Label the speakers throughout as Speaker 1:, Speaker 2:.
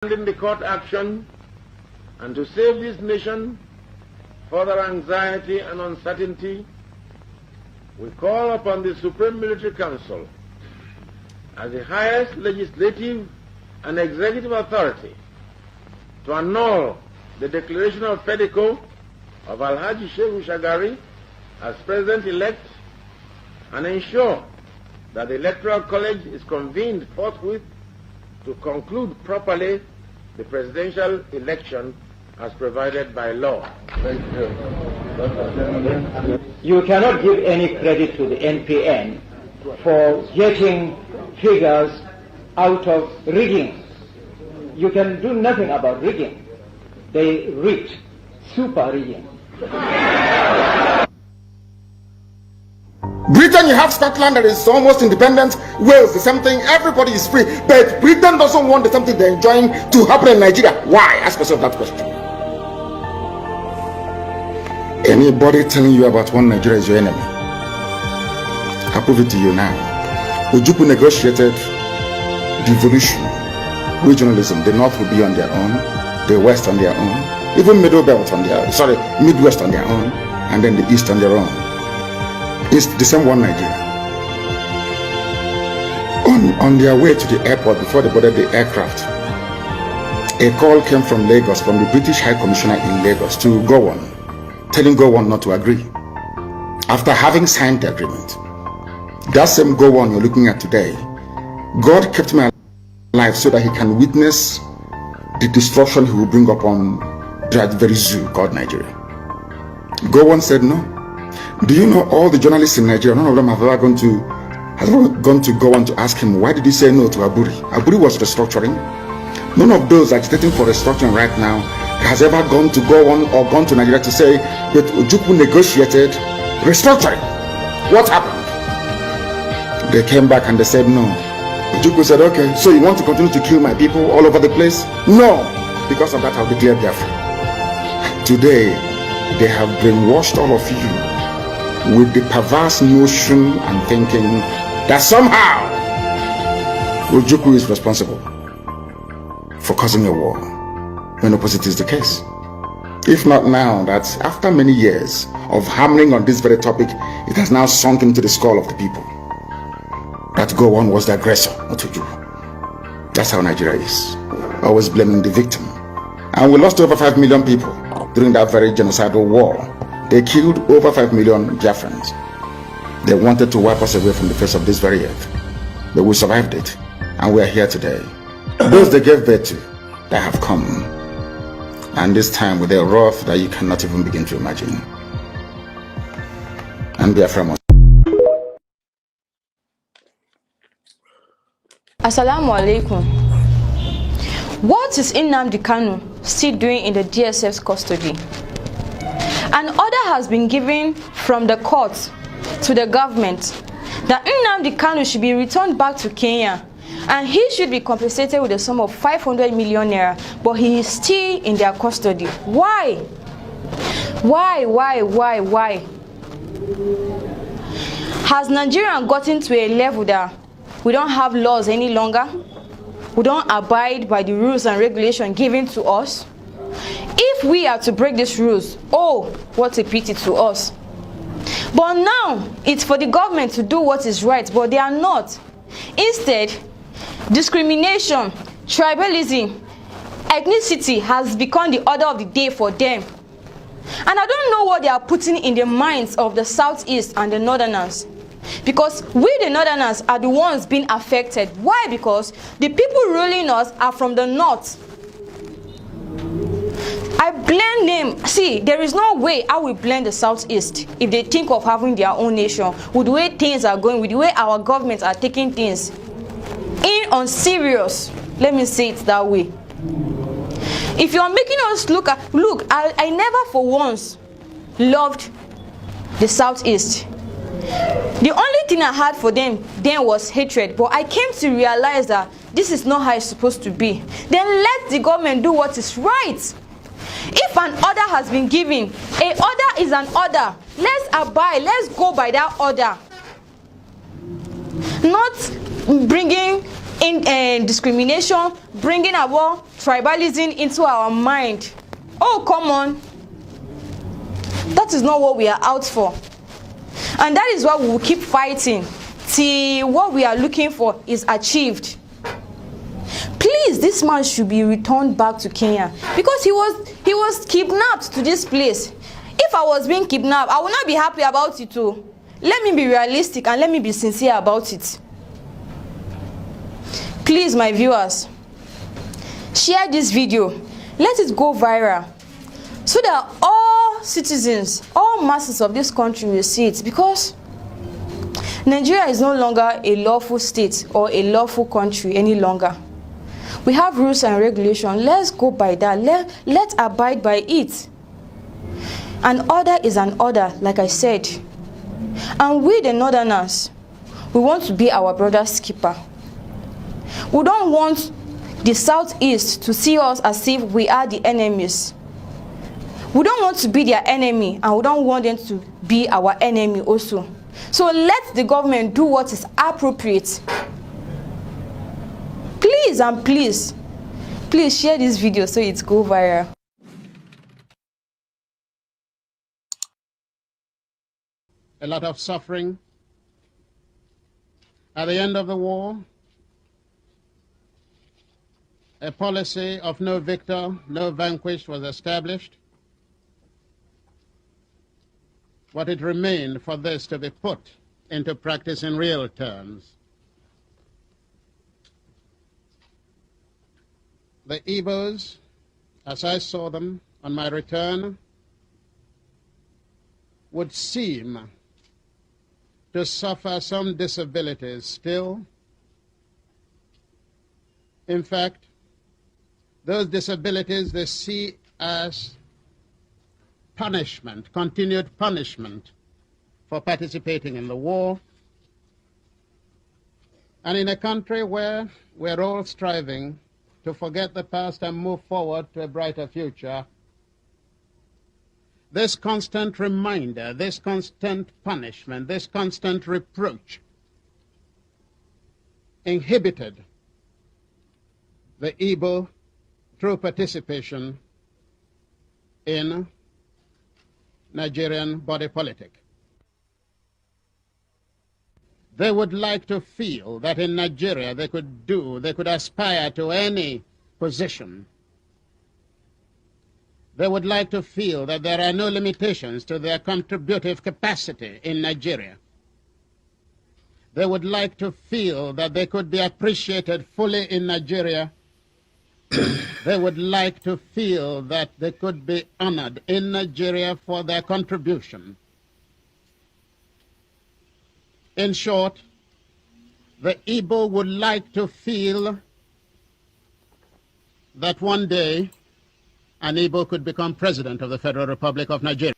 Speaker 1: In the court action and to save this nation further anxiety and uncertainty, we call upon the Supreme Military Council as the highest legislative and executive authority to annul the declaration of Fedeco of Alhaji Shehu Shagari as President-elect and ensure that the Electoral College is convened forthwith to conclude properly the presidential election as provided by law. Thank you.
Speaker 2: You cannot give any credit to the NPN for getting figures out of rigging. You can do nothing about rigging. They rigged, super rigging.
Speaker 3: Britain, you have Scotland that is almost independent. Wales, the same thing. Everybody is free. But Britain doesn't want the same thing they're enjoying to happen in Nigeria. Why? Ask yourself that question. Anybody telling you about one Nigeria is your enemy? I prove it to you now. Ojukwu negotiated devolution, regionalism. The North will be on their own, the West on their own, even Midwest on their own, and then the East on their own. It's the same one Nigeria. On their way to the airport, before they boarded the aircraft, a call came from Lagos, from the British High Commissioner in Lagos to Gowon, telling Gowon not to agree. After having signed the agreement, that same Gowon you're looking at today, God kept me alive so that he can witness the destruction he will bring upon that very zoo called Nigeria. Gowon said no. Do you know all the journalists in Nigeria, none of them have ever gone to go on to ask him, why did he say no to Aburi? Aburi was restructuring. None of those agitating for restructuring right now has ever gone to go on or gone to Nigeria to say that Ojukwu negotiated restructuring. What happened? They came back and they said no. Ojukwu said, okay, so you want to continue to kill my people all over the place? No. Because of that, I'll declare Biafra. Today, they have brainwashed all of you with the perverse notion and thinking that somehow Ojukwu is responsible for causing a war, when opposite is the case. If not now, that after many years of hammering on this very topic, it has now sunk into the skull of the people that Gowon was the aggressor, not Ojukwu. That's how Nigeria is, always blaming the victim. And we lost over 5 million people during that very genocidal war. They killed over 5 million Biafrans. They wanted to wipe us away from the face of this very earth. But we survived it, and we are here today. Those they gave birth to, they have come. And this time with a wrath that you cannot even begin to imagine. And Biafra must.
Speaker 4: Assalamu alaikum. What is Nnamdi Kanu still doing in the DSF's custody? An order has been given from the court to the government that Nnamdi Kanu should be returned back to Kenya and he should be compensated with a sum of 500 million naira, but he is still in their custody. Why? Why? Has Nigeria gotten to a level that we don't have laws any longer? We don't abide by the rules and regulations given to us? If we are to break these rules, oh, what a pity to us. But now, it's for the government to do what is right, but they are not. Instead, discrimination, tribalism, ethnicity has become the order of the day for them. And I don't know what they are putting in the minds of the Southeast and the Northerners. Because we, the Northerners, are the ones being affected. Why? Because the people ruling us are from the North. I blame them. See, there is no way I will blame the Southeast if they think of having their own nation, with the way things are going, with the way our governments are taking things in on serious. Let me say it that way. If you are making us look, I never for once loved the Southeast. The only thing I had for them then was hatred, but I came to realize that this is not how it's supposed to be. Then let the government do what is right. If an order has been given, an order is an order. Let's abide, let's go by that order. Not bringing discrimination, bringing about tribalism into our mind. Oh, come on. That is not what we are out for. And that is why we will keep fighting till what we are looking for is achieved. Please, this man should be returned back to Kenya because he was kidnapped to this place. If I was being kidnapped, I would not be happy about it too. Let me be realistic and let me be sincere about it. Please, my viewers, share this video. Let it go viral so that all citizens, all masses of this country will see it, because Nigeria is no longer a lawful state or a lawful country any longer. We have rules and regulations. Let's go by that. Let's abide by it. An order is an order, like I said. And we, the Northerners, we want to be our brother's keeper. We don't want the Southeast to see us as if we are the enemies. We don't want to be their enemy, and we don't want them to be our enemy also. So let the government do what is appropriate. Please and please share this video so it go viral.
Speaker 5: A lot of suffering. At the end of the war, a policy of no victor, no vanquished was established. But it remained for this to be put into practice in real terms. The Igbos, as I saw them on my return, would seem to suffer some disabilities still. In fact, those disabilities they see as punishment, continued punishment for participating in the war. And in a country where we're all striving to forget the past and move forward to a brighter future, this constant reminder, this constant punishment, this constant reproach inhibited the Igbo through participation in Nigerian body politic. They would like to feel that in Nigeria they could aspire to any position. They would like to feel that there are no limitations to their contributive capacity in Nigeria. They would like to feel that they could be appreciated fully in Nigeria. They would like to feel that they could be honored in Nigeria for their contribution. In short, the Igbo would like to feel that one day an Igbo could become president of the Federal Republic of Nigeria.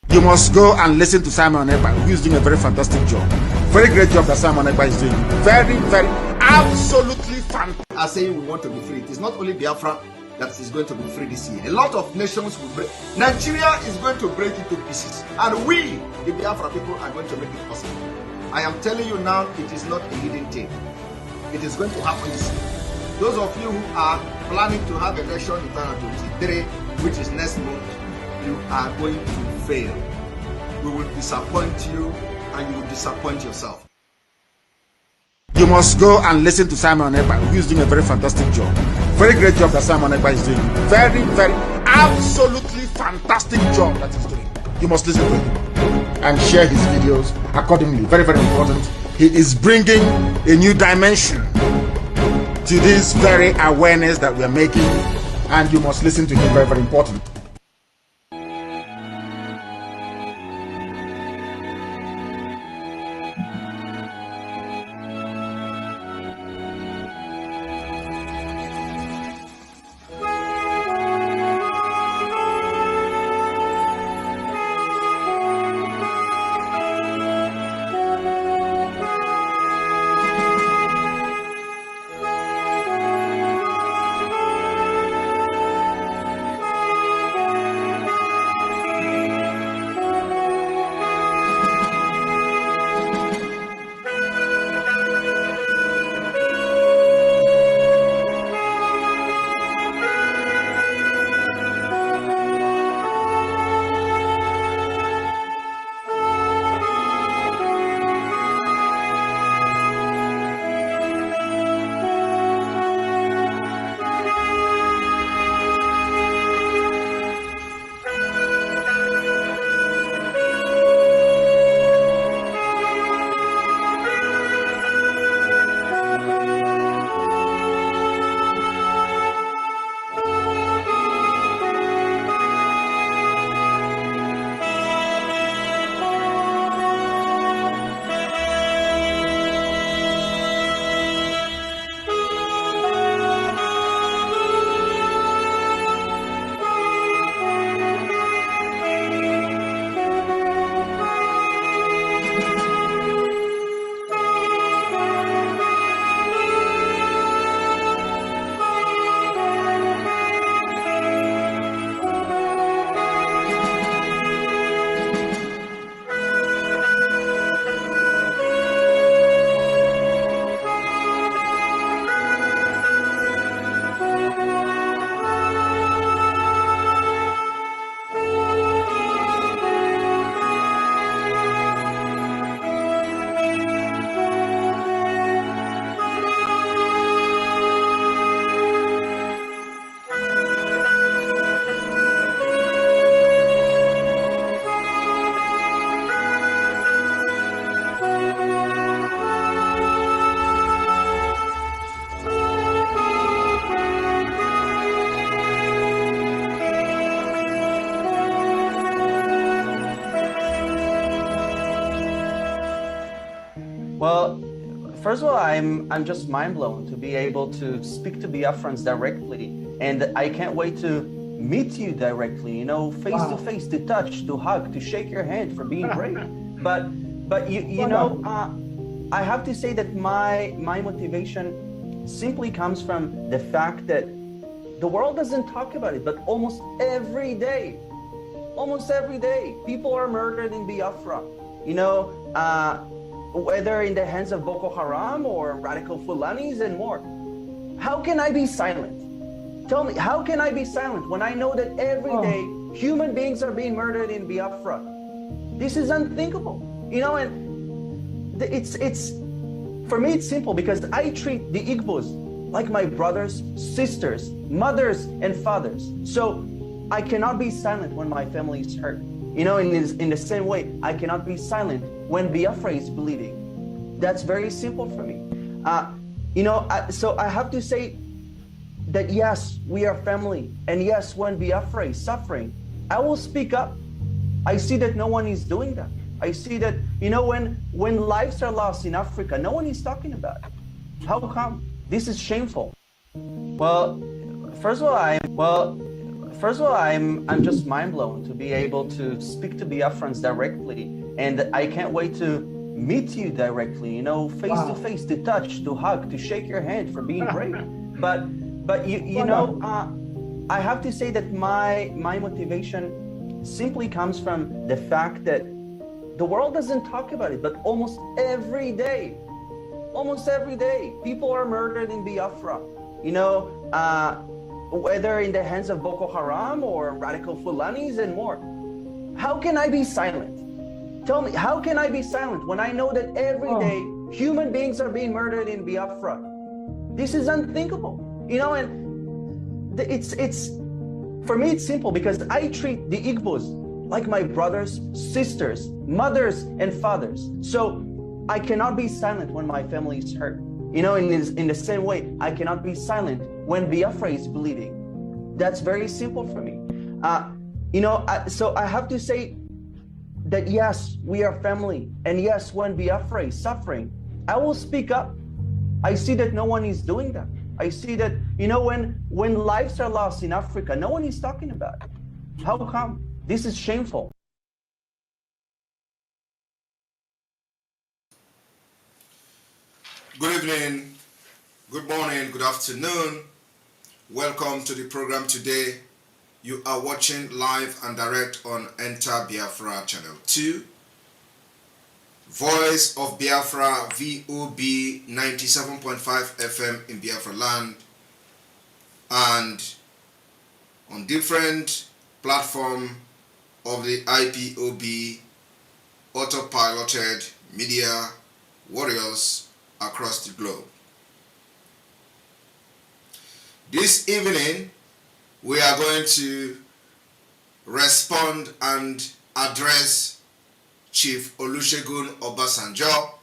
Speaker 3: You must go and listen to Simon Ekpa, who is doing a very fantastic job. Very great job that Simon Ekpa is doing. Very, very, absolutely fantastic.
Speaker 6: Are saying we want to be free. It is not only Biafra that is going to be free this year. A lot of nations will break. Nigeria is going to break into pieces. And we, the Biafra people, are going to make it possible. I am telling you now, it is not a hidden thing. It is going to happen this year. Those of you who are planning to have election in 2023, which is next month, you are going to fail. We will disappoint you and you will disappoint yourself.
Speaker 3: You must go and listen to Simon Ekpa, who is doing a very fantastic job. Very great job that Simon Ekpa is doing. Very, very, absolutely fantastic job that he's doing. You must listen to him and share his videos accordingly. Very, very important. He is bringing a new dimension to this very awareness that we are making, and you must listen to him. Very, very important.
Speaker 7: Well, first of all, I'm just mind blown to be able to speak to Biafrans directly, and I can't wait to meet you directly. You know, face to face, to touch, to hug, to shake your hand for being brave. But you know, I have to say that my motivation simply comes from the fact that the world doesn't talk about it, but almost every day, people are murdered in Biafra. You know, whether in the hands of Boko Haram or radical Fulanis and more. How can I be silent? Tell me, how can I be silent when I know that every day human beings are being murdered in Biafra? This is unthinkable. You know, and it's for me it's simple because I treat the Igbos like my brothers, sisters, mothers, and fathers. So I cannot be silent when my family is hurt. You know, in the same way, I cannot be silent when Biafra is bleeding. That's very simple for me. You know, so I have to say that yes, we are family. And yes, when Biafra is suffering, I will speak up. I see that no one is doing that. I see that, you know, when lives are lost in Africa, no one is talking about it. How come? This is shameful. Well, first of all, I'm just mind blown to be able to speak to Biafrans directly, and I can't wait to meet you directly. You know, face to face, to touch, to hug, to shake your hand for being brave. But you know, I have to say that my motivation simply comes from the fact that the world doesn't talk about it, but almost every day, people are murdered in Biafra. You know, whether in the hands of Boko Haram or radical Fulanis and more. How can I be silent? Tell me, how can I be silent when I know that every day human beings are being murdered in Biafra? This is unthinkable. You know, and it's for me it's simple because I treat the Igbos like my brothers, sisters, mothers, and fathers. So I cannot be silent when my family is hurt. You know, in the same way, I cannot be silent when Biafra is bleeding. That's very simple for me. You know, so I have to say that yes, we are family. And yes, when Biafra is suffering, I will speak up. I see that no one is doing that. I see that, you know, when lives are lost in Africa, no one is talking about it. How come? This is shameful.
Speaker 6: Good evening, good morning, good afternoon. Welcome to the program today. You are watching live and direct on Enter Biafra Channel 2. Voice of Biafra, VOB 97.5 FM in Biafra land. And on different platforms of the IPOB autopiloted media warriors across the globe. This evening, we are going to respond and address Chief Olusegun Obasanjo,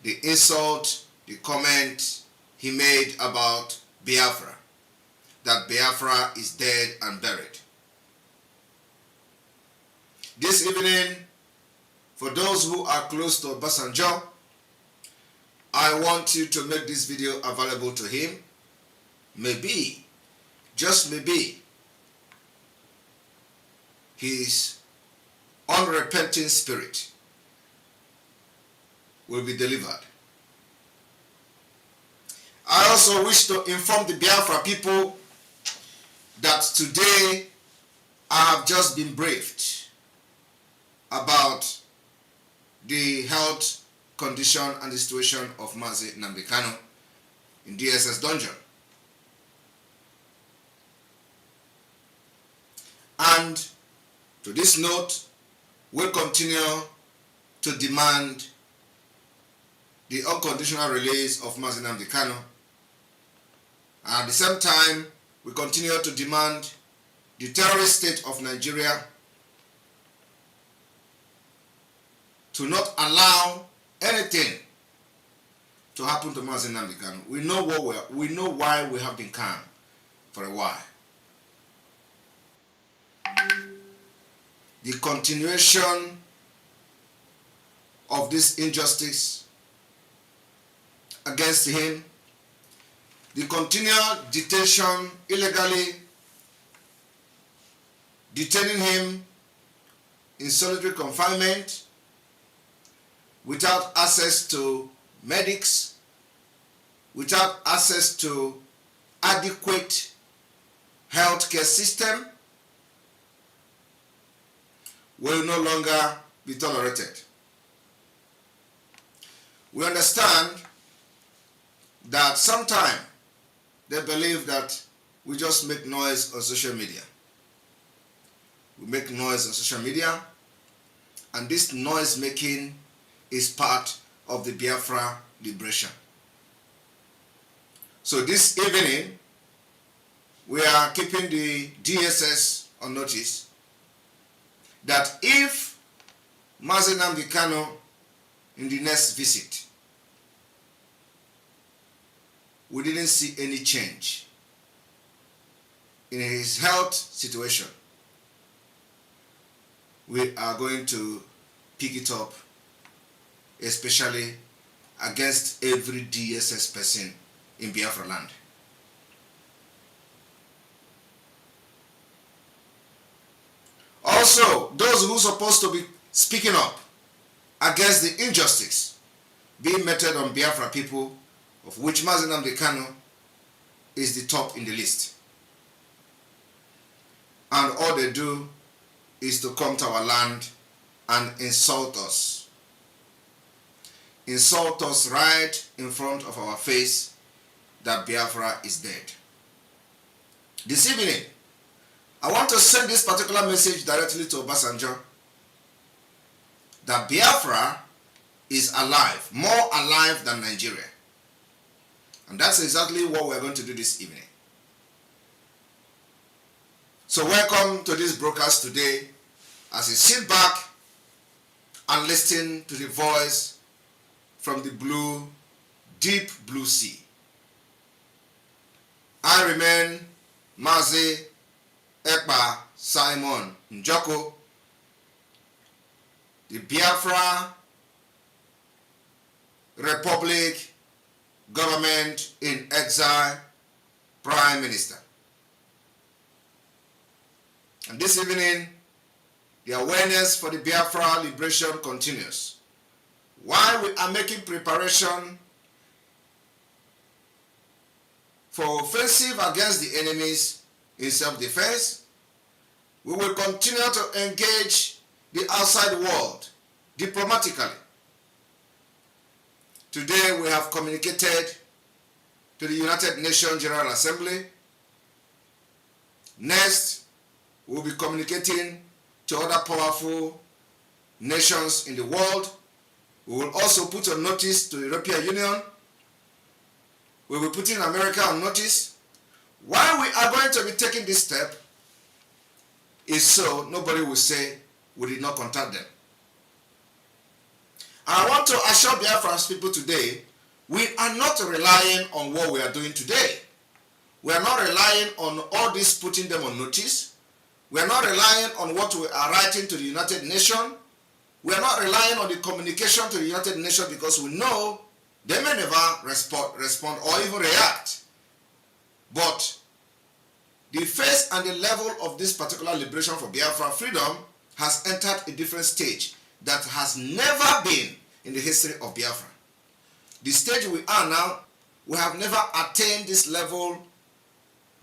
Speaker 6: the insult, the comment he made about Biafra, that Biafra is dead and buried. This evening, for those who are close to Obasanjo, I want you to make this video available to him. Maybe, just maybe, his unrepenting spirit will be delivered. I also wish to inform the Biafra people that today I have just been briefed about the health condition and the situation of Mazi Nnamdi Kanu in DSS dungeon. And to this note, we'll continue to demand the unconditional release of Mazi Nnamdi Kanu. And at the same time, we continue to demand the terrorist state of Nigeria to not allow anything to happen to Mazi Nnamdi Kanu. We know why we have been calm for a while. The continuation of this injustice against him, the continual detention, illegally detaining him in solitary confinement without access to medics, without access to adequate healthcare system, will no longer be tolerated. We understand that sometimes they believe that we just make noise on social media. We make noise on social media, and this noise making is part of the Biafra liberation. So this evening, we are keeping the DSS on notice that if Mazi Nnamdi Kanu in the next visit, we didn't see any change in his health situation, we are going to pick it up, especially against every DSS person in Biafra land. Also, those who are supposed to be speaking up against the injustice being meted on Biafra people, of which Mazi Nnamdi Kanu is the top in the list. And all they do is to come to our land and insult us. Insult us right in front of our face that Biafra is dead. This evening, I want to send this particular message directly to Obasanjo that Biafra is alive, more alive than Nigeria. And that's exactly what we're going to do this evening. So welcome to this broadcast today as you sit back and listen to the voice from the blue, deep blue sea. I remain Mazi Ekpa Simon Njoko, the Biafra Republic Government in Exile Prime Minister. And this evening, the awareness for the Biafra liberation continues. While we are making preparation for offensive against the enemies in self-defense, we will continue to engage the outside world diplomatically. Today we have communicated to the United Nations General Assembly. Next, we will be communicating to other powerful nations in the world. We will also put on notice to the European Union. We will be putting America on notice. Why we are going to be taking this step is so nobody will say we did not contact them. I want to assure Biafran's people today, we are not relying on what we are doing today. We are not relying on all this putting them on notice. We are not relying on what we are writing to the United Nations. We are not relying on the communication to the United Nations because we know they may never respond or even react. But the phase and the level of this particular liberation for Biafra freedom has entered a different stage that has never been in the history of Biafra. The stage we are now, we have never attained this level.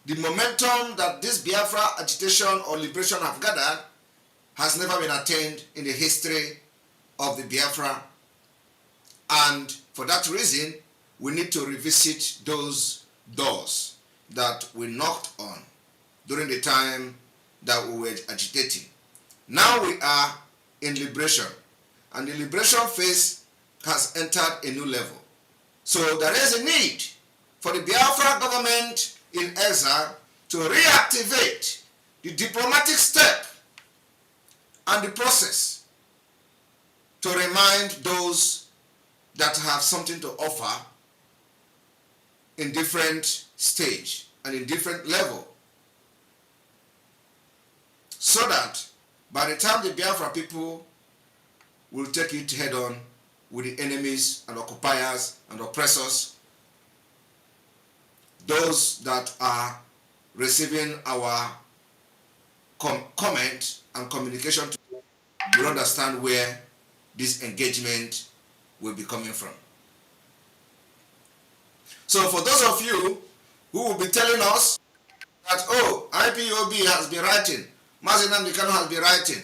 Speaker 6: The momentum that this Biafra agitation or liberation have gathered has never been attained in the history of the Biafra. And for that reason, we need to revisit those doors that we knocked on during the time that we were agitating. Now we are in liberation, and the liberation phase has entered a new level. So there is a need for the Biafra government in exile to reactivate the diplomatic step and the process to remind those that have something to offer in different stage and in different level, so that by the time the Biafra people will take it head on with the enemies and occupiers and oppressors, those that are receiving our comment and communication will understand where this engagement will be coming from. So for those of you who will be telling us that, oh, IPOB has been writing, Mazi Nnamdi Kanu has been writing,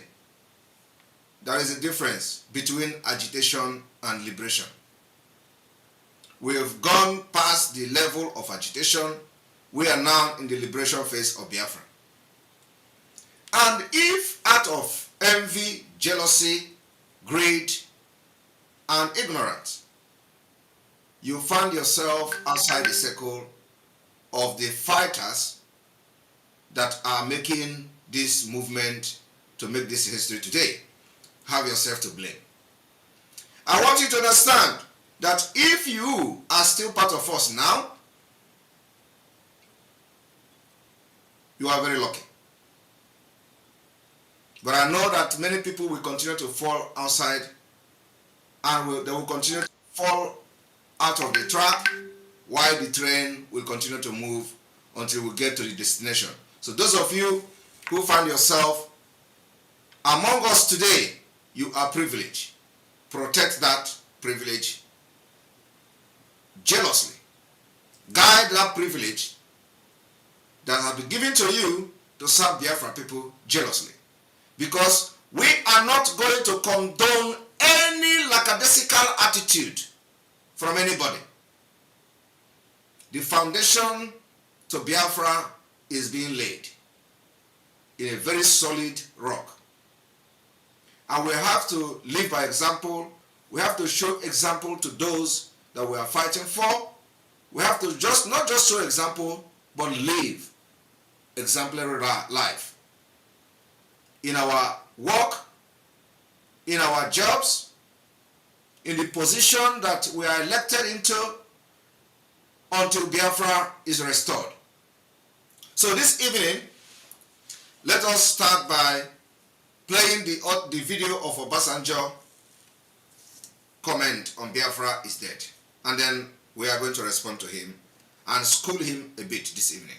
Speaker 6: there is a difference between agitation and liberation. We have gone past the level of agitation. We are now in the liberation phase of Biafra. And if out of envy, jealousy, greed, and ignorance, you find yourself outside the circle of the fighters that are making this movement to make this history today, have yourself to blame. I want you to understand that if you are still part of us now, you are very lucky. But I know that many people will continue to fall outside and they will continue to fall out of the track while the train will continue to move until we get to the destination. So those of you who find yourself among us today, you are privileged. Protect that privilege jealously. Guide that privilege that has been given to you to serve Biafra people jealously. Because we are not going to condone any lackadaisical attitude from anybody. The foundation to Biafra is being laid in a very solid rock. And we have to live by example. We have to show example to those that we are fighting for. We have to not just show example, but live exemplary life. In our work, in our jobs, in the position that we are elected into, until Biafra is restored. So this evening, let us start by playing the video of Obasanjo comment on Biafra is dead. And then we are going to respond to him and school him a bit this evening.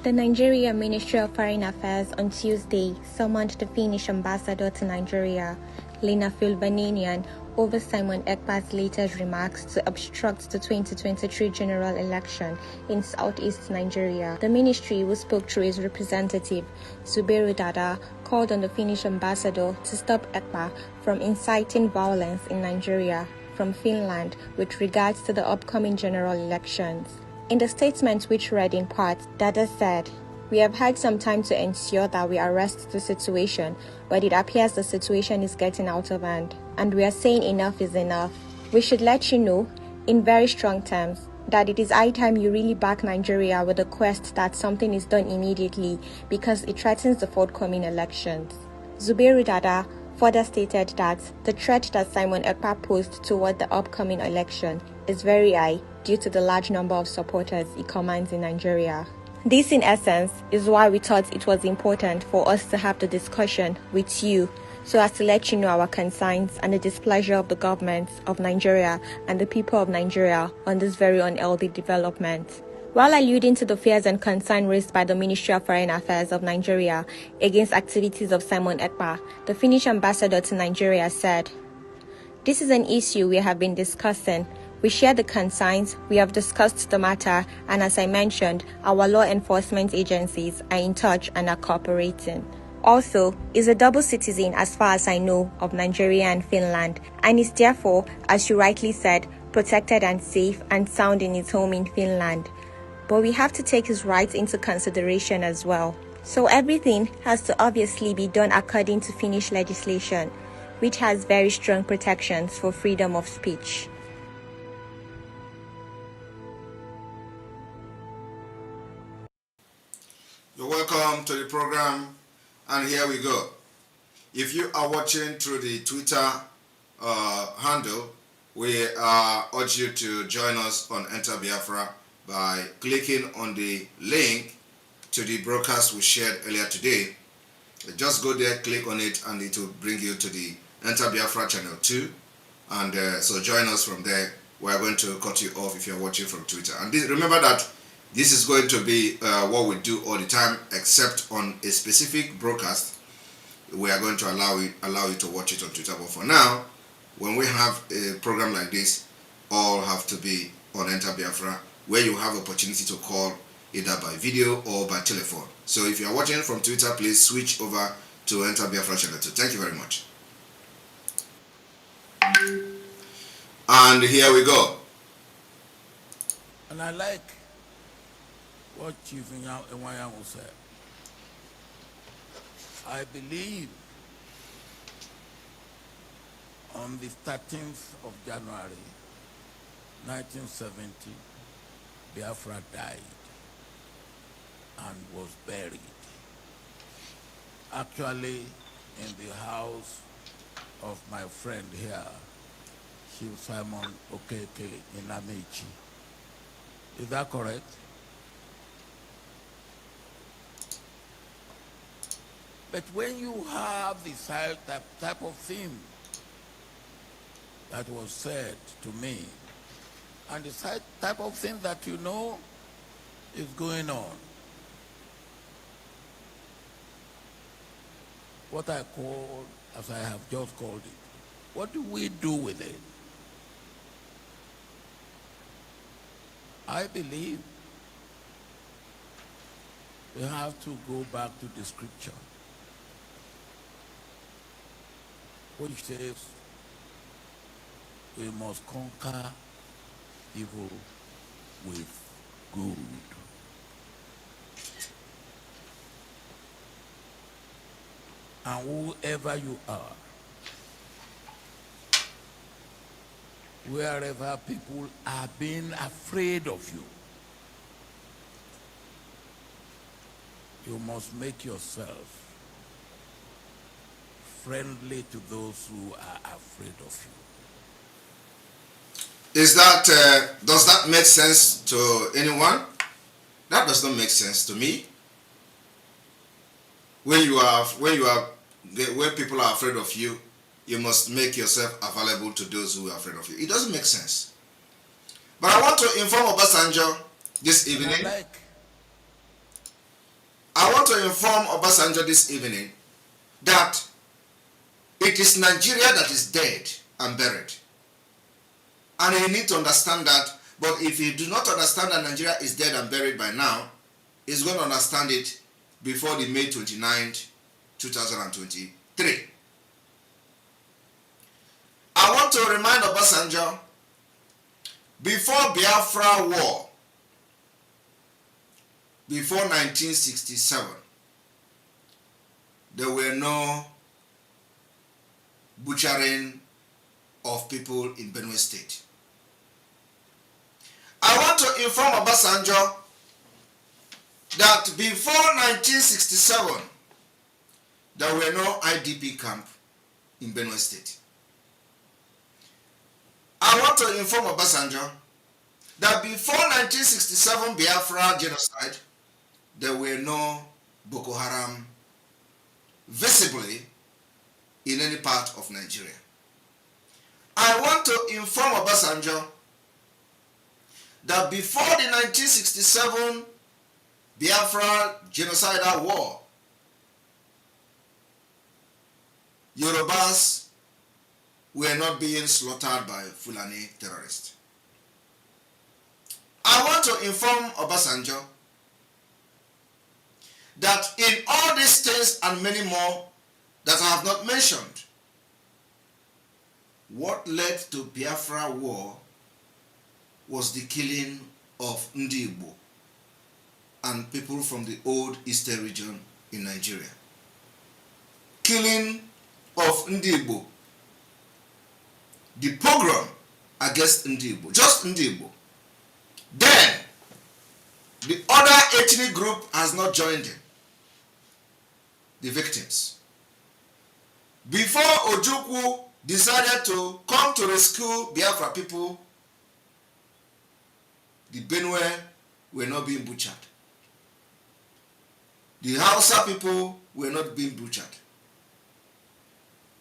Speaker 8: The Nigeria Ministry of Foreign Affairs on Tuesday summoned the Finnish ambassador to Nigeria, Lena Filbaninian, over Simon Ekpa's latest remarks to obstruct the 2023 general election in southeast Nigeria. The ministry, who spoke through its representative, Zubairu Dada, called on the Finnish ambassador to stop Ekpa from inciting violence in Nigeria from Finland with regards to the upcoming general elections. In the statement, which read in part, Dada said, "We have had some time to ensure that we arrest the situation, but it appears the situation is getting out of hand, and we are saying enough is enough. We should let you know, in very strong terms, that it is high time you really back Nigeria with the quest that something is done immediately because it threatens the forthcoming elections." Zubairu Dada further stated that the threat that Simon Ekpa posed toward the upcoming election is very high due to the large number of supporters he commands in Nigeria. This, in essence, is why we thought it was important for us to have the discussion with you so as to let you know our concerns and the displeasure of the government of Nigeria and the people of Nigeria on this very unhealthy development. While alluding to the fears and concern raised by the Ministry of Foreign Affairs of Nigeria against activities of Simon Ekpa, the Finnish ambassador to Nigeria said, "This is an issue we have been discussing. We share the concerns, we have discussed the matter, and as I mentioned, our law enforcement agencies are in touch and are cooperating. Also, is a double citizen as far as I know of Nigeria and Finland, and is therefore, as you rightly said, protected and safe and sound in his home in Finland. But we have to take his rights into consideration as well. So everything has to obviously be done according to Finnish legislation, which has very strong protections for freedom of speech."
Speaker 6: You're welcome to the program, and here we go. If you are watching through the Twitter handle, we urge you to join us on Enter Biafra by clicking on the link to the broadcast we shared earlier today. Just go there, click on it, and it will bring you to the Enter Biafra channel 2. And so join us from there. We are going to cut you off if you're watching from Twitter. And remember that this is going to be what we do all the time, except on a specific broadcast. We are going to allow you to watch it on Twitter. But for now, when we have a program like this, all have to be on Enter Biafra, where you have opportunity to call either by video or by telephone. So if you are watching from Twitter, please switch over to Enter Biafra channel 2. Thank you very much. And here we go.
Speaker 9: And I like what Chief Nwayanwu said. I believe on the 13th of January 1970, Biafra died and was buried. Actually, in the house of my friend here, Chief Simon Okeke in Amechi. Is that correct? But when you have the type of thing that was said to me, and the type of thing that you know is going on, what I call, as I have just called it, what do we do with it? I believe we have to go back to the scripture, which says we must conquer evil with good. And whoever you are, wherever people are being afraid of you, you must make yourself friendly to those who are afraid of you.
Speaker 6: Is that does that make sense to anyone? That does not make sense to me. When people are afraid of you, you must make yourself available to those who are afraid of you. It doesn't make sense. But I want to inform Obasanjo this evening. I want to inform Obasanjo this evening that it is Nigeria that is dead and buried. And you need to understand that. But if you do not understand that Nigeria is dead and buried by now, he's going to understand it before the May 29th, 2023. I want to remind Obasanjo, before Biafra War, before 1967, there were no butchering of people in Benue State. I want to inform Obasanjo that before 1967, there were no IDP camp in Benue State. I want to inform Obasanjo that before 1967 Biafra genocide, there were no Boko Haram visibly in any part of Nigeria. I want to inform Obasanjo that before the 1967 Biafra genocidal war, Yorubas were not being slaughtered by Fulani terrorists. I want to inform Obasanjo that in all these things and many more that I have not mentioned, what led to Biafra war was the killing of Ndi Igbo and people from the old Eastern region in Nigeria. Killing of Ndi Igbo, the pogrom against Ndi Igbo, just Ndi Igbo. Then, the other ethnic group has not joined in, the victims. Before Ojukwu decided to come to rescue Biafra people, the Benue were not being butchered. The Hausa people were not being butchered.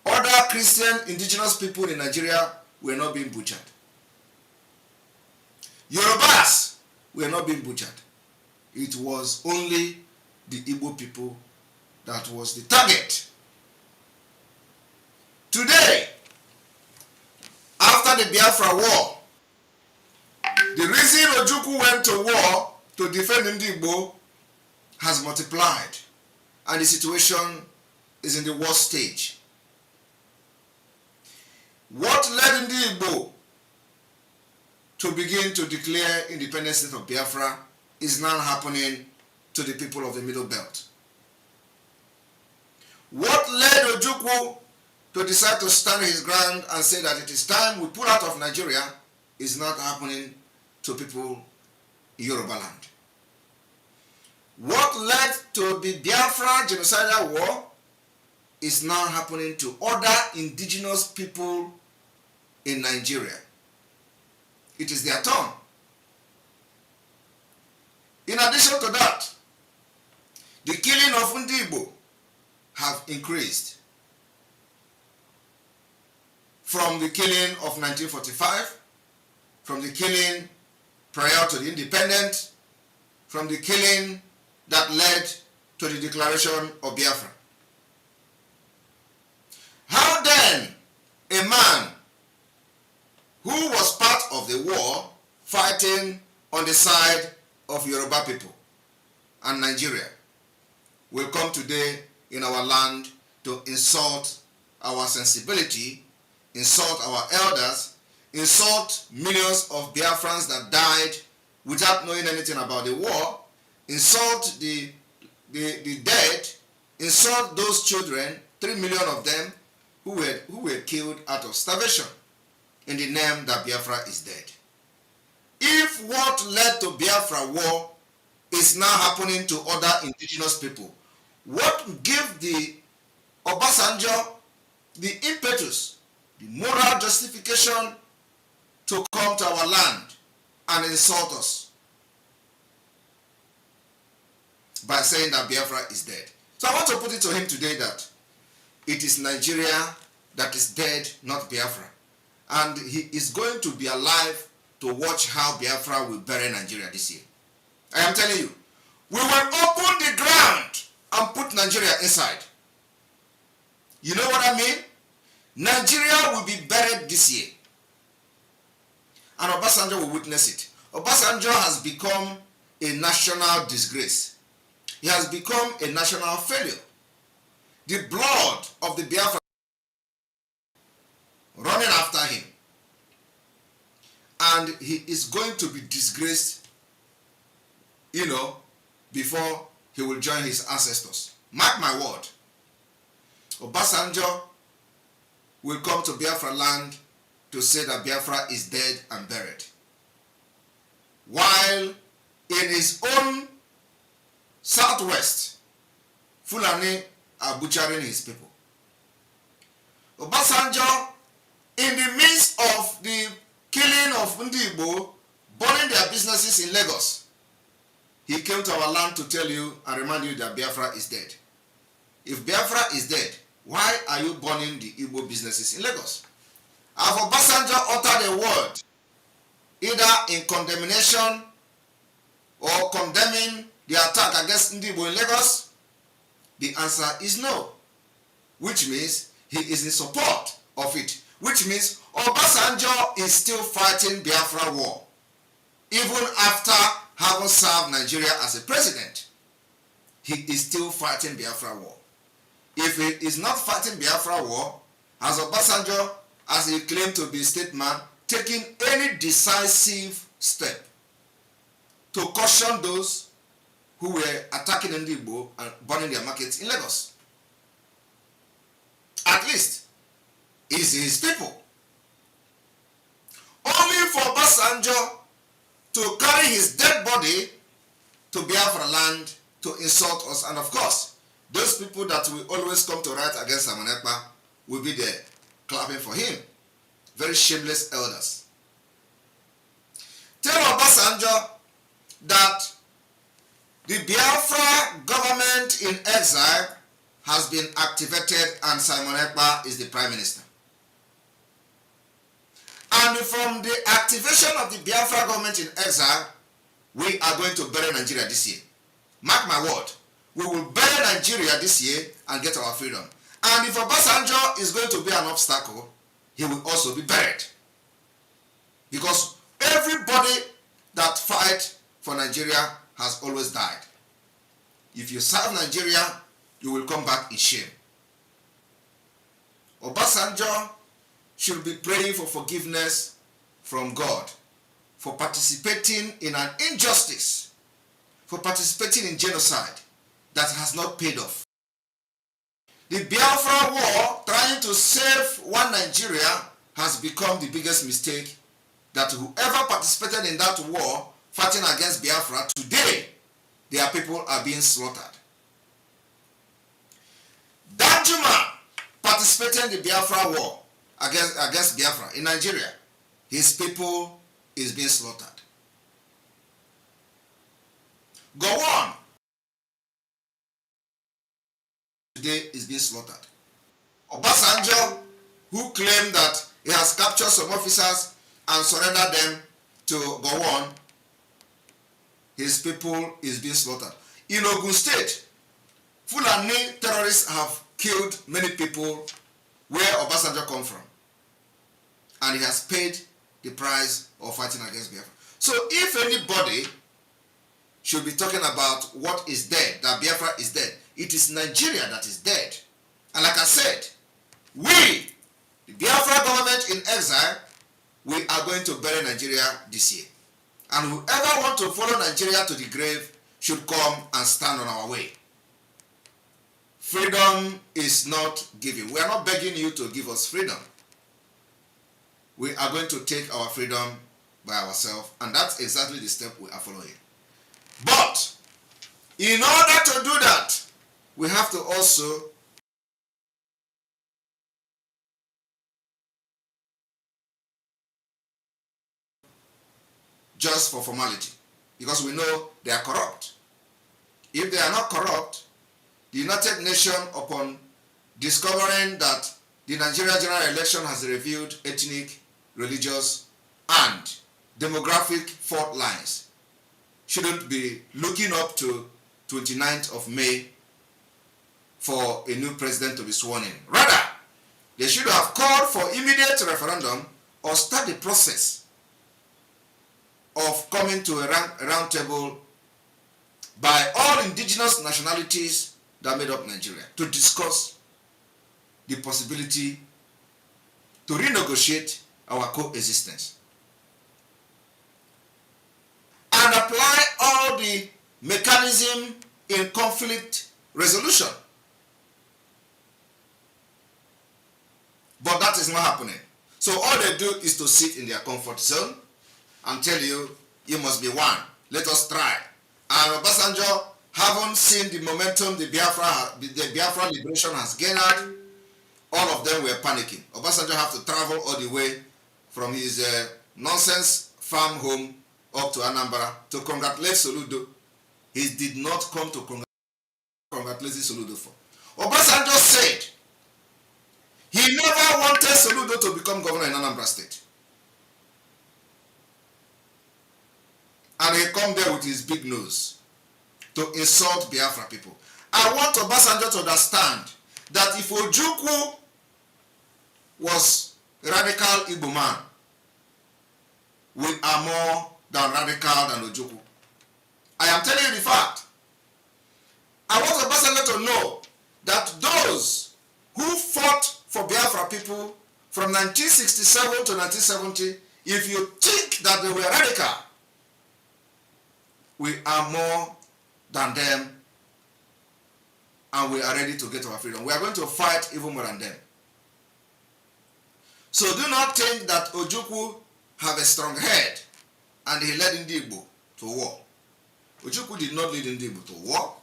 Speaker 6: Other Christian indigenous people in Nigeria were not being butchered. Yorubas were not being butchered. It was only the Igbo people that was the target. Today, after the Biafra war, the reason Ojukwu went to war to defend Ndigbo has multiplied, and the situation is in the worst stage. What led Ndigbo to begin to declare independent state of Biafra is now happening to the people of the Middle Belt. What led Ojukwu to decide to stand his ground and say that it is time we pull out of Nigeria is not happening to people in Yoruba land. What led to the Biafra genocidal war is now happening to other indigenous people in Nigeria. It is their turn. In addition to that, the killing of Ndigbo have increased. From the killing of 1945, from the killing prior to the independence, from the killing that led to the declaration of Biafra. How then a man who was part of the war fighting on the side of Yoruba people and Nigeria will come today in our land to insult our sensibility, insult our elders, insult millions of Biafrans that died without knowing anything about the war, insult the dead, insult those children, 3 million of them, who were killed out of starvation in the name that Biafra is dead. If what led to Biafra war is now happening to other indigenous people, what gave the Obasanjo the impetus, the moral justification to come to our land and insult us by saying that Biafra is dead? So I want to put it to him today that it is Nigeria that is dead, not Biafra. And he is going to be alive to watch how Biafra will bury Nigeria this year. I am telling you, we will open the ground and put Nigeria inside. You know what I mean? Nigeria will be buried this year. And Obasanjo will witness it. Obasanjo has become a national disgrace. He has become a national failure. The blood of the Biafra running after him. And he is going to be disgraced, before he will join his ancestors. Mark my word. Obasanjo will come to Biafra land to say that Biafra is dead and buried, while in his own southwest, Fulani are butchering his people. Obasanjo, in the midst of the killing of Ndigbo, burning their businesses in Lagos, he came to our land to tell you and remind you that Biafra is dead. If Biafra is dead, why are you burning the Igbo businesses in Lagos? Have Obasanjo uttered a word, either in condemnation or condemning the attack against Ndigbo in Lagos? The answer is no, which means he is in support of it, which means Obasanjo is still fighting Biafra war, even after having served Nigeria as a president. He is still fighting Biafra war. If he is not fighting Biafra war, has Obasanjo, as he claimed to be a statesman, taken any decisive step to caution those who were attacking Ndigbo and burning their markets in Lagos? At least, is his people. Only for Obasanjo to carry his dead body to Biafra land to insult us. And of course, those people that will always come to write against Ekpa will be there clapping for him. Very shameless elders. Tell Obasanjo that the Biafra government in exile has been activated and Simon Ekpa is the Prime Minister. And from the activation of the Biafra government in exile, we are going to bury Nigeria this year. Mark my word, we will bury Nigeria this year and get our freedom. And if Obasanjo is going to be an obstacle, he will also be buried. Because everybody that fight for Nigeria has always died. If you serve Nigeria, you will come back in shame. Obasanjo should be praying for forgiveness from God for participating in an injustice, for participating in genocide that has not paid off. The Biafra war, trying to save one Nigeria, has become the biggest mistake. That whoever participated in that war fighting against Biafra, today their people are being slaughtered. Danjuma participated in the Biafra war against Biafra in Nigeria. His people is being slaughtered. Gowon today is being slaughtered. Obasanjo, who claimed that he has captured some officers and surrendered them to Gowon, his people is being slaughtered. In Ogun State, Fulani terrorists have killed many people where Obasanjo come from. And he has paid the price of fighting against Biafra. So if anybody should be talking about what is dead, that Biafra is dead, it is Nigeria that is dead. And like I said, we, the Biafra government in exile, we are going to bury Nigeria this year. And whoever wants to follow Nigeria to the grave should come and stand on our way. Freedom is not given. We are not begging you to give us freedom. We are going to take our freedom by ourselves, and that's exactly the step we are following. But in order to do that, we have to also just for formality, because we know they are corrupt. If they are not corrupt, the United Nations, upon discovering that the Nigeria General Election has revealed ethnic, religious, and demographic fault lines, shouldn't be looking up to 29th of May for a new president to be sworn in. Rather, they should have called for immediate referendum or start the process of coming to a round table by all indigenous nationalities that made up Nigeria to discuss the possibility to renegotiate our coexistence and apply all the mechanism in conflict resolution. But that is not happening. So all they do is to sit in their comfort zone and tell you, you must be one. Let us try. And Obasanjo haven't seen the momentum the Biafra liberation has gained. All of them were panicking. Obasanjo have to travel all the way from his nonsense farm home up to Anambra to congratulate Soludo. He did not come to congratulate Soludo for. Obasanjo said he never wanted Soludo to become governor in Anambra State. And he come there with his big nose to insult Biafra people. I want Obasanjo to understand that if Ojukwu was a radical Igbo man, we are more than radical than Ojukwu. I am telling you the fact. I want Obasanjo to know that those who fought for Biafra people from 1967 to 1970, if you think that they were radical, we are more than them, and we are ready to get our freedom. We are going to fight even more than them. So do not think that Ojukwu have a strong head and he led Igbo to war. Ojukwu did not lead Igbo to war.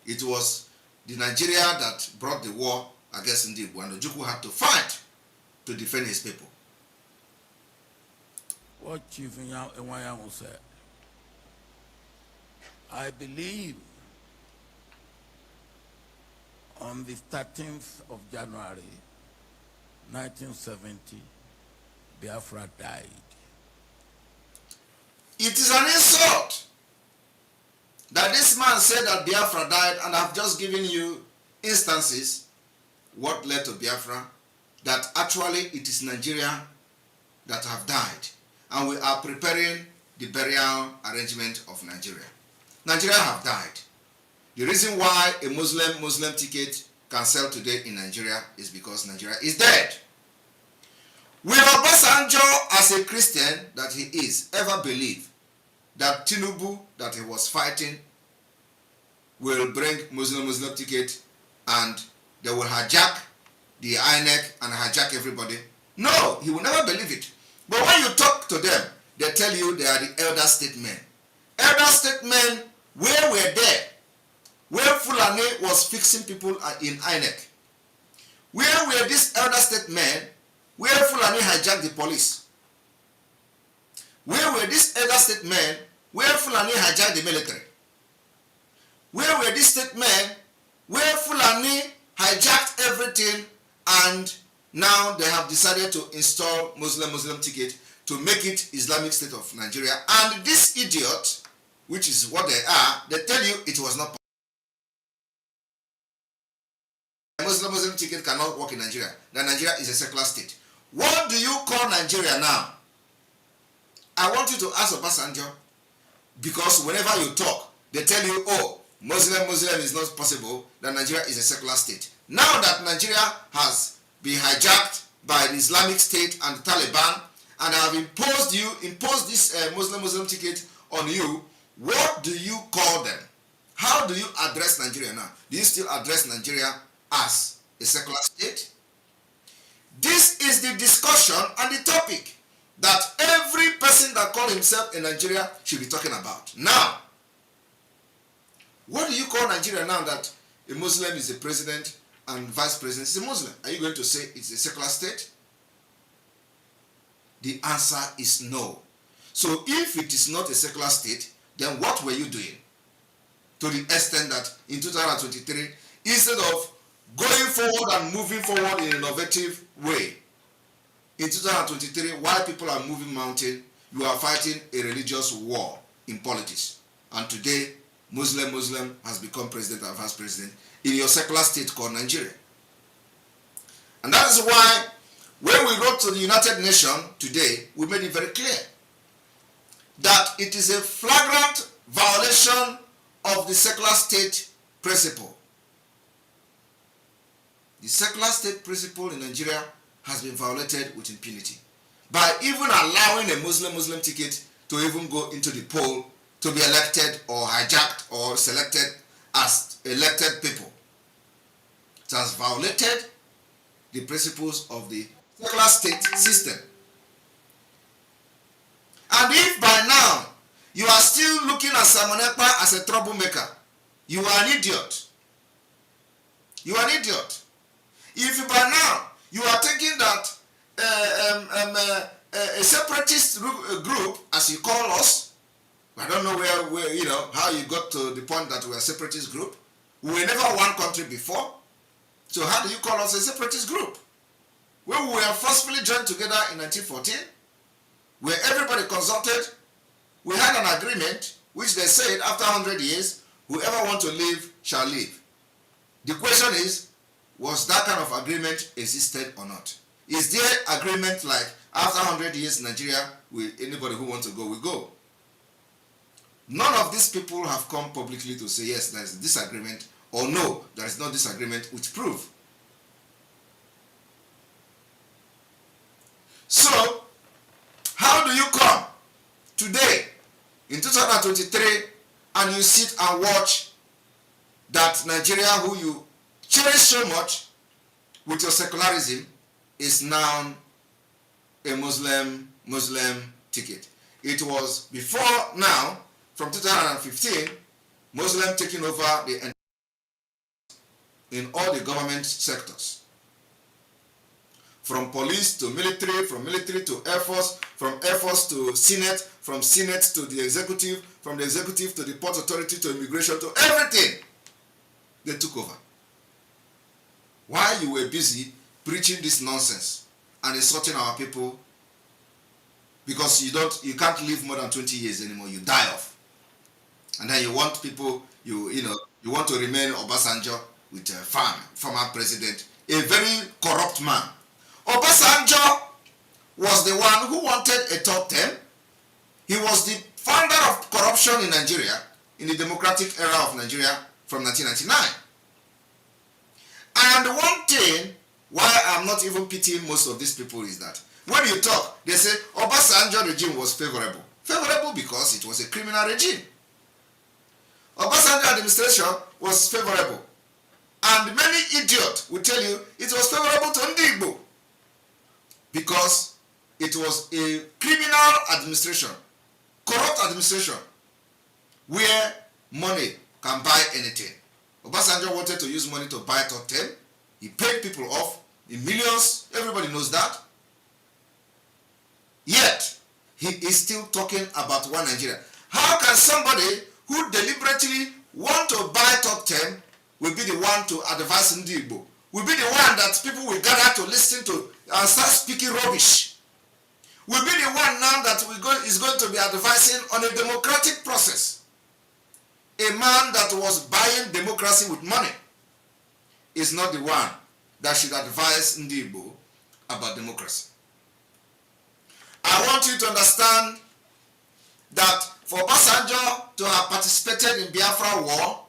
Speaker 6: It was the Nigeria that brought the war against Ndigbo, and Ojukwu had to fight to defend his people.
Speaker 9: What Chief Nwayamu said, I believe on the 13th of January 1970, Biafra died.
Speaker 6: It is an insult that this man said that Biafra died, and I've just given you instances what led to Biafra, that actually it is Nigeria that have died, and we are preparing the burial arrangement of Nigeria. Nigeria have died. The reason why a Muslim ticket can sell today in Nigeria is because Nigeria is dead. Will Obasanjo, as a Christian that he is, ever believe that Tinubu that he was fighting will bring Muslim ticket and they will hijack the INEC and hijack everybody? No, he will never believe it. But when you talk to them, they tell you they are the elder statesmen. Elder statesmen, where were they? Where Fulani was fixing people in INEC? Where were these elder statesmen? Where Fulani hijacked the police? Where were these elder statesmen? Where Fulani hijacked the military? Where were these statesmen? Where Fulani hijacked everything, and now they have decided to install Muslim ticket to make it Islamic State of Nigeria. And this idiot, which is what they are, they tell you it was not possible. Muslim ticket cannot work in Nigeria. That Nigeria is a secular state. What do you call Nigeria now? I want you to ask Obasanjo, because whenever you talk, they tell you, oh, Muslim is not possible, that Nigeria is a secular state. Now that Nigeria has been hijacked by the Islamic State and the Taliban, and have imposed this Muslim ticket on you, what do you call them? How do you address Nigeria now? Do you still address Nigeria as a secular state? This is the discussion and the topic that every person that calls himself in Nigeria should be talking about. Now, what do you call Nigeria now that a Muslim is the president and vice president is a Muslim? Are you going to say it's a secular state? The answer is no. So if it is not a secular state, then what were you doing? To the extent that in 2023, instead of going forward and moving forward in an innovative way, in 2023, while people are moving mountain, you are fighting a religious war in politics. And today, Muslim has become president and vice president in your secular state called Nigeria. And that is why when we wrote to the United Nations today, we made it very clear that it is a flagrant violation of the secular state principle. The secular state principle in Nigeria has been violated with impunity by even allowing a Muslim ticket to even go into the poll to be elected or hijacked or selected as elected people. It has violated the principles of the secular state system. And if by now you are still looking at Simon Ekpa as a troublemaker, you are an idiot. You are an idiot. If by now you are thinking that a separatist group, as you call us, I don't know where you know how you got to the point that we are a separatist group. We were never one country before. So how do you call us a separatist group? When we were forcefully joined together in 1914, where everybody consulted, we had an agreement which they said after 100 years, whoever wants to live shall live. The question is, was that kind of agreement existed or not? Is there agreement like after 100 years in Nigeria, anybody who wants to go will go? None of these people have come publicly to say yes, there is a disagreement, or no, there is no disagreement, which prove. So, how do you come today in 2023 and you sit and watch that Nigeria, who you cherish so much with your secularism, is now a Muslim ticket? It was before now, from 2015, Muslim taking over in all the government sectors. from police to military, from military to Air Force, from Air Force to Senate, from Senate to the executive, from the executive to the port authority to immigration to everything. They took over. While you were busy preaching this nonsense and insulting our people, because you can't live more than 20 years anymore, you die off. And then you want people, you want to remain Obasanjo with a former president, a very corrupt man. Obasanjo was the one who wanted a top 10. He was the founder of corruption in Nigeria, in the democratic era of Nigeria from 1999. And one thing why I'm not even pitying most of these people is that when you talk, they say Obasanjo regime was favorable. Favorable because it was a criminal regime. Obasanjo administration was favorable. And many idiots will tell you it was favorable to Ndigbo because it was a criminal administration, corrupt administration, where money can buy anything. Obasanjo wanted to use money to buy top 10. He paid people off in millions. Everybody knows that. Yet, he is still talking about one Nigeria. How can somebody who deliberately want to buy top 10 will be the one to advise Ndigbo, will be the one that people will gather to listen to and start speaking rubbish, will be the one now that is going to be advising on a democratic process. A man that was buying democracy with money is not the one that should advise Ndigbo about democracy. I want you to understand that for Obasanjo to have participated in Biafra war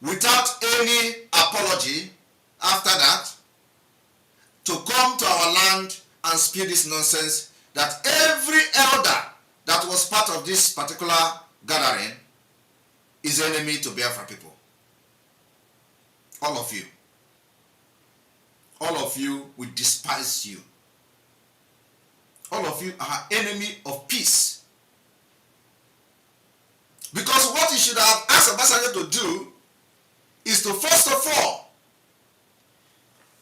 Speaker 6: without any apology after that, to come to our land and spew this nonsense, that every elder that was part of this particular gathering is enemy to Biafra people. All of you. All of you will despise you. All of you are enemy of peace. Because what you should have asked Obasanjo to do is to first of all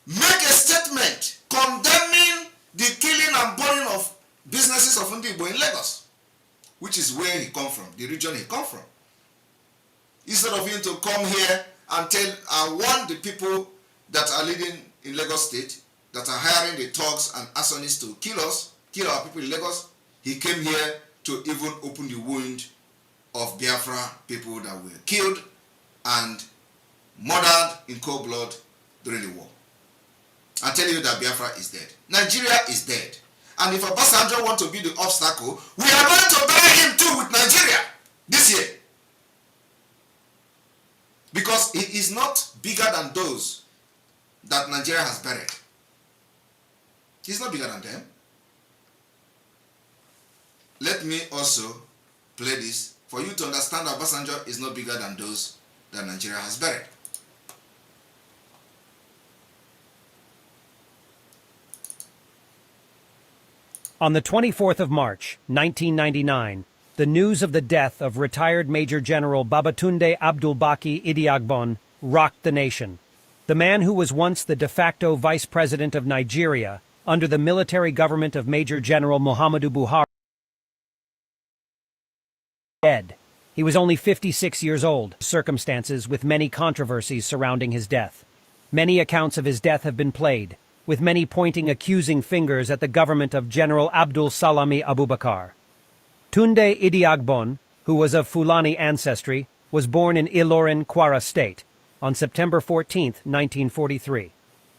Speaker 6: make a statement condemning the killing and burning of businesses of Ndigbo in Lagos, which is where he come from, the region he come from. Instead of him to come here and warn the people that are leading in Lagos State, that are hiring the thugs and arsonists to kill our people in Lagos, he came here to even open the wound of Biafra people that were killed and murdered in cold blood during the war. I tell you that Biafra is dead. Nigeria is dead. And if Obasanjo want to be the obstacle, we are going to bury him too with Nigeria this year. Because he is not bigger than those that Nigeria has buried. He's not bigger than them. Let me also play this for you to understand that Obasanjo is not bigger than those that Nigeria has buried.
Speaker 10: On the 24th of March, 1999, the news of the death of retired Major General Babatunde Abdul-Baki Idiagbon rocked the nation. The man who was once the de facto vice president of Nigeria under the military government of Major General Muhammadu Buhari dead. He was only 56 years old, circumstances with many controversies surrounding his death. Many accounts of his death have been played, with many pointing accusing fingers at the government of General Abdul Salami Abubakar. Tunde Idiagbon, who was of Fulani ancestry, was born in Ilorin, Kwara State, on September 14, 1943.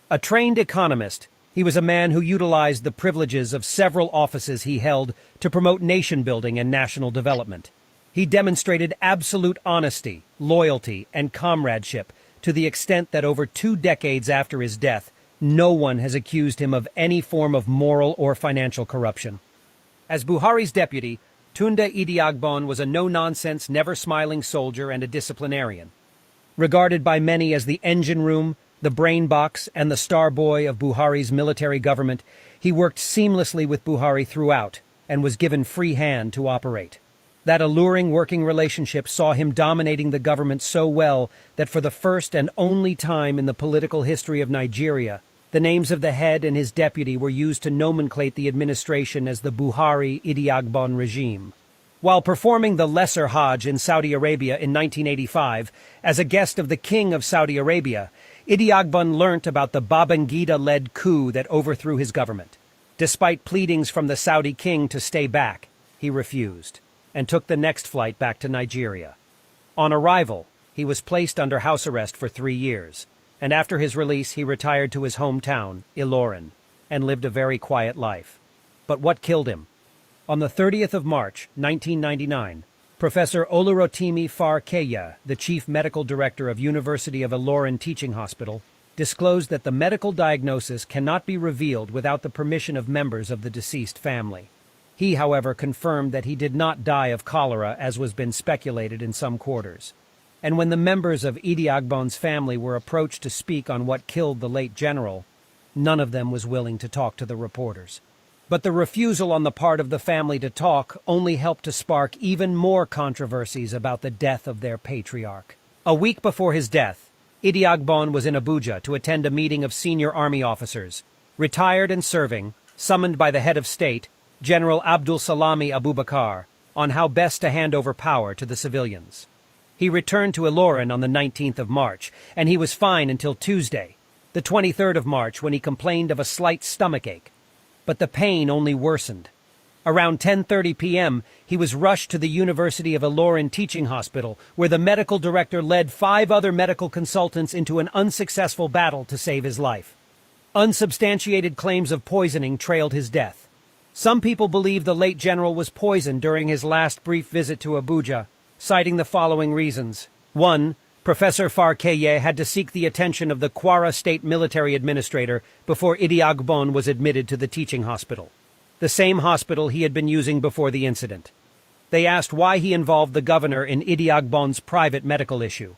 Speaker 10: A trained economist, he was a man who utilized the privileges of several offices he held to promote nation building and national development. He demonstrated absolute honesty, loyalty, and comradeship to the extent that over 2 decades after his death, no one has accused him of any form of moral or financial corruption. As Buhari's deputy, Tunde Idiagbon was a no-nonsense, never-smiling soldier and a disciplinarian. Regarded by many as the engine room, the brain box, and the star boy of Buhari's military government, he worked seamlessly with Buhari throughout and was given free hand to operate. That alluring working relationship saw him dominating the government so well that for the first and only time in the political history of Nigeria, The names of the head and his deputy were used to nomenclate the administration as the Buhari Idi Agbon regime. While performing the Lesser Hajj in Saudi Arabia in 1985, as a guest of the King of Saudi Arabia, Idi Agbon learnt about the Babangida-led coup that overthrew his government. Despite pleadings from the Saudi king to stay back, he refused, and took the next flight back to Nigeria. On arrival, he was placed under house arrest for 3 years, and after his release he retired to his hometown, Ilorin, and lived a very quiet life. But what killed him? On the 30th of March, 1999, Professor Olurotimi Farkeya, the chief medical director of University of Ilorin Teaching Hospital, disclosed that the medical diagnosis cannot be revealed without the permission of members of the deceased family. He, however, confirmed that he did not die of cholera, as was been speculated in some quarters. And when the members of Idi Agbon's family were approached to speak on what killed the late general, none of them was willing to talk to the reporters. But the refusal on the part of the family to talk only helped to spark even more controversies about the death of their patriarch. A week before his death, Idi Agbon was in Abuja to attend a meeting of senior army officers, retired and serving, summoned by the head of state, General Abdul Salami Abubakar, on how best to hand over power to the civilians. He returned to Ilorin on the 19th of March, and he was fine until Tuesday, the 23rd of March, when he complained of a slight stomachache. But the pain only worsened. Around 10:30 p.m., he was rushed to the University of Ilorin Teaching Hospital, where the medical director led 5 other medical consultants into an unsuccessful battle to save his life. Unsubstantiated claims of poisoning trailed his death. Some people believe the late general was poisoned during his last brief visit to Abuja, citing the following reasons. 1. Professor Farkeye had to seek the attention of the Kwara State Military Administrator before Idi Agbon was admitted to the teaching hospital, the same hospital he had been using before the incident. They asked why he involved the governor in Idi Agbon's private medical issue.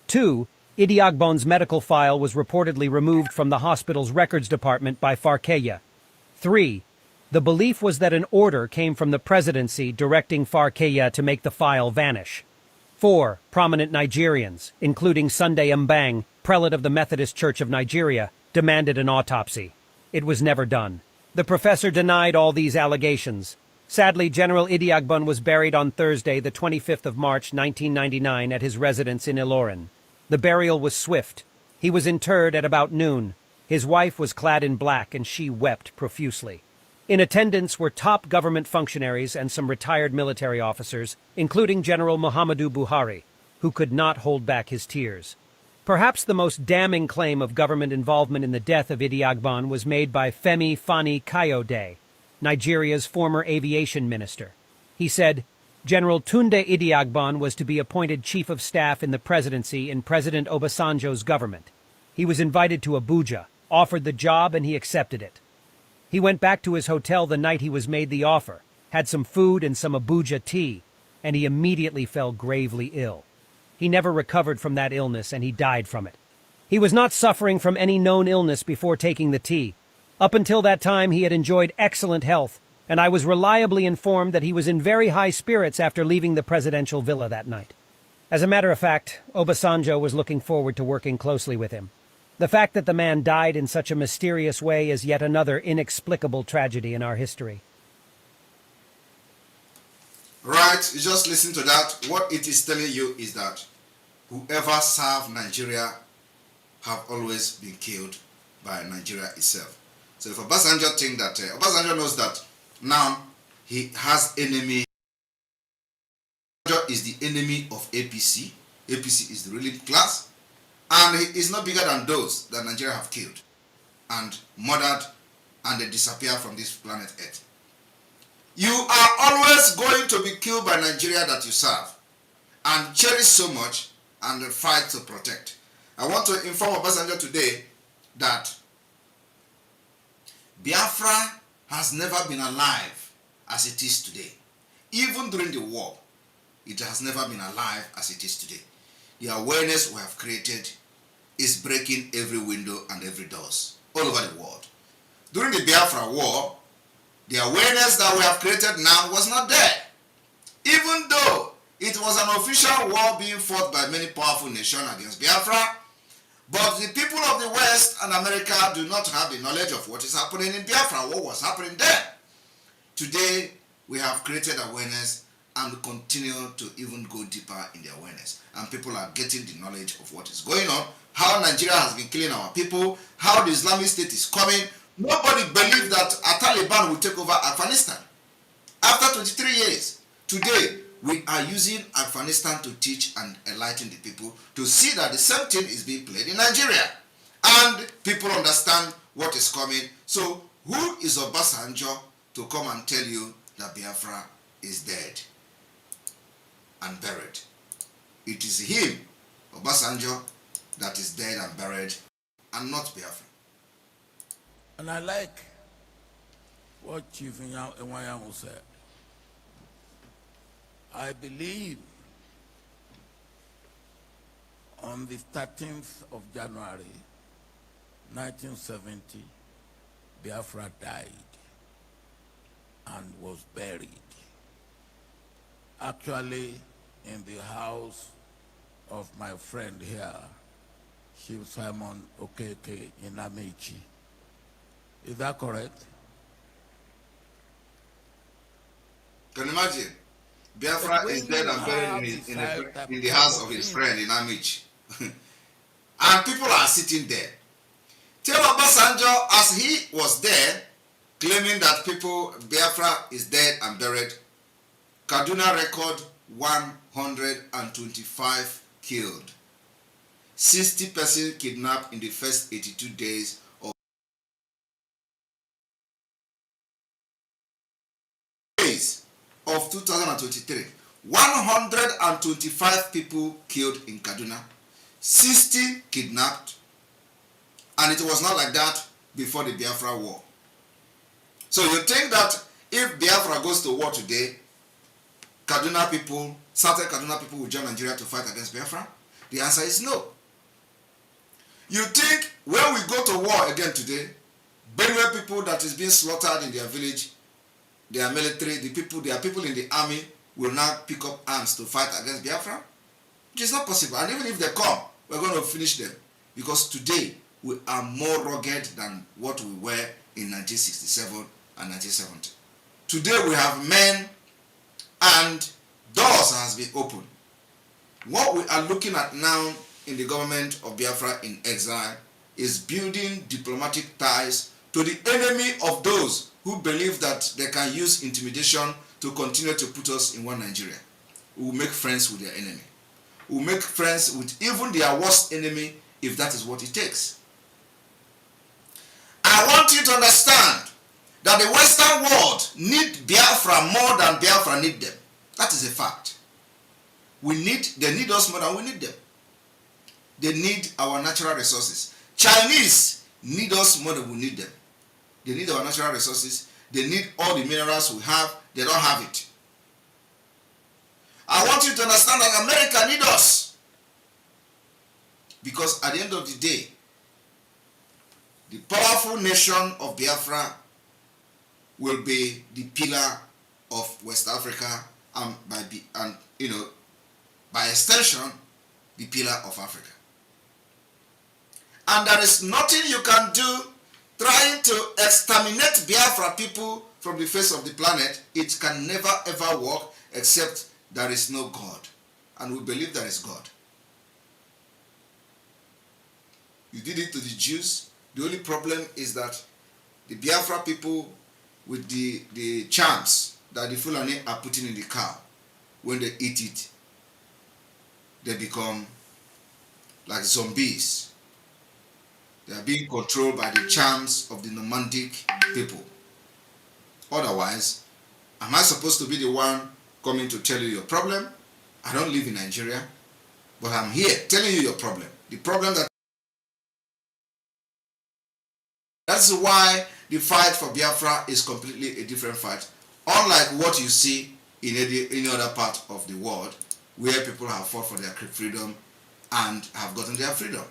Speaker 10: 2. Idi Agbon's medical file was reportedly removed from the hospital's records department by Farkeye. 3. The belief was that an order came from the presidency directing Farkeye to make the file vanish. 4. Prominent Nigerians, including Sunday Mbang, prelate of the Methodist Church of Nigeria, demanded an autopsy. It was never done. The professor denied all these allegations. Sadly, General Idi Agbon was buried on Thursday, the 25th of March, 1999, at his residence in Ilorin. The burial was swift. He was interred at about noon. His wife was clad in black, and she wept profusely. In attendance were top government functionaries and some retired military officers, including General Muhammadu Buhari, who could not hold back his tears. Perhaps the most damning claim of government involvement in the death of Idi Agbon was made by Femi Fani-Kayode, Nigeria's former aviation minister. He said, General Tunde Idi Agbon was to be appointed chief of staff in the presidency in President Obasanjo's government. He was invited to Abuja, offered the job, and he accepted it. He went back to his hotel the night he was made the offer, had some food and some Abuja tea, and he immediately fell gravely ill. He never recovered from that illness, and he died from it. He was not suffering from any known illness before taking the tea. Up until that time, he had enjoyed excellent health, and I was reliably informed that he was in very high spirits after leaving the presidential villa that night. As a matter of fact, Obasanjo was looking forward to working closely with him. The fact that the man died in such a mysterious way is yet another inexplicable tragedy in our history.
Speaker 6: Right, you just listen to that. What it is telling you is that whoever served Nigeria have always been killed by Nigeria itself. So if Obasanjo thinks that, Obasanjo knows that now he has enemy. Obasanjo is the enemy of APC. APC is the ruling class. And he is not bigger than those that Nigeria have killed and murdered, and they disappear from this planet Earth. You are always going to be killed by Nigeria that you serve and cherish so much and fight to protect. I want to inform Obasanjo today that Biafra has never been alive as it is today. Even during the war, it has never been alive as it is today. The awareness we have created is breaking every window and every doors all over the world. During the Biafra war, the awareness that we have created now was not there. Even though it was an official war being fought by many powerful nations against Biafra, But the people of the West and America do not have the knowledge of what is happening in Biafra, what was happening there. Today, we have created awareness and we continue to even go deeper in the awareness. And people are getting the knowledge of what is going on, how Nigeria has been killing our people, how the Islamic State is coming. Nobody believed that a Taliban will take over Afghanistan. After 23 years, today, we are using Afghanistan to teach and enlighten the people to see that the same thing is being played in Nigeria. And people understand what is coming. So, who is Obasanjo to come and tell you that Biafra is dead and buried? It is him, Obasanjo, that is dead and buried, and not Biafra.
Speaker 9: And I like what Chief Nwayamu said. I believe on the 13th of January, 1970, Biafra died and was buried. Actually, in the house of my friend here, Chief Simon Okeke in Amici. Is that correct?
Speaker 6: Can you imagine? Biafra is dead and buried in the house of his friend in Amici. And people are sitting there. Tell Obasanjo, as he was there, claiming that Biafra is dead and buried, Kaduna record 125 killed. 60 persons kidnapped in the first 82 days of 2023. 125 people killed in Kaduna, 60 kidnapped, and it was not like that before the Biafra war. So you think that if Biafra goes to war today, certain Kaduna people will join Nigeria to fight against Biafra? The answer is no. You think when we go to war again today, Benue people that is being slaughtered in their village, their military, their people in the army will now pick up arms to fight against Biafra? It is not possible. And even if they come, we're going to finish them. Because today, we are more rugged than what we were in 1967 and 1970. Today, we have men and doors has been opened. What we are looking at now in the government of Biafra in exile is building diplomatic ties to the enemy of those who believe that they can use intimidation to continue to put us in one Nigeria. We will make friends with their enemy. We will make friends with even their worst enemy if that is what it takes. I want you to understand that the Western world need Biafra more than Biafra need them. That is a fact. They need us more than we need them. They need our natural resources. Chinese need us more than we need them. They need our natural resources. They need all the minerals we have. They don't have it. I want you to understand that America needs us. Because at the end of the day, the powerful nation of Biafra will be the pillar of West Africa and by extension, the pillar of Africa. And there is nothing you can do trying to exterminate Biafra people from the face of the planet. It can never ever work except there is no God. And we believe there is God. You did it to the Jews. The only problem is that the Biafra people with the charms that the Fulani are putting in the cow, when they eat it, they become like zombies. They are being controlled by the charms of the nomadic people. Otherwise, am I supposed to be the one coming to tell you your problem? I don't live in Nigeria, but I'm here telling you your problem. The problem that's why the fight for Biafra is completely a different fight. Unlike what you see in any other part of the world, where people have fought for their freedom and have gotten their freedom.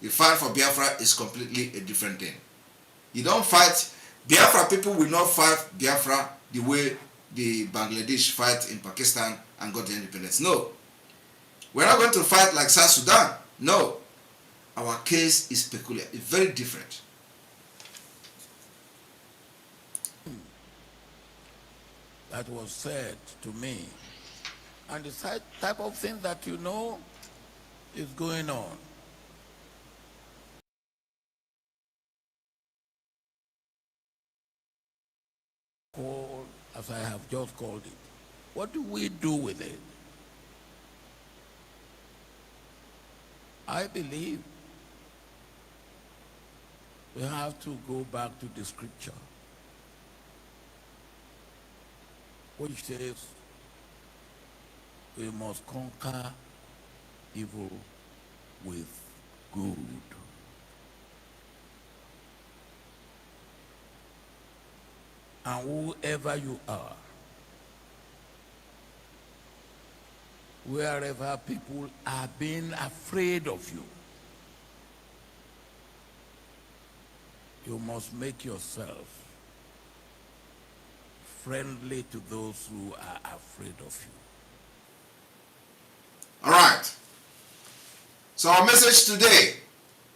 Speaker 6: The fight for Biafra is completely a different thing. You don't fight, Biafra people will not fight Biafra the way the Bangladesh fight in Pakistan and got their independence. No. We're not going to fight like South Sudan. No. Our case is peculiar, it's very different.
Speaker 9: That was said to me, and the type of thing that you know is going on. Call, as I have just called it. What do we do with it? I believe we have to go back to the scripture, which says we must conquer evil with good. And whoever you are, wherever people are being afraid of you, you must make yourself friendly to those who are afraid of you.
Speaker 6: All right. So our message today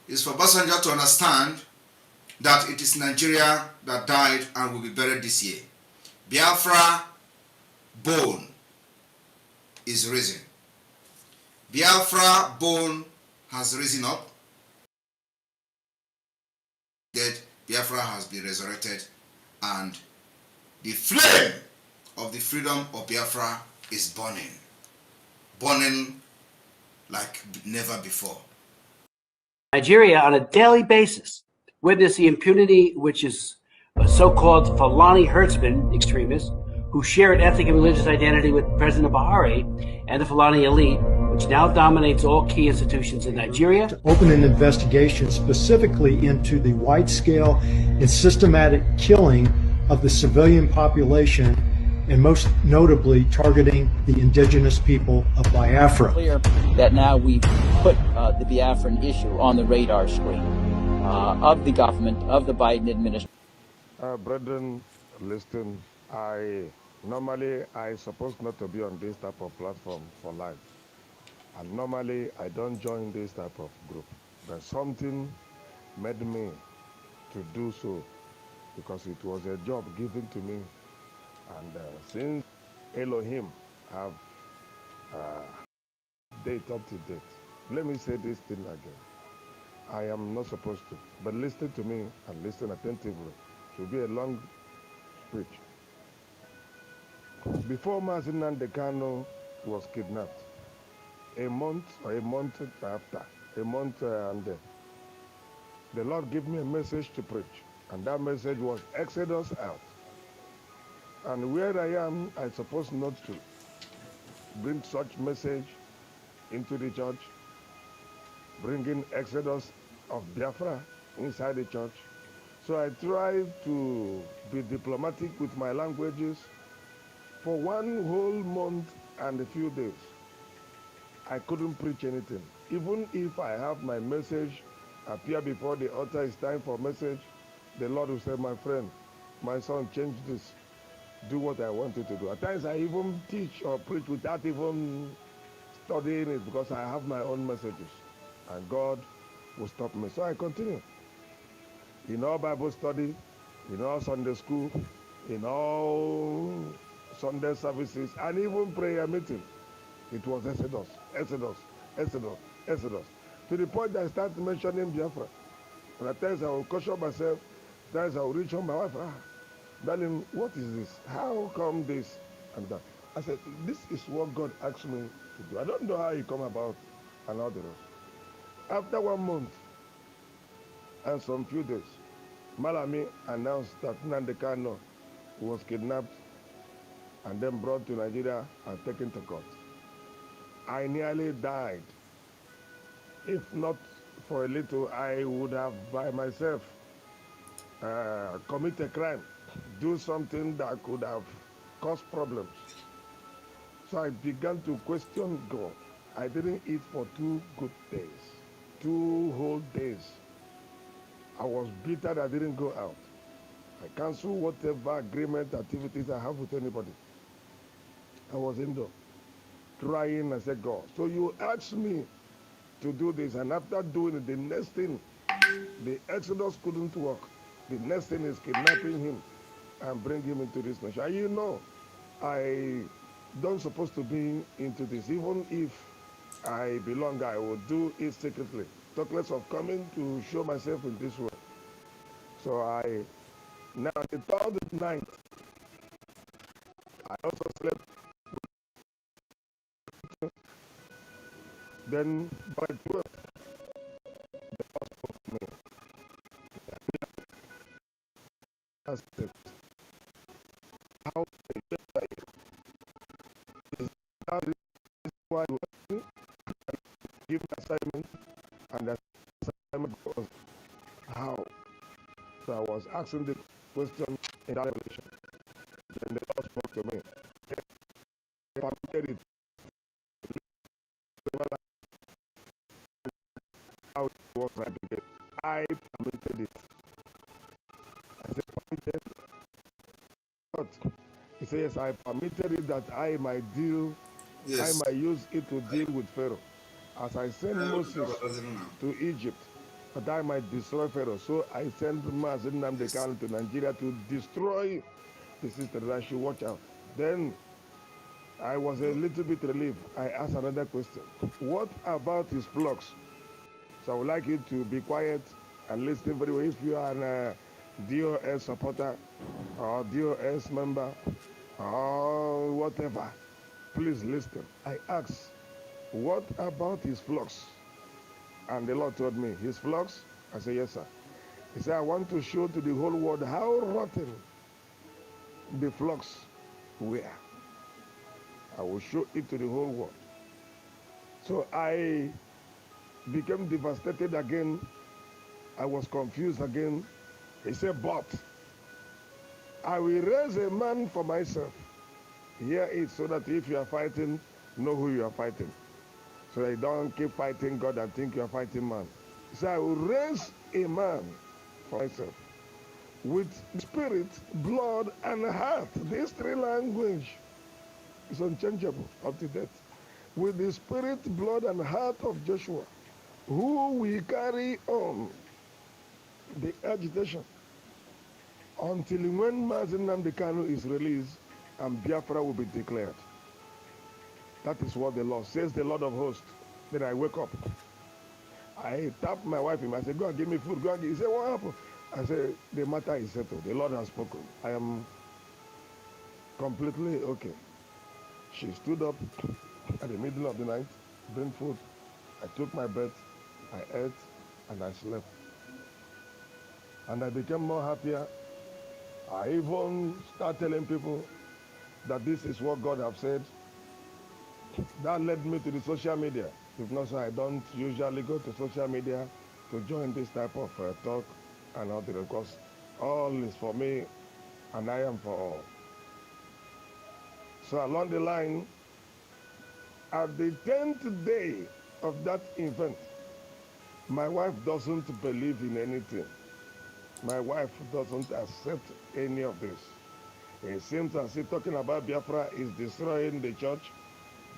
Speaker 6: is for Obasanjo to understand that it is Nigeria that died and will be buried this year. Biafra bone is risen. Biafra bone has risen up. Dead, Biafra has been resurrected, and the flame of the freedom of Biafra is burning. Burning like never before.
Speaker 11: Nigeria, on a daily basis, witness the impunity which is so-called Fulani herdsmen extremists who share an ethnic and religious identity with President Buhari and the Fulani elite, which now dominates all key institutions in Nigeria.
Speaker 12: To open an investigation specifically into the wide-scale and systematic killing of the civilian population, and most notably targeting the indigenous people of Biafra.
Speaker 13: Clear that now we've put the Biafran issue on the radar screen of the government, of the Biden administration.
Speaker 14: Brethren, listen, normally I supposed not to be on this type of platform for life. And normally I don't join this type of group. But something made me to do so because it was a job given to me. And since Elohim have date up to date, let me say this thing again. I am not supposed to, but listen to me and listen attentively. It will be a long speech. Before Mazi Nnamdi Kanu was kidnapped, a month after, and the Lord gave me a message to preach, and that message was Exodus out. And where I am, I suppose not to bring such message into the church, bringing Exodus of Biafra inside the church. So I tried to be diplomatic with my languages for 1 whole month and a few days. I couldn't preach anything. Even if I have my message appear before the altar, it's time for message, the Lord will say, my friend, my son, change this. Do what I want you to do. At times I even teach or preach without even studying it because I have my own messages. And God will stop me. So I continue. In all Bible study, in all Sunday school, in all Sunday services, and even prayer meeting, it was Exodus, Exodus, Exodus, Exodus. To the point that I started mentioning Biafra. And at times I will caution myself, at times I will reach home, my wife, darling, what is this? How come this and that? I said, this is what God asked me to do. I don't know how it come about and all the rest. After 1 month and some few days, Malami announced that Nnamdi Kanu was kidnapped and then brought to Nigeria and taken to court. I nearly died. If not for a little, I would have by myself commit a crime, do something that could have caused problems. So I began to question God. I didn't eat for 2 good days, 2 whole days. I was bitter that I didn't go out. I canceled whatever agreement activities I have with anybody. I was indoor, crying. I said, God, so you asked me to do this. And after doing it, the next thing, the Exodus couldn't work. The next thing is kidnapping him and bring him into this nation. And you know, I don't supposed to be into this. Even if I belong, I will do it secretly. Talk less of coming to show myself in this way. So now the third night, I also slept. Then by 12, the first spoke to me. I said, how is that why you give me assignment, and the assignment was how? So I was asking the question in that relation. Then the Lord spoke to me. If I get it, how it was right again. I permitted it. I said, permitted? What? He said, yes, I permitted it that I might deal,
Speaker 6: Yes.
Speaker 14: I might use it to deal with Pharaoh. As I sent Moses to Egypt, that I might destroy Pharaoh. So I sent Mazi Nnamdi Kanu to Nigeria to destroy the sister, that I should watch out. Then I was a little bit relieved. I asked another question. What about his flocks? So I would like you to be quiet and listen very well. If you are a DOS supporter or DOS member or whatever, please listen. I asked, what about his flocks? And the Lord told me, his flocks? I said, yes, sir. He said, I want to show to the whole world how rotten the flocks were. I will show it to the whole world. So I became devastated again. I was confused again. He said, but I will raise a man for myself. Hear it so that if you are fighting, know who you are fighting. So that you don't keep fighting God and think you are fighting man. He said, I will raise a man for myself with spirit, blood, and heart. These three language is unchangeable up to death. With the spirit, blood, and heart of Joshua, who will carry on the agitation until when Mazi Nnamdi Kanu is released and Biafra will be declared. That is what the Lord says, the Lord of hosts. Then I wake up. I tap my wife in. I said, go and give me food. Go and give. He said, what happened? I said, the matter is settled. The Lord has spoken. I am completely okay. She stood up at the middle of the night, bring food. I took my bed, I ate, and I slept. And I became more happier. I even start telling people that this is what God have said. That led me to the social media. If not so, I don't usually go to social media to join this type of talk and all that, because all is for me and I am for all. So along the line, at the 10th day of that event, my wife doesn't believe in anything. My wife doesn't accept any of this. It seems as if talking about Biafra is destroying the church,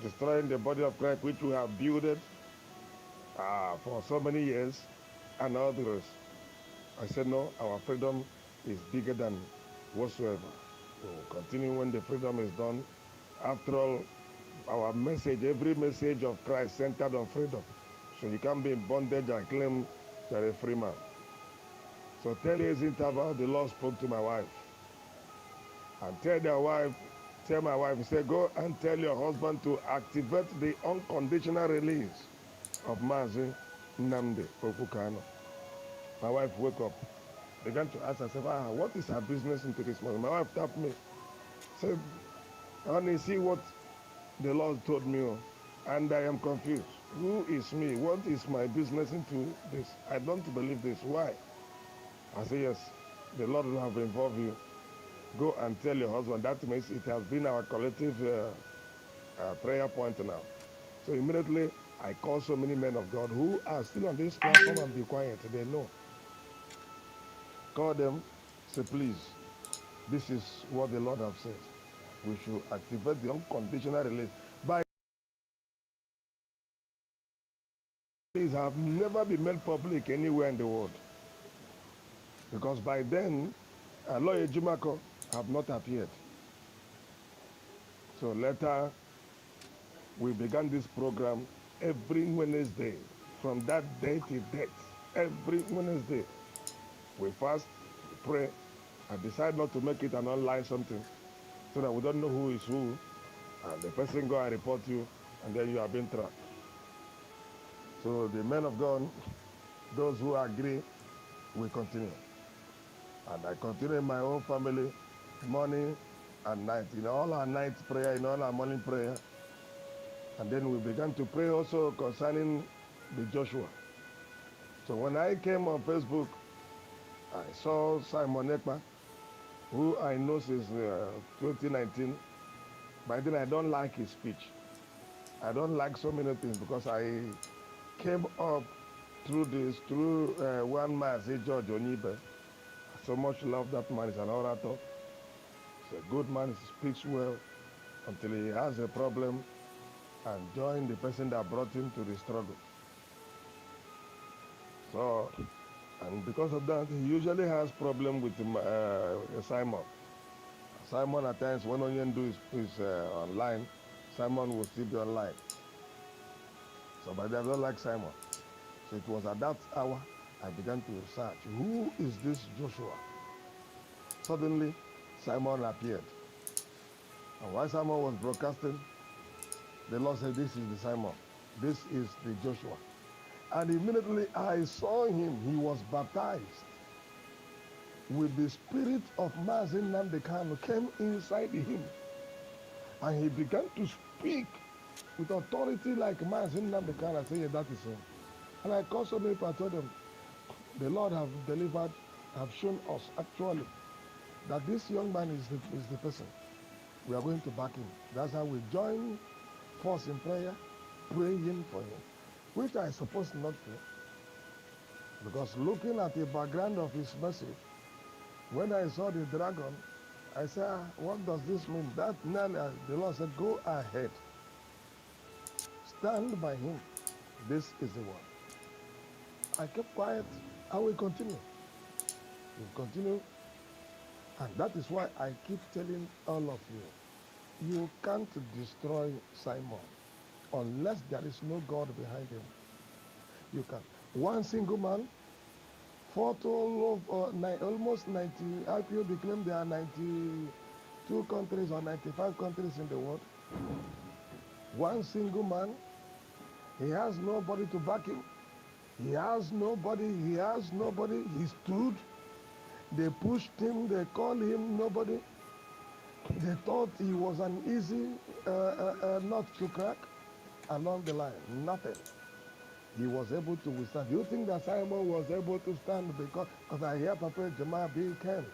Speaker 14: destroying the body of Christ, which we have built for so many years, and others. I said, no, our freedom is bigger than whatsoever. We'll continue when the freedom is done. After all, our message, every message of Christ centered on freedom. So you can't be in bondage and claim you're a free man. So 10 days interval, the Lord spoke to my wife. And tell my wife, he said, go and tell your husband to activate the unconditional release of Mazi Nnamdi Kanu. My wife woke up, began to ask herself, what is her business into this morning? My wife tapped me, said, honey, see what the Lord told me, and I am confused. Who is me? What is my business into this? I don't believe this. Why? I say, yes, the Lord will have involved you. Go and tell your husband. That means it has been our collective prayer point now. So immediately, I call so many men of God who are still on this platform and be quiet. They know. Call them, say, please, this is what the Lord has said. We should activate the unconditional release. By is have never been made public anywhere in the world. Because by then, Lawyer Jumako have not appeared. So later, we began this program every Wednesday. From that day till date, every Wednesday, we fast, we pray. I decide not to make it an online something, so that we don't know who is who, and the person go and report you, and then you are being trapped. So the men of God, those who agree, will continue. And I continue in my own family, morning and night, in all our night prayer, in all our morning prayer. And then we began to pray also concerning the Joshua. So when I came on Facebook, I saw Simon Ekpa, who I know since 2019. By then I don't like his speech. I don't like so many things because I came up through this, through one man, say George Onibe. I so much love that man. He's an orator. He's a good man. He speaks well until he has a problem and join the person that brought him to the struggle. So, and because of that, he usually has problem with Simon. Simon at times, when Onion do his online, Simon will still be online. So, but I don't like Simon. So it was at that hour I began to research, who is this Joshua? Suddenly, Simon appeared. And while Simon was broadcasting, the Lord said, this is the Simon. This is the Joshua. And immediately I saw him. He was baptized with the spirit of Mazin Namdekano came inside him. And he began to speak with authority like Mazin Namdekano. I said, yeah, that is him. And I called so many people, I told them, the Lord have delivered, have shown us actually that this young man is the person. We are going to back him. That's how we join force in prayer, praying for him, which I suppose not to. Because looking at the background of his message, when I saw the dragon, I said, what does this mean? That man, the Lord said, go ahead. Stand by him. This is the one. I kept quiet. I will continue. We'll continue. And that is why I keep telling all of you, you can't destroy Simon unless there is no God behind him. You can. One single man fought almost 90, IPOB claim there are 92 countries or 95 countries in the world. One single man, he has nobody to back him. He has nobody, he stood. They pushed him, they called him nobody. They thought he was an easy nut to crack. Along the line, nothing. He was able to withstand. Do you think that Simon was able to stand? Because I hear Papa Jamal B. Ken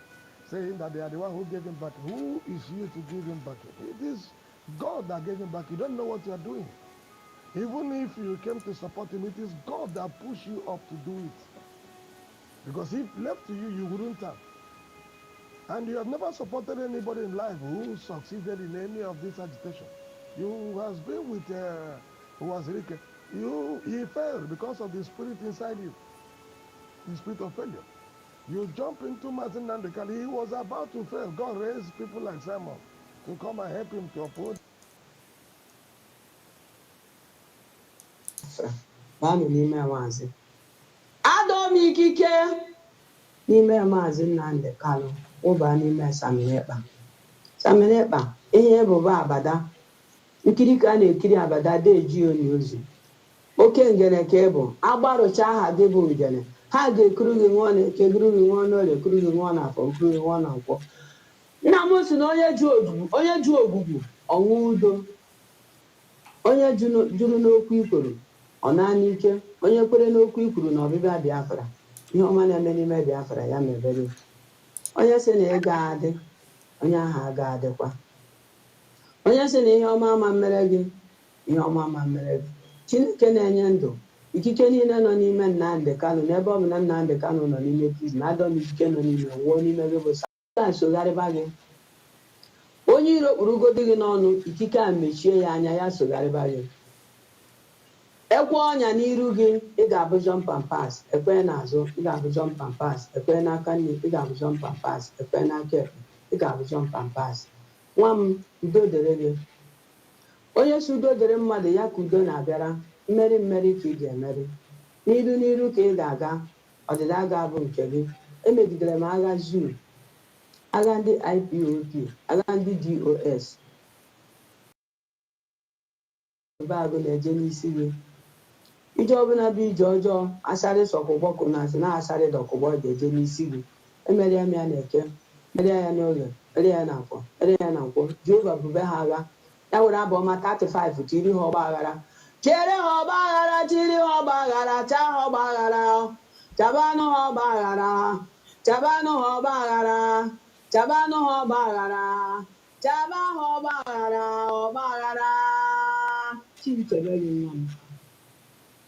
Speaker 14: saying that they are the one who gave him back. Who is you to give him back? It is God that gave him back. You don't know what you are doing. Even if you came to support him, it is God that pushed you up to do it. Because if left to you, you wouldn't have. And you have never supported anybody in life who succeeded in any of this agitation. You has been with who was Rick. He failed because of the spirit inside you, the spirit of failure. You jump into Martin Nandekali. He was about to fail. God raised people like Simon to come and help him to uphold.
Speaker 15: Adọm ikike n'ime Maazị Nnamdi Kanu ụba n'ime Samuel Ekpa ihe ebubo abada nkiri ka a na-ekiri abada deji onye ozu oke ngene ka ịbụ agbarụcha aha gị bụ ngene ha ga-ekuru gị nwa na-eke guru gị nwa n'orie kuru gị nwa n'afọ kuru gị nwa n'nkwọ nna m si na onye ju ogwugwu ọnwụ udo onye juru n'okwu ikwuru ọ naanị ike onye kwere n'okwu ikwuru na ọbịbịa Biafra ihe ọma na-eme n'ime Biafra ya mebere onye sị na ị ga-adị onye ahụ aga-adịkwa onye sị na ihe ọma ama mmere gị ihe ọma ama mmere gị Chineke na-enye ndụ ikike niile nọ n'ime Nnamdi Kanu n'ebe ọ bụ na Nnamdi Kanu nọ n'ime prison adọm ikike nọ n'ime nwụọ n'ime gị bụ sogharịba gị onye iro kpụrụgodo gị n'ọnụ ikike a mechie ya anya ya sogharịba gị ekwe ọnya n'iru gị ị ga-abụ jump and pass, ekwe n'azụ ị ga-abụ jump and pass, ekwe n'aka nne ị ga-abụ jump and pass, ekwe n'aka ekpe ị ga-abụ jump and pass. Nwa m, udo dịrị gị. Onye si udo dịrị mmadụ ya ka udo na-abịara. Mmeri mmeri ka ị ga-emeri. N'iru n'iru ka ị ga-aga, ọdịda ga-abụ nke gị. Emegidere m agha zoo, agha ndị IPOB, agha ndị DOS. Agụ na-eje n'isi gị. Ije ọbụla bụ ije ọjọọ, asarị sọkụgbọkụ na asị na asarị dọkụgbọ ga-eje n'isi gị. Emerie m ya na eke, merie ya n'oge, merie ya na afọ, merie ya na nkwọ. Jehova bube ha agha. Ya were abụ ọma 35 tiri ha ọgba aghara. Chere ha ọgba aghara, tiri ha ọgba aghara, chaa ha ọgba aghara, chabanụ ha ọgba aghara, chabanụ ha ọgba aghara, chabanụ ha ọgba aghara, chaba ha ọgba aghara, ọgba aghara. Chibuchebe gị nwa m.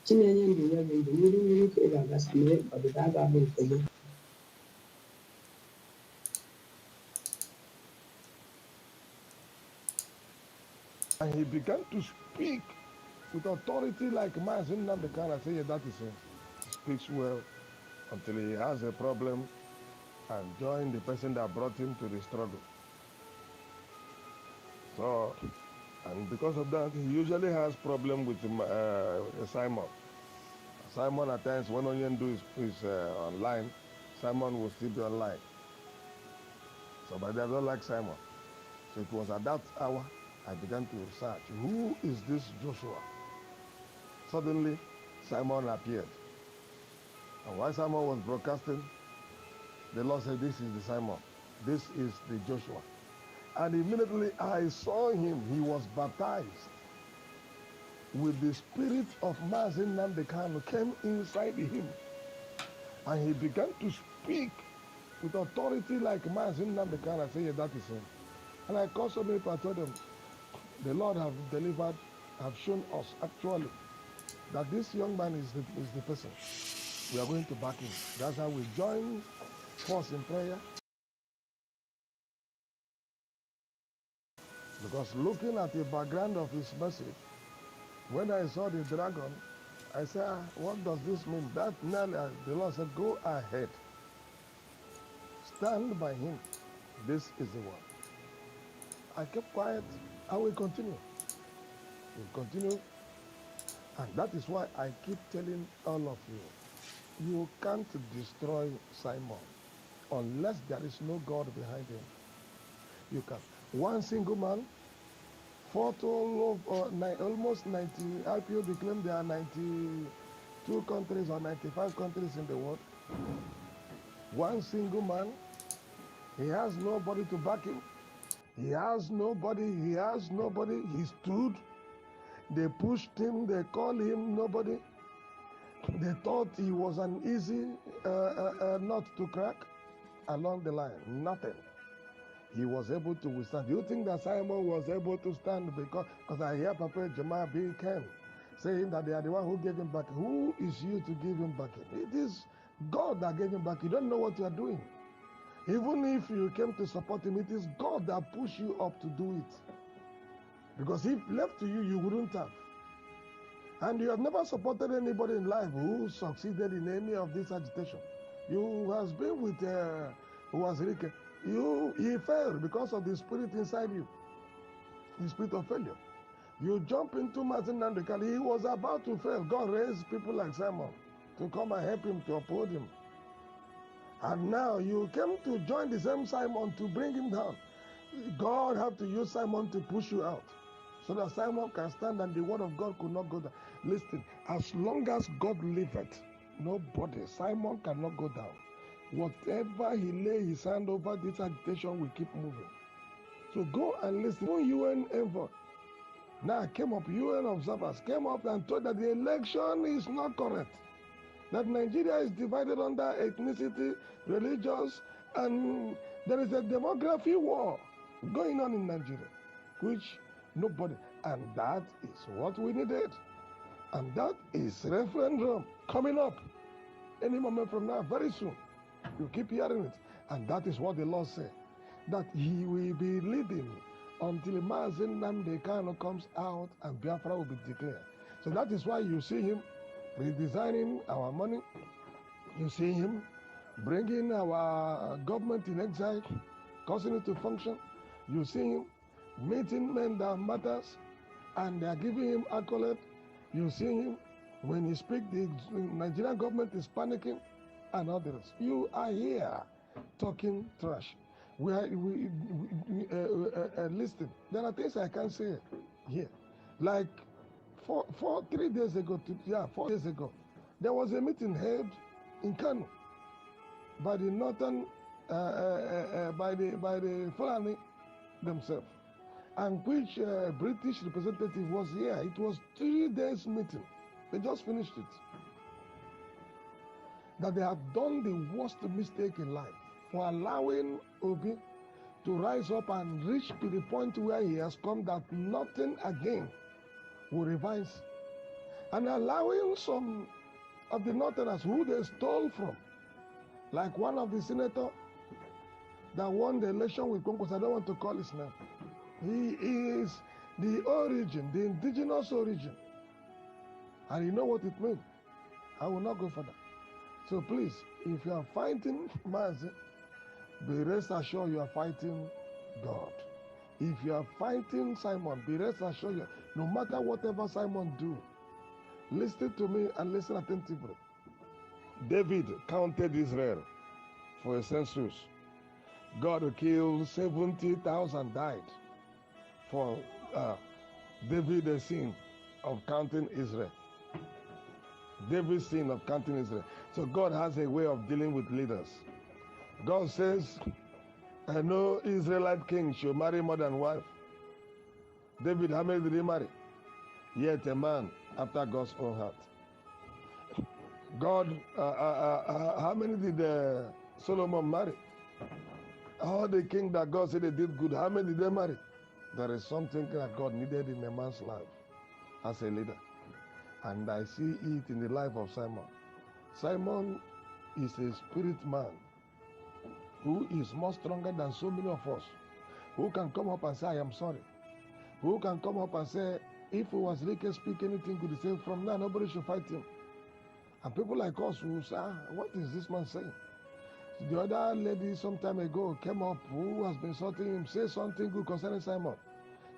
Speaker 15: Chinenye ndụ ya gị ndụ, n'iru n'iru ka ị ga-agasa mere ọdịda ga-abụ nke gị.
Speaker 14: And he began to speak with authority like Mazin Namdekan. I say, yeah, that is him. He speaks well until he has a problem and join the person that brought him to the struggle. So, and because of that, he usually has problem with Simon. Simon at times, when Onion do is online, Simon will still be online. So, but I don't like Simon. So it was at that hour I began to search, who is this Joshua? Suddenly, Simon appeared. And while Simon was broadcasting, the Lord said, this is the Simon. This is the Joshua. And immediately I saw him. He was baptized with the spirit of Mazin Namdekan came inside him. And he began to speak with authority like Mazin Namdekan. I said, yeah, that is him. And I called so many people, I told them, the Lord have delivered, have shown us actually that this young man is the person. We are going to back him. That's how we join force in prayer. Because looking at the background of his message, when I saw the dragon, I said, what does this mean? That now the Lord said, go ahead. Stand by him. This is the one. I kept quiet. I will continue. We'll continue. And that is why I keep telling all of you, you can't destroy Simon unless there is no God behind him. You can. One single man fought almost 90, IPOB claim there are 92 countries or 95 countries in the world. One single man, he has nobody to back him. He has nobody, he stood. They pushed him, they called him nobody. They thought he was an easy nut to crack. Along the line, nothing. He was able to withstand. Do you think that Simon was able to stand? Because I hear Papa Jamal B. Ken saying that they are the one who gave him back. Who is you to give him back? It is God that gave him back. You don't know what you are doing. Even if you came to support him, it is God that pushed you up to do it. Because if left to you, you wouldn't have. And you have never supported anybody in life who succeeded in any of this agitation. You has been with who was Rick. He failed because of the spirit inside you, the spirit of failure. You jump into Martin Nandekali. He was about to fail. God raised people like Simon to come and help him, to uphold him. And now you came to join the same Simon to bring him down. God had to use Simon to push you out so that Simon can stand and the word of God could not go down. Listen, as long as God liveth, nobody, Simon cannot go down. Whatever he lay his hand over, this agitation will keep moving. So go and listen. UN envoy now came up, UN observers came up and told that the election is not correct. That Nigeria is divided under ethnicity, religions, and there is a demography war going on in Nigeria, which nobody, and that is what we needed. And that is referendum coming up any moment from now, very soon. You keep hearing it. And that is what the Lord said, that he will be leading until Mazin Namde Kano comes out and Biafra will be declared. So that is why you see him redesigning our money. You see him bringing our government in exile, causing it to function. You see him meeting men that matters, and they are giving him accolade. You see him when he speaks, the Nigerian government is panicking, and others. You are here talking trash. Listen, there are things I can't say here. Like 3 days ago, 4 days ago, there was a meeting held in Kano by the northern, by the Fulani themselves, and which British representative was here. It was 3 days meeting. They just finished it. That they have done the worst mistake in life for allowing Obi to rise up and reach to the point where he has come, that nothing again will revise, and allowing some of the northerners who they stole from, like one of the senators that won the election with Congress. I don't want to call his name. He is the origin, the indigenous origin, and you know what it means. I will not go further. So please, if you are fighting Mazi, be rest assured you are fighting God. If you are fighting Simon, be rest assured no matter whatever Simon do, listen to me and listen attentively. David counted Israel for a census. God killed 70,000 died for David's sin of counting Israel. David's sin of counting Israel. So God has a way of dealing with leaders. God says, no Israelite king should marry more than one wife. David, how many did he marry? Yet a man after God's own heart. God, how many did Solomon marry? All the kings that God said they did good, how many did they marry? There is something that God needed in a man's life as a leader. And I see it in the life of Simon. Simon is a spirit man who is more stronger than so many of us, who can come up and say, I am sorry. Who can come up and say, if it was Rike speak anything good, he say, from now nobody should fight him. And people like us will say, what is this man saying? The other lady some time ago came up who has been insulting him, say something good concerning Simon.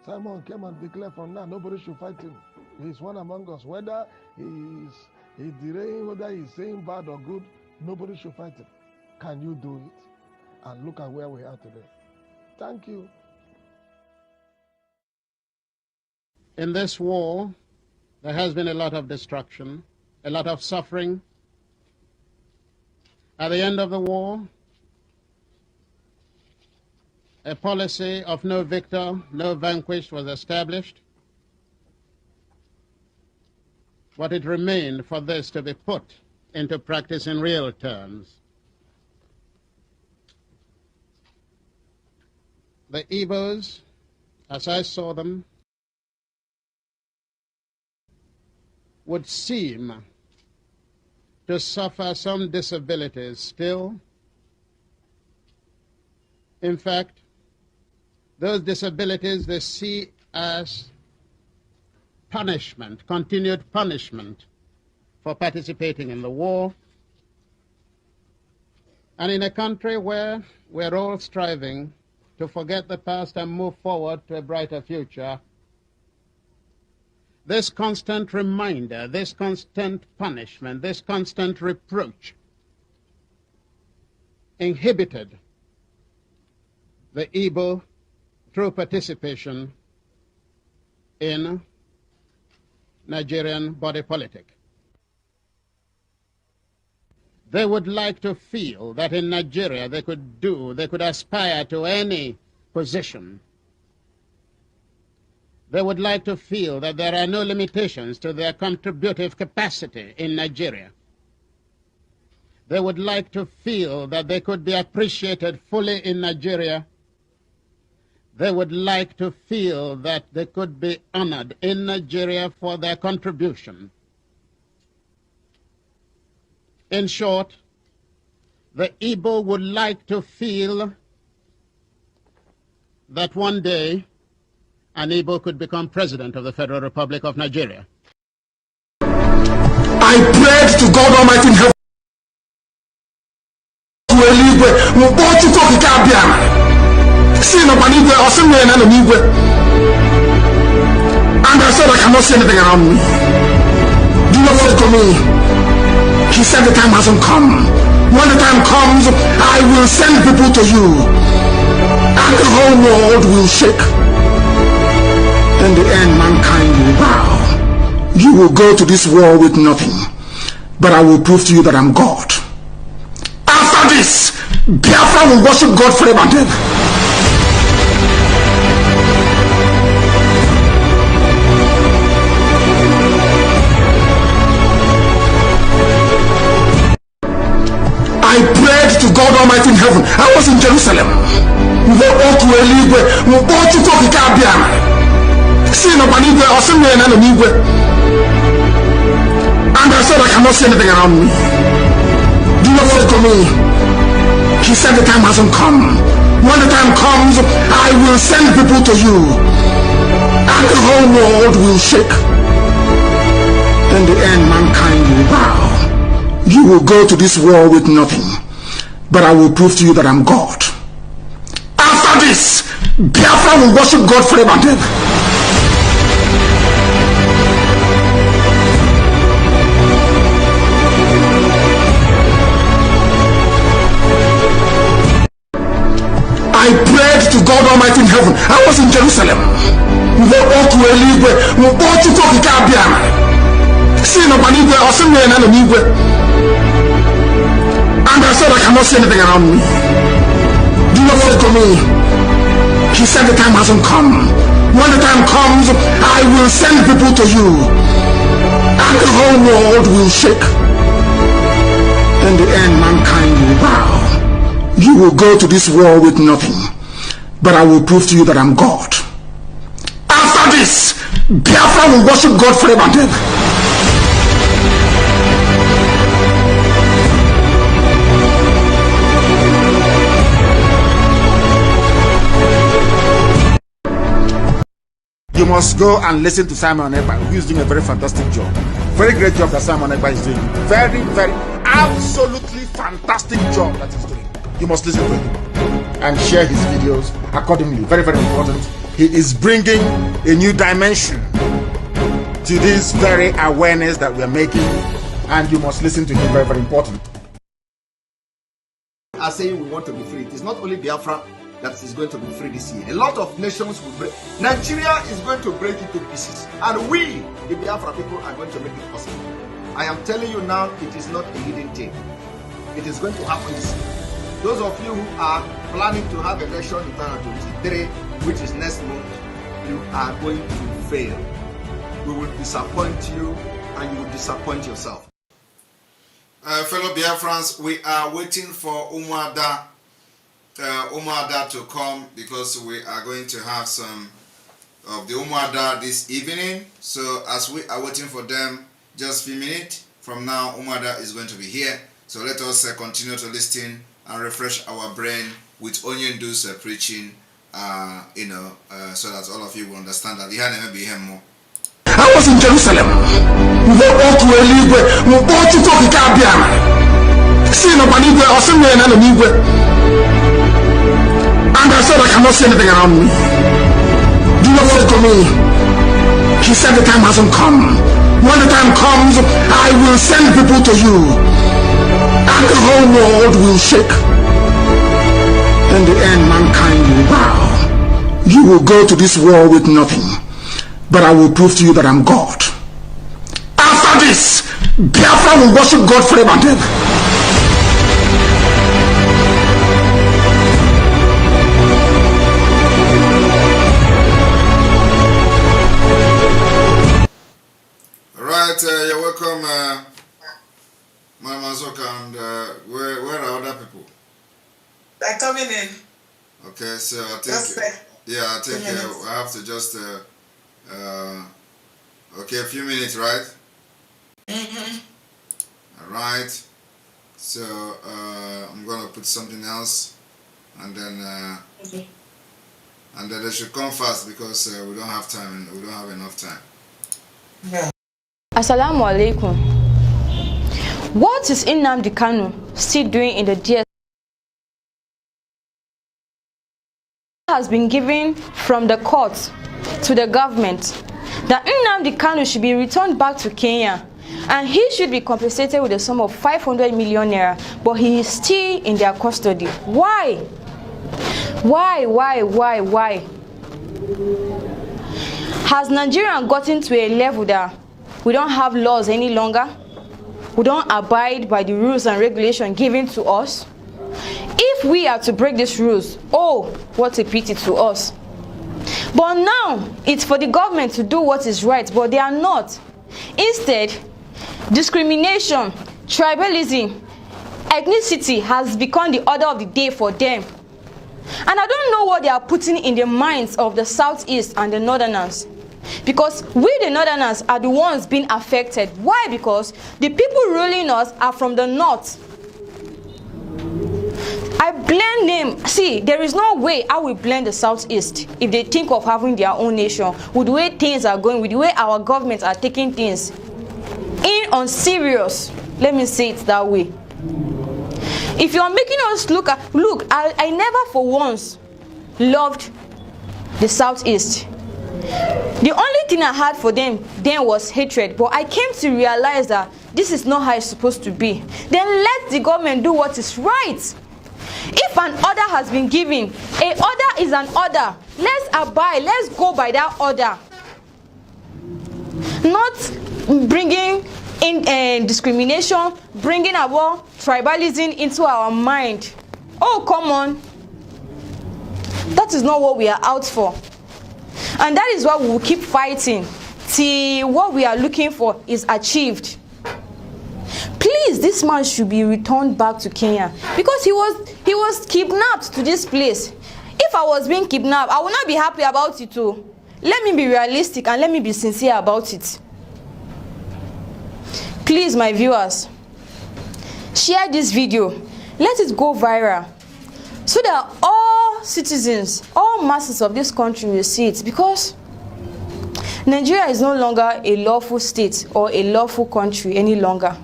Speaker 14: Simon came and declared, from now nobody should fight him. He's one among us. Whether he's deraying, whether he's saying bad or good, nobody should fight him. Can you do it? And look at where we are today. Thank you.
Speaker 5: In this war, there has been a lot of destruction, a lot of suffering. At the end of the war, a policy of no victor, no vanquished was established. But it remained for this to be put into practice in real terms. The Igbos, as I saw them, would seem to suffer some disabilities still. In fact, those disabilities they see as punishment, continued punishment for participating in the war. And in a country where we're all striving to forget the past and move forward to a brighter future, this constant reminder, this constant punishment, this constant reproach inhibited the Igbo through participation in Nigerian body politic. They would like to feel that in Nigeria they could aspire to any position. They would like to feel that there are no limitations to their contributive capacity in Nigeria. They would like to feel that they could be appreciated fully in Nigeria. They would like to feel that they could be honored in Nigeria for their contribution. In short, the Igbo would like to feel that one day an Igbo could become president of the Federal Republic of Nigeria.
Speaker 3: I prayed to God Almighty in heaven. And I said, I cannot see anything around me. Do not say to me. He said the time hasn't come. When the time comes, I will send people to you. And the whole world will shake. In the end, mankind will bow. You will go to this war with nothing. But I will prove to you that I'm God. After this, Biafra will worship God forever and ever. I prayed to God Almighty in heaven. I was in Jerusalem. And I said, I cannot see anything around me. Do not say to me. He said the time hasn't come. When the time comes, I will send people to you. And the whole world will shake. In the end, mankind will bow. You will go to this war with nothing, but I will prove to you that I'm God. After this, Biafra will worship God forever and ever. I prayed to God Almighty in heaven. I was in Jerusalem. And I said, I cannot see anything around me. Do not say to me. He said the time hasn't come. When the time comes, I will send people to you. And the whole world will shake. In the end, mankind will bow. You will go to this war with nothing. But I will prove to you that I'm God. After this, Biafra will worship God forever and ever. You must go and listen to Simon Ekpa, who is doing a very fantastic job. Very great job that Simon Ekpa is doing. Very, very, absolutely fantastic job that he's doing. You must listen to him and share his videos accordingly. Very, very important. He is bringing a new dimension to this very awareness that we're making, and you must listen to him. Very, very important.
Speaker 6: Are saying we want to be free. It is not only Biafra that is going to be free this year. A lot of nations will break. Nigeria is going to break into pieces, and we, the Biafra people, are going to make it possible. I am telling you now, it is not a hidden thing. It is going to happen this year. Those of you who are planning to have election in 2023, which is next month, you are going to fail. We will disappoint you, and you will disappoint yourself.
Speaker 16: Fellow Biafrans, we are waiting for Umuada to come, because we are going to have some of the Umuada this evening. So as we are waiting for them, just a few minutes from now, Umuada is going to be here. So let us continue to listen and refresh our brain with Onion Du's preaching, so that all of you will understand that he had never be here more.
Speaker 3: I was in Jerusalem. And I said, I cannot see anything around me. Do not say to me. He said the time hasn't come. When the time comes, I will send people to you. And the whole world will shake. In the end, mankind will bow. You will go to this war with nothing. But I will prove to you that I'm God. After this, Biafra will worship God forever and ever.
Speaker 16: You're welcome, Mama Zoka, and where are other people?
Speaker 17: They're coming in.
Speaker 16: Okay, so I think I have to just okay, a few minutes, right? All right. So I'm gonna put something else, and then and then they should come fast, because we don't have time and we don't have enough time.
Speaker 17: Yeah.
Speaker 4: Assalamu alaikum. What is Nnamdi Kanu still doing in the DS? Has been given from the court to the government that Nnamdi Kanu should be returned back to Kenya and he should be compensated with a sum of 500 million naira, but he is still in their custody. Why? Why? Has Nigeria gotten to a level that we don't have laws any longer? We don't abide by the rules and regulations given to us? If we are to break these rules, oh, what a pity to us. But now, it's for the government to do what is right, but they are not. Instead, discrimination, tribalism, ethnicity has become the order of the day for them. And I don't know what they are putting in the minds of the Southeast and the Northerners. Because we, the Northerners, are the ones being affected. Why? Because the people ruling us are from the North. I blame them. See, there is no way I will blame the Southeast if they think of having their own nation, with the way things are going, with the way our governments are taking things in on serious. Let me say it that way. If you are making us look, I never for once loved the Southeast. The only thing I had for them then was hatred, but I came to realize that this is not how it's supposed to be. Then let the government do what is right. If an order has been given, a order is an order. Let's abide, let's go by that order. Not bringing in discrimination, bringing about tribalism into our mind. Oh, come on. That is not what we are out for. And that is why we will keep fighting till what we are looking for is achieved. Please, this man should be returned back to Kenya because he was kidnapped to this place. If I was being kidnapped, I would not be happy about it too. Let me be realistic and let me be sincere about it. Please, my viewers, share this video. Let it go viral so that all citizens, all masses of this country will see it, because Nigeria is no longer a lawful state or a lawful country any longer.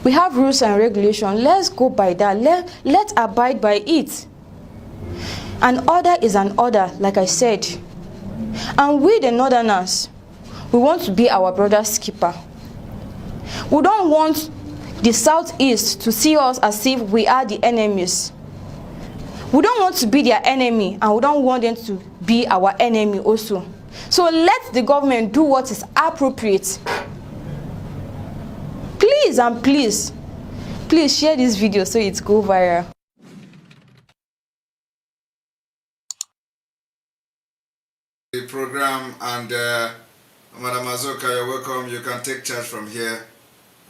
Speaker 4: We have rules and regulations. Let's go by that. Let's abide by it. An order is an order, like I said. And we, the Northerners, we want to be our brother's keeper. We don't want the Southeast to see us as if we are the enemies. We don't want to be their enemy, and we don't want them to be our enemy also. So let the government do what is appropriate. Please and please share this video so it go viral.
Speaker 16: The program, and Madam Azoka, you're welcome. You can take charge from here,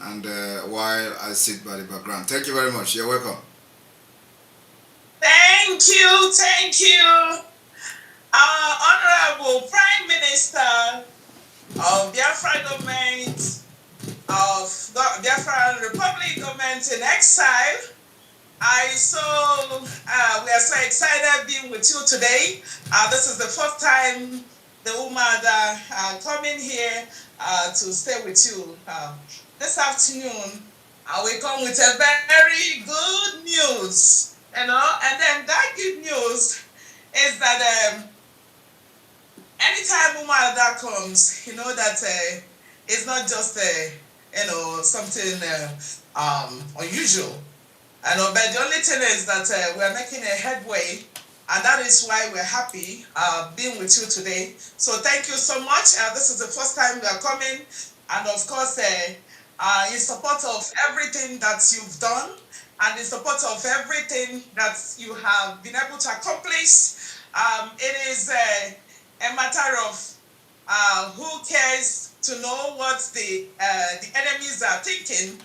Speaker 16: and while I sit by the background. Thank you very much. You're welcome.
Speaker 17: Thank you. Our Honorable Prime Minister of Biafra government, of Biafra Republic government in exile. We are so excited being with you today. This is the first time the Umada coming here to stay with you. This afternoon, we come with a very good news, and then that good news is that anytime Umada comes, you know that it's not just something unusual. But the only thing is that we are making a headway, and that is why we're happy being with you today. So thank you so much. This is the first time we are coming, and of course, in support of everything that you've done, and in support of everything that you have been able to accomplish. It is a matter of who cares to know what the enemies are thinking.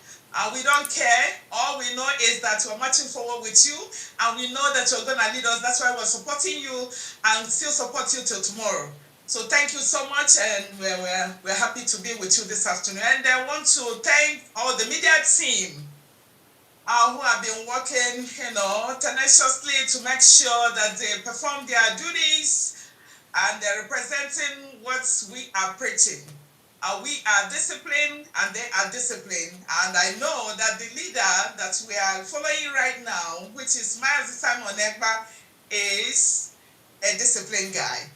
Speaker 17: We don't care. All we know is that we're marching forward with you, and we know that you're going to lead us. That's why we're supporting you and still support you till tomorrow. So thank you so much, and we're happy to be with you this afternoon. And I want to thank all the media team who have been working, tenaciously to make sure that they perform their duties and they're representing what we are preaching. We are disciplined and they are disciplined. And I know that the leader that we are following right now, which is Mazi Simon Ekpa, is a disciplined guy.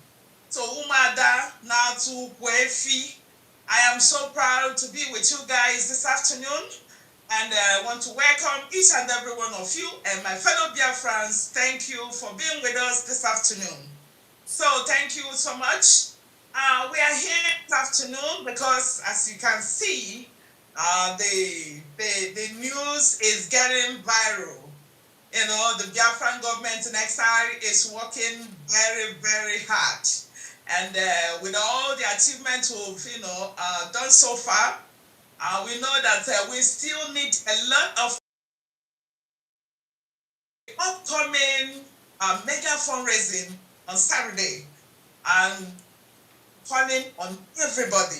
Speaker 17: So Umada, now to Kwefi, I am so proud to be with you guys this afternoon. And I want to welcome each and every one of you and my fellow Biafrans. Thank you for being with us this afternoon. So thank you so much. We are here this afternoon because, as you can see, the news is getting viral. You know, the Biafran government in exile is working very, very hard. And with all the achievements we've, done so far, we know that we still need a lot of upcoming mega fundraising on Saturday. And calling on everybody.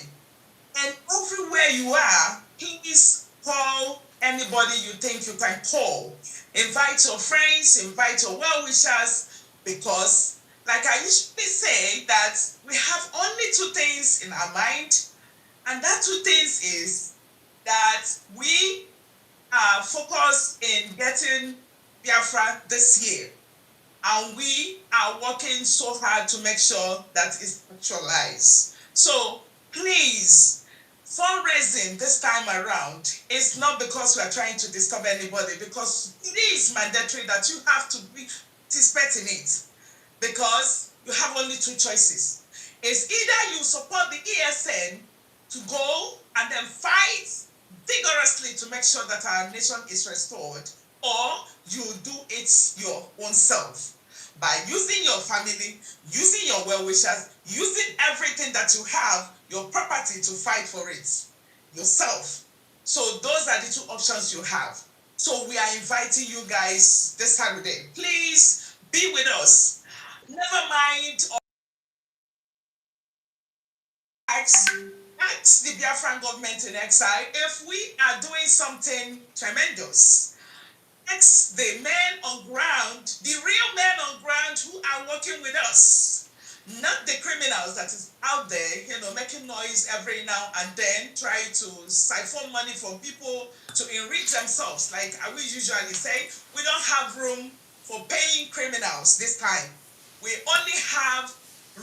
Speaker 17: And everywhere you are, please call anybody you think you can call. Invite your friends, invite your well-wishers, because like I usually say that we have only two things in our mind, and that two things is that we are focused in getting Biafra this year. And we are working so hard to make sure that it's actualized. So please, fundraising this time around is not because we are trying to disturb anybody, because it is mandatory that you have to participate in it, because you have only two choices. It's either you support the ESN to go and then fight vigorously to make sure that our nation is restored, or you do it your own self by using your family, using your well-wishers, using everything that you have, your property, to fight for it yourself. So those are the two options you have. So we are inviting you guys this Saturday. Please be with us. Never mind. Ask the Biafran government in exile if we are doing something tremendous. Ask the men on ground, the real men on ground who are working with us, not the criminals that is out there, making noise every now and then, trying to siphon money from people to enrich themselves. Like we usually say, we don't have room for paying criminals this time. We only have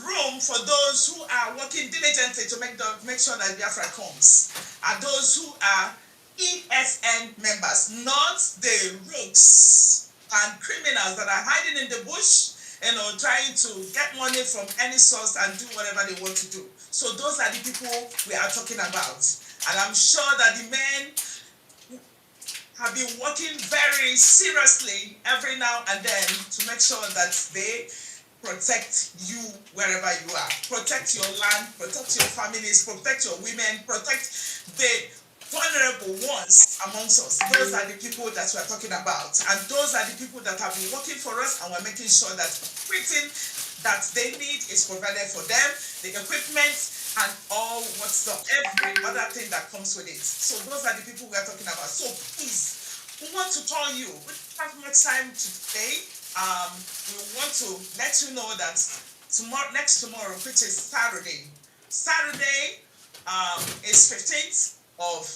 Speaker 17: room for those who are working diligently to make sure that Biafra comes, and those who are ESN members, not the rogues and criminals that are hiding in the bush, trying to get money from any source and do whatever they want to do. So those are the people we are talking about. And I'm sure that the men have been working very seriously every now and then to make sure that they protect you wherever you are. Protect your land, protect your families, protect your women, protect the vulnerable ones amongst us. Those are the people that we're talking about. And those are the people that have been working for us, and we're making sure that everything that they need is provided for them, the equipment and all what's up, every other thing that comes with it. So those are the people we're talking about. So please, we want to tell you, we don't have much time today. We want to let you know that next tomorrow, which is Saturday, is 15th of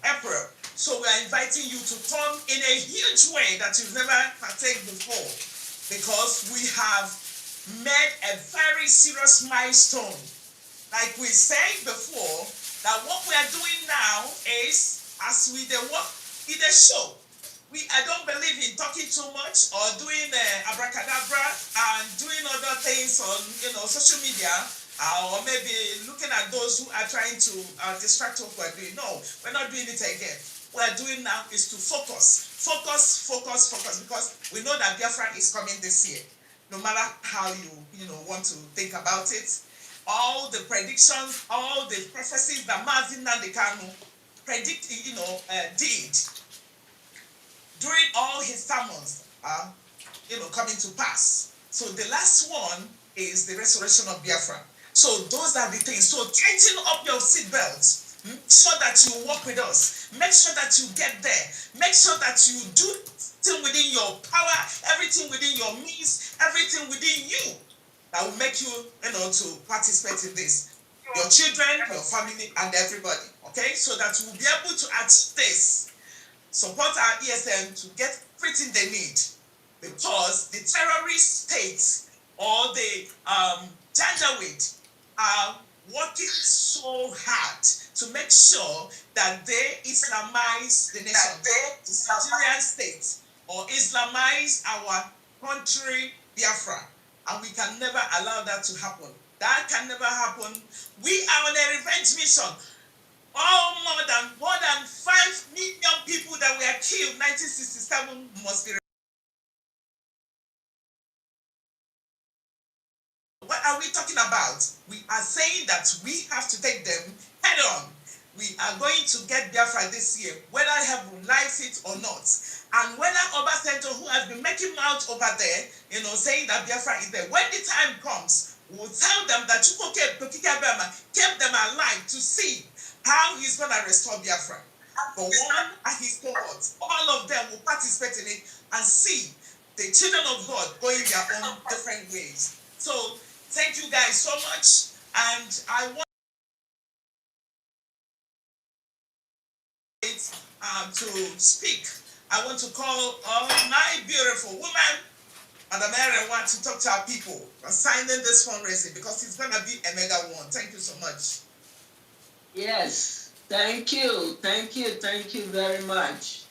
Speaker 17: April. So we are inviting you to come in a huge way that you've never partaken before, because we have made a very serious milestone. Like we said before, that what we are doing now is, as we work in the show, I don't believe in talking too much or doing abracadabra and doing other things on social media, or maybe looking at those who are trying to distract what we're doing. No, we're not doing it again. What we're doing now is to focus, because we know that Biafra is coming this year. No matter how you want to think about it, all the predictions, all the prophecies that Mazi Nandekanu did during all his sermons are coming to pass. So the last one is the restoration of Biafra. So those are the things. So tighten up your seatbelts. Make sure that you walk with us. Make sure that you get there. Make sure that you do everything within your power, everything within your means, everything within you that will make you, to participate in this. You your children, your family, and everybody. Okay, so that we'll be able to achieve this, support our ESM to get everything they need, because the terrorist states or the Janjaweed are working so hard to make sure that they Islamize the nation, the Nigerian state, or Islamize our country, Biafra, and we can never allow that to happen. That can never happen. We are on a revenge mission. All more than 5 million people that were killed 1967 must be. What are we talking about? We are saying that we have to take them head on. We are going to get Biafra this year, whether Heaven likes it or not. And whether Obasanjo, who has been making mouth over there, saying that Biafra is there, when the time comes, we'll tell them that Chukwuke kept them alive to see how he's going to restore Biafra. For one and his cohorts, all of them will participate in it and see the children of God going their own different ways. So thank you guys so much, and I want to speak. I want to call all my beautiful women, Madam Mary, want to talk to our people signing this fundraising, because it's going to be a mega one. Thank you so much.
Speaker 18: Yes, thank you very much.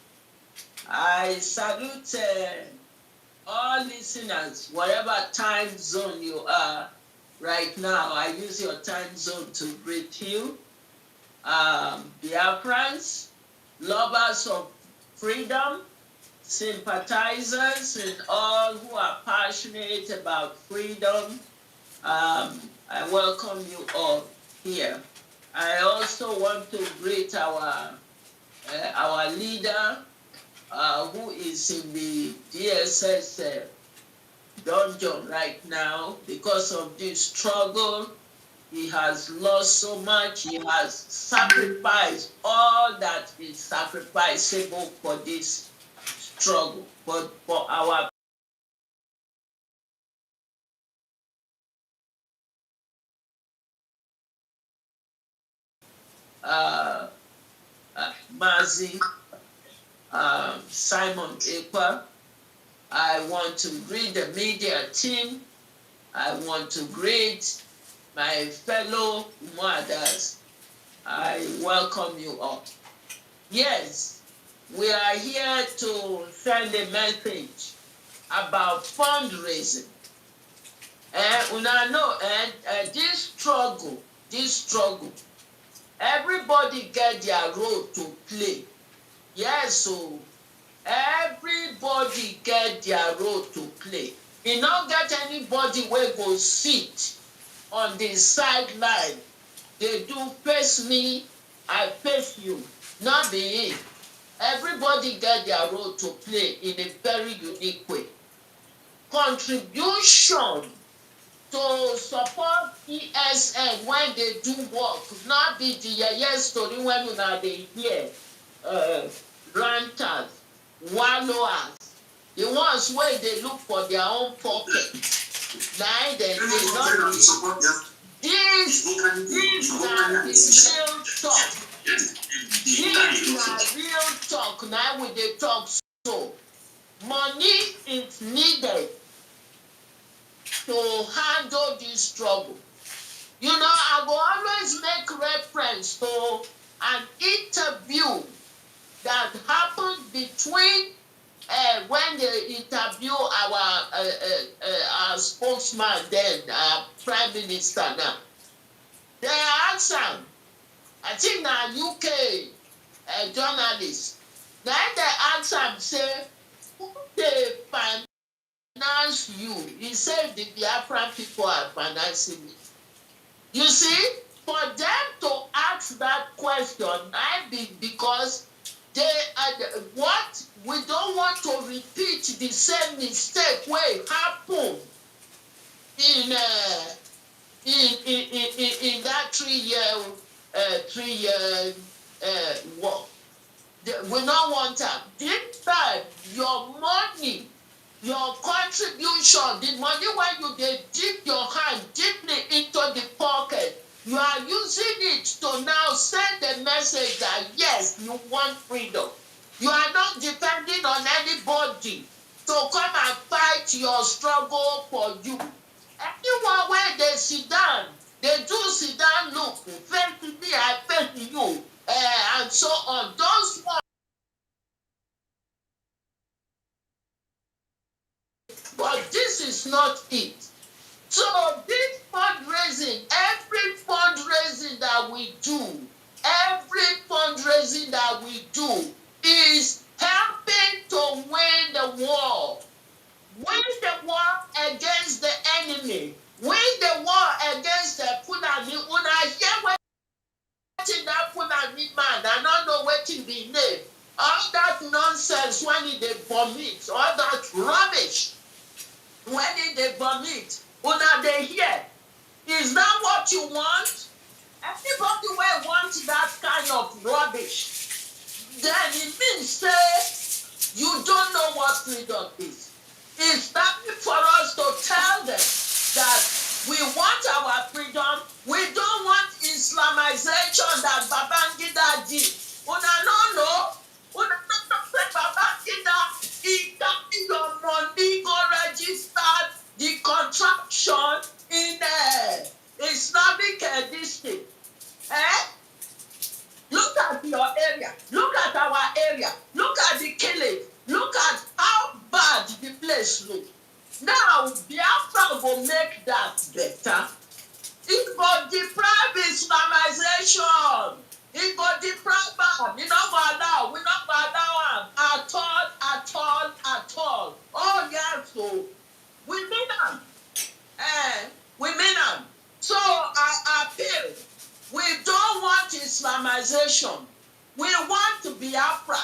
Speaker 18: I salute all listeners, whatever time zone you are right now. I use your time zone to greet you. Biafrans, lovers of freedom, sympathizers, and all who are passionate about freedom, I welcome you all here. I also want to greet our leader, who is in the DSS dungeon right now because of this struggle. He has lost so much. He has sacrificed all that is sacrificable for this struggle. But for our Mazi Simon Ekpa, I want to greet the media team. I want to greet my fellow mothers. I welcome you all. Yes, we are here to send a message about fundraising. And I know this struggle, everybody get their role to play. Yes, so everybody get their role to play. You don't get anybody where go sit on the sideline. They do face me, I face you. Not be it. Everybody get their role to play in a very unique way. Contribution to support ESN when they do work, not be the story when they hear ranters, wallowers, the ones where they look for their own pocket. Now they not this na real talk. This na real talk. Now we dey talk so. Money is needed to handle this struggle. You know, I will always make reference to an interview that happened between when they interview our spokesman then, Prime Minister now. They asked him, I think now UK journalist, then they asked him, say, who they finance you? He said the Biafran people are financing me. You see, for them to ask that question, because they what we don't want to repeat the same mistake where it happened in that 3 year war. We don't want that. This time, your money, your contribution, the money when you dip your hand deeply into the pocket, you are using message that yes, you want freedom. You are not depending on anybody to come and fight your struggle for you. Anyone where they sit down, they do sit down, look, face me, I face you, and so on. Those ones. But this is not it. So this fundraising, every fundraising that we do is helping to win the war. Win the war against the enemy. Win the war against the Fulani. Una hear wetin that Fulani man, I don't know wetin be name. All that nonsense when he dey vomit, all that rubbish when he dey vomit, una dey hear. Is that what you want? Anybody wey want that kind of rubbish, then it means say you don't know what freedom is. It's time for us to tell them that we want our freedom. We don't want Islamization that Babangida did. Una no know. Una no know say Babangida, he got your money, go register the contraction in Islamic district. Look at your area. Look at our area. Look at the killing. Look at how bad the place looks. Now, Biafra will make that better. It will deprive Islamization. It will deprive them. We not go allow. We not go allow them at all. Oh, yes, so we mean them. We mean them. So I appeal. We don't want Islamization. We want to be Biafra.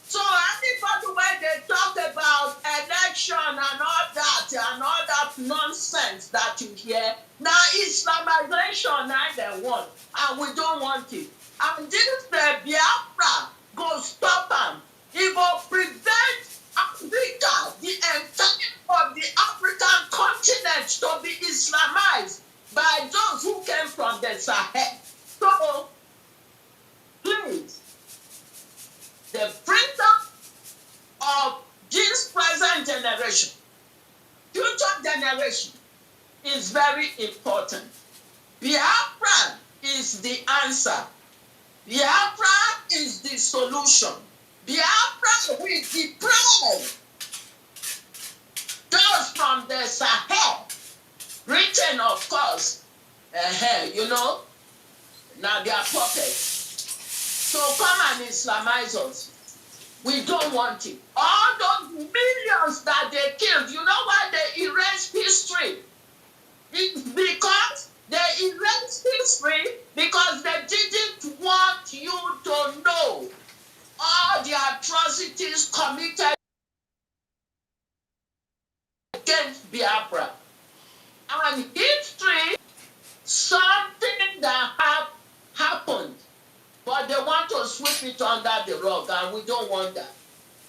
Speaker 18: So anybody when they talk about election and all that nonsense that you hear, now Islamization now they want, and we don't want it. And this Biafra go stop them. It will prevent Africa, the entirety of the African continent, to be Islamized by those who came from the Sahel. So, please, the freedom of this present generation, future generation, is very important. Biafra is the answer. Biafra is the solution. Biafra will deprive those from the Sahel, written of course, now they are puppets. So come and Islamize us. We don't want it. All those millions that they killed, you know why they erased history? It's because they erased history because they didn't want you to know all the atrocities committed against Biafra. And history, something that happened, but they want to sweep it under the rug, and we don't want that.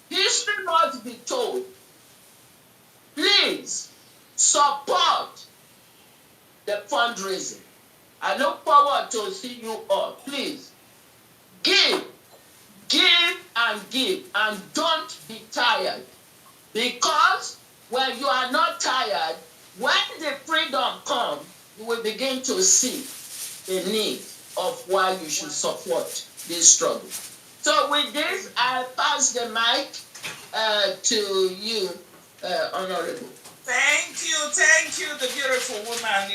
Speaker 18: History must be told. Please support the fundraising. I look forward to see you all. Please give and don't be tired. Because when you are not tired, when the freedom comes, you will begin to see the need of why you should support this struggle. So with this, I pass the mic to you, Honorable.
Speaker 17: Thank you, the beautiful woman.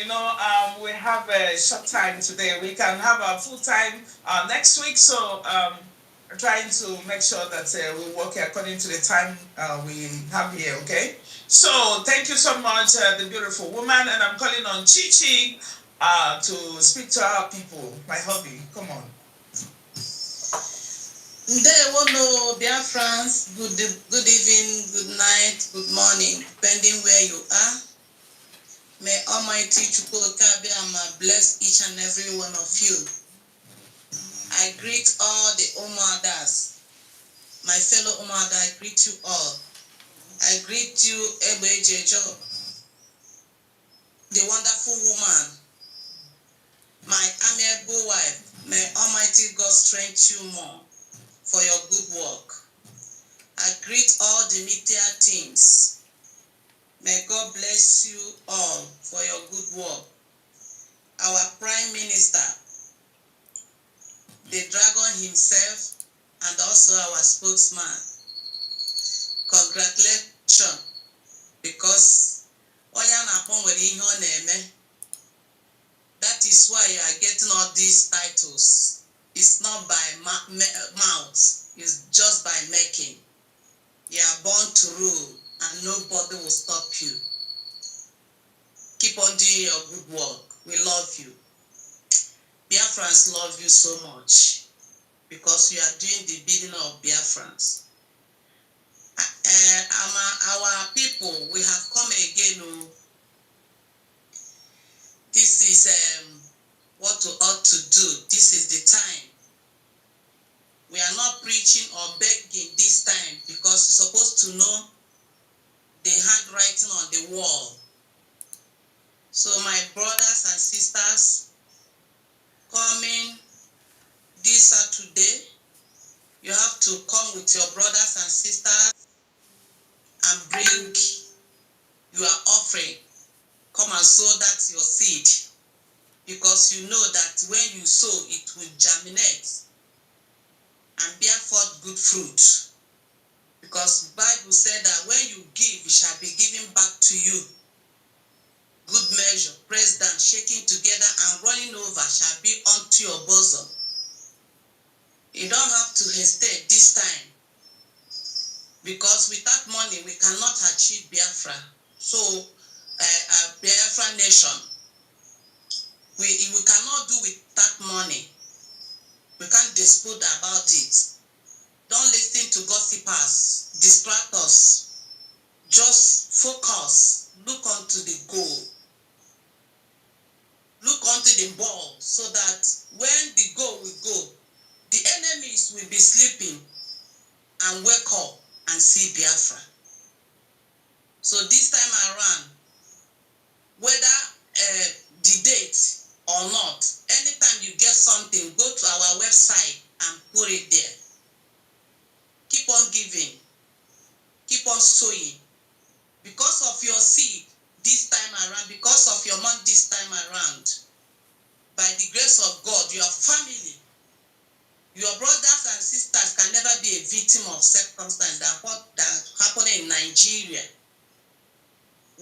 Speaker 17: We have a short time today. We can have a full time next week. So we're trying to make sure that we work according to the time we have here. Okay. So thank you so much, the beautiful woman, and I'm calling on Chichi to speak to our people. My hubby, come on.
Speaker 19: Ndewono, Biafrans, good evening, good night, good morning, depending where you are. May Almighty Chukwukabiyama bless each and every one of you. I greet all the Umadas. My fellow Umada, I greet you all. I greet you, Ebe Jejo, the wonderful woman, my amiable wife, May Almighty God strengthen you more for your good work. I greet all the media teams. May God bless you all for your good work. Our Prime Minister, the Dragon himself, and also our spokesman. Congratulations, because that is why you are getting all these titles. It's not by mouth, it's just by making. You are born to rule, and nobody will stop you. Keep on doing your good work. We love you. Biafrans love you so much because you are doing the bidding of Biafrans. Our people, we have come again. This is what we ought to do. This is the time. We are not preaching or begging this time because you're supposed to know the handwriting on the wall. So my brothers and sisters, coming this Saturday, you have to come with your brothers and sisters and bring your offering. Come and sow that your seed, because you know that when you sow, it will germinate and bear forth good fruit. Because the Bible said that when you give, it shall be given back to you. Good measure, pressed down, shaking together, and running over shall be unto your bosom. You don't have to hesitate this time, because without money, we cannot achieve Biafra. So, Biafra nation, we cannot do without money. We can't dispute about it. Don't listen to gossipers, distract us. Just focus. Look onto the goal. Look onto the ball, so that when the goal will go, the enemies will be sleeping and wake up and see Biafra. So this time around, whether the date or not, anytime you get something, go to our website and put it there. Keep on giving. Keep on sowing. Because of your seed this time around, because of your month this time around, by the grace of God, your family, your brothers and sisters can never be a victim of circumstance that happened in Nigeria.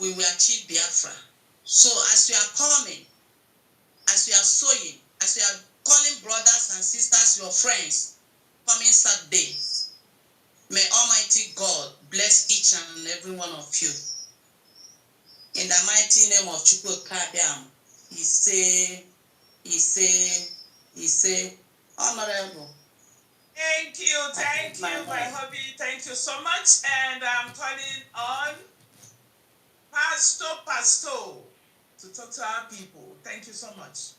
Speaker 19: We will achieve Biafra. So as you are coming, as you are sowing, as you are calling brothers and sisters, your friends, coming Saturday, may Almighty God bless each and every one of you. In the mighty name of Chukwu Kabiam, he say, Honorable.
Speaker 17: Thank you, my hubby. Thank you so much. And I'm calling on Pastor to talk to our people. Thank you so much.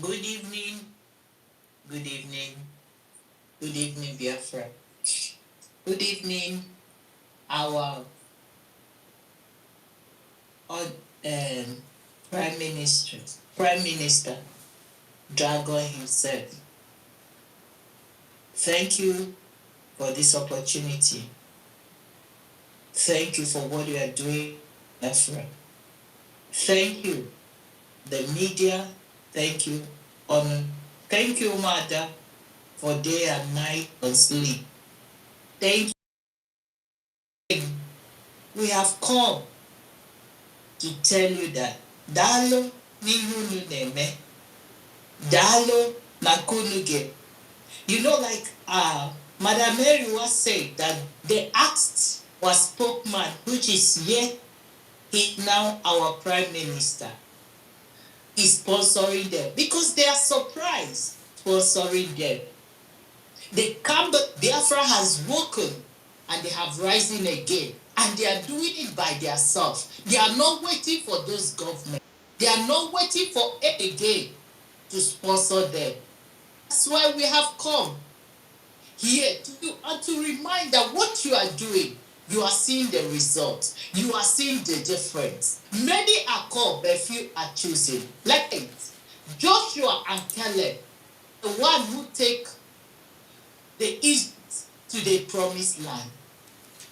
Speaker 20: Good evening, Biafra. Good evening, our Prime Minister, Dragon himself. Thank you for this opportunity. Thank you for what you are doing, Biafra. Thank you, the media. Thank you, honor. Thank you, Mother, for day and night on sleep. Thank you. We have come to tell you that Dalo nihunu neme, Dalo nakunuge. You know, like Madam Mary was saying that they asked our spokesman, which is yet he now our Prime Minister, is sponsoring them because they are surprised sponsoring them. The camp Biafra has woken and they have risen again, and they are doing it by themselves. They are not waiting for those governments. They are not waiting for it again to sponsor them. That's why we have come here to do and to remind that what you are doing, You are seeing the results. You are seeing the difference. Many are called, but few are choosing. Like it. Joshua and Caleb, the one who take the East to the promised land.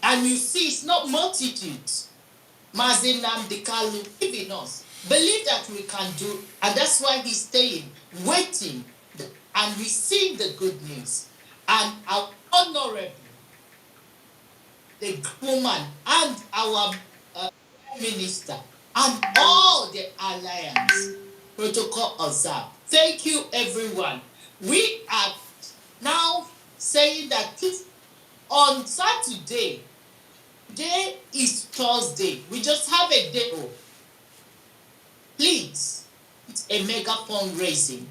Speaker 20: And you see, it's not multitudes. Mazinam Dekalu believe in us. Believe that we can do, and that's why he's staying, waiting, and receiving the good news. And our honorable, the woman, and our prime minister, and all the alliance protocol observed. Thank you, everyone. We are now saying that on Saturday, today is Thursday. We just have a day off. Please, it's a mega fundraising.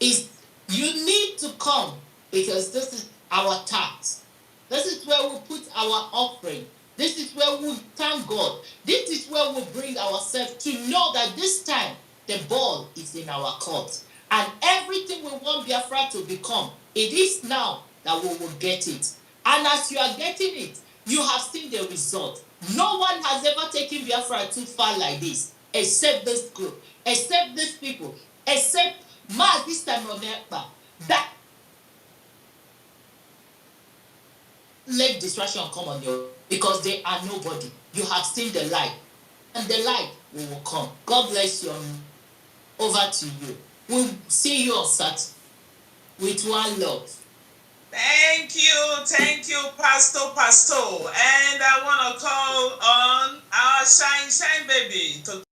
Speaker 20: You need to come because this is our tax. This is where we put our offering. This is where we thank God. This is where we bring ourselves to know that this time the ball is in our court. And everything we want Biafra to become, it is now that we will get it. And as you are getting it, you have seen the result. No one has ever taken Biafra too far like this, except this group, except these people, except this time on Ekpa. That let distraction come on you because they are nobody. You have seen the light, and the light will come. God bless you. Over to you. We'll see you on Saturday with one love.
Speaker 17: Thank you, Pastor. And I want to call on our shine baby to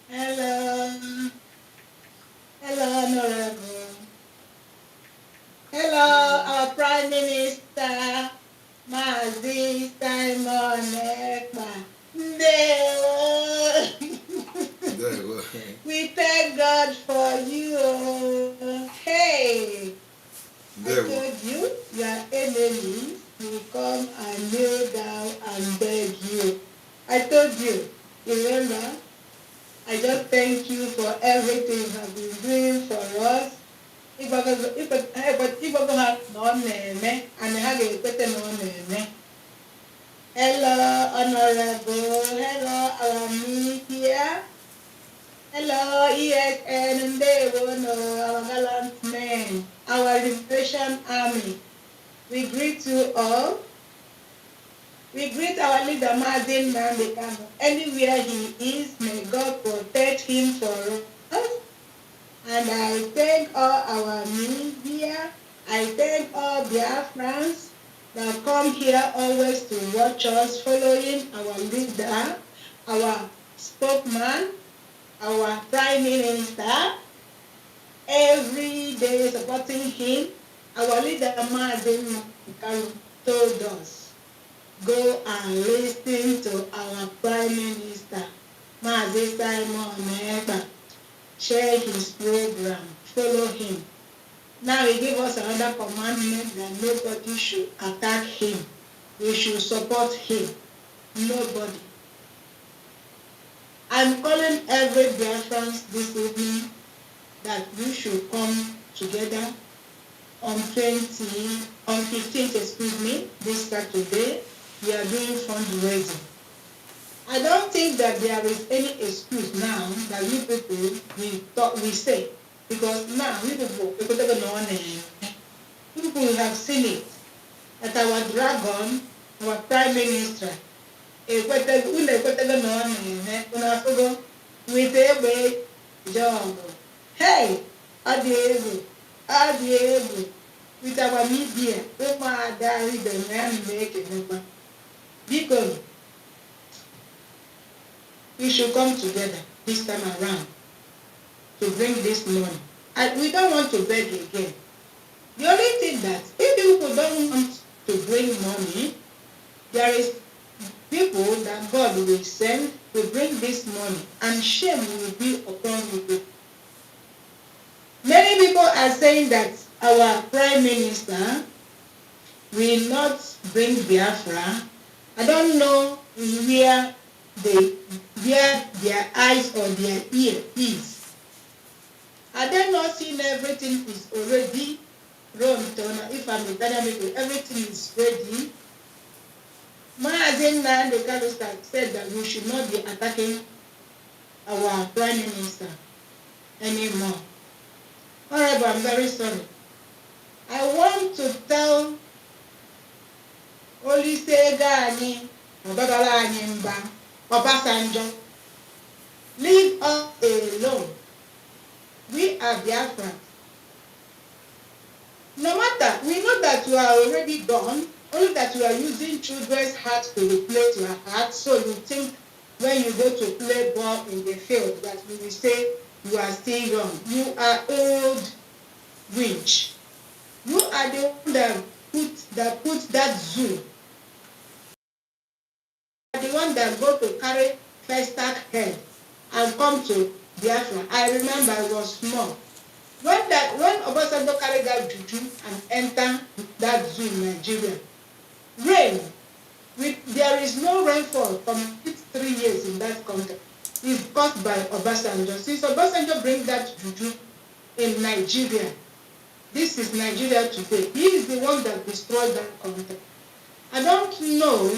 Speaker 19: Hello, Honorable. Hello, our Prime Minister, Mazi Simon Ekpa. We thank God for you. Hey, I told you, your enemies will come and kneel down and beg you. I told you, remember? I just thank you for everything you have been doing for us. If I go have no name, and I have a better no name. Hello, Honorable. Hello, our media. Hello, ESN, and they will know our gallant men, our Liberation Army. We greet you all. We greet our leader, Mazin Nandekano. Anywhere he is, may God protect him for us. And I thank all our media. I thank all Biafrans that come here always to watch us, following our leader, our spokesman, our Prime Minister, every day supporting him. Our leader, Mazin Nandekano, told us, go and listen to our Prime Minister, Mazi Simon Ekpa. Share his program, follow him. Now he gave us another commandment that nobody should attack him. We should support him. Nobody. I'm calling every Biafran this evening that we should come together on 15th, this Saturday. We are doing fundraising. I don't think that there is any excuse now that we people we say, because now we people have seen it that our dragon, our Prime Minister, with a job. Hey, Adiego, with our media, the man making because we should come together this time around to bring this money. And we don't want to beg again. The only thing that if people don't want to bring money, there is people that God will send to bring this money, and shame will be upon people. Many people are saying that our Prime Minister will not bring Biafra. I don't know where their eyes or their ear is. Had they not seen everything is already run down? If I'm a dynamic, everything is ready. Maazin Nnamdi Kanu said that we should not be attacking our prime minister anymore. However, I'm very sorry. I want to tell Olusegun Obasanjo, Obasanjo, leave us alone. We are Biafra. No matter, we know that you are already gone, only that you are using children's heart to replace your heart, so you think when you go to play ball in the field that we will say you are still young. You are old winch. You are the one that put that zoo. You are the one that go to carry first tag head and come to Biafra. I remember I was small. When Obasanjo carried that juju and enter that zoo in Nigeria, rain, there is no rainfall for 3 years in that country. It's caused by Obasanjo. Since Obasanjo bring that juju in Nigeria, this is Nigeria today. He is the one that destroyed that country. I don't know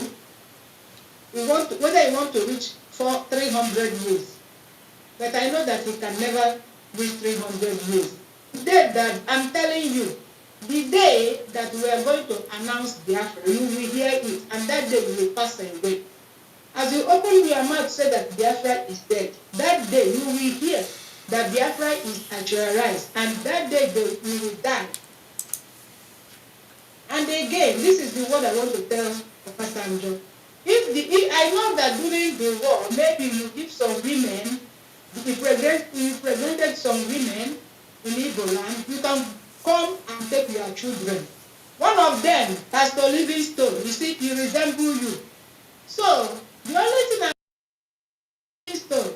Speaker 19: whether he want to reach 300 years, but I know that he can never reach 300 years. The day that I'm telling you, the day that we are going to announce Biafra, you will hear it, and that day you will pass away. As you open your mouth to say that Biafra is dead, that day you will hear that Biafra is actualized, and that day you will die. And again, this is the word I want to tell Obasanjo. If I know that during the war, maybe you give some women, you presented some women in Igbo land, you can come and take your children. One of them, Pastor Livingstone, you see, he resembles you. So, the only thing I'm Livingstone,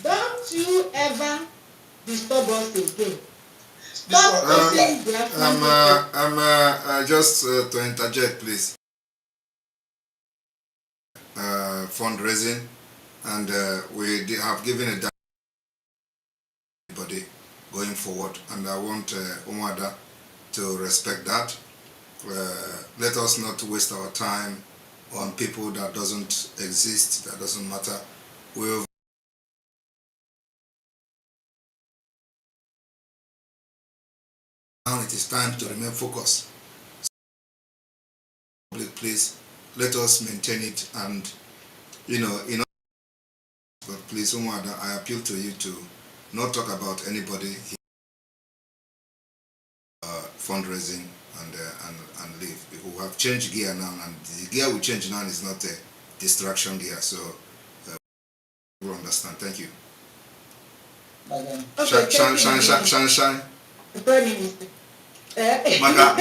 Speaker 19: don't you ever disturb us again. Stop posting
Speaker 16: just to interject, please. Fundraising, and we have given a everybody going forward, and I want Umuada to respect that. Let us not waste our time on people that doesn't exist, that doesn't matter. Now it is time to remain focused. Public place, let us maintain it, and but please, Umuada, I appeal to you to not talk about anybody fundraising and leave. We have changed gear now, and the gear we change now is not a distraction gear. So we understand. Thank you. Okay, shine. Maka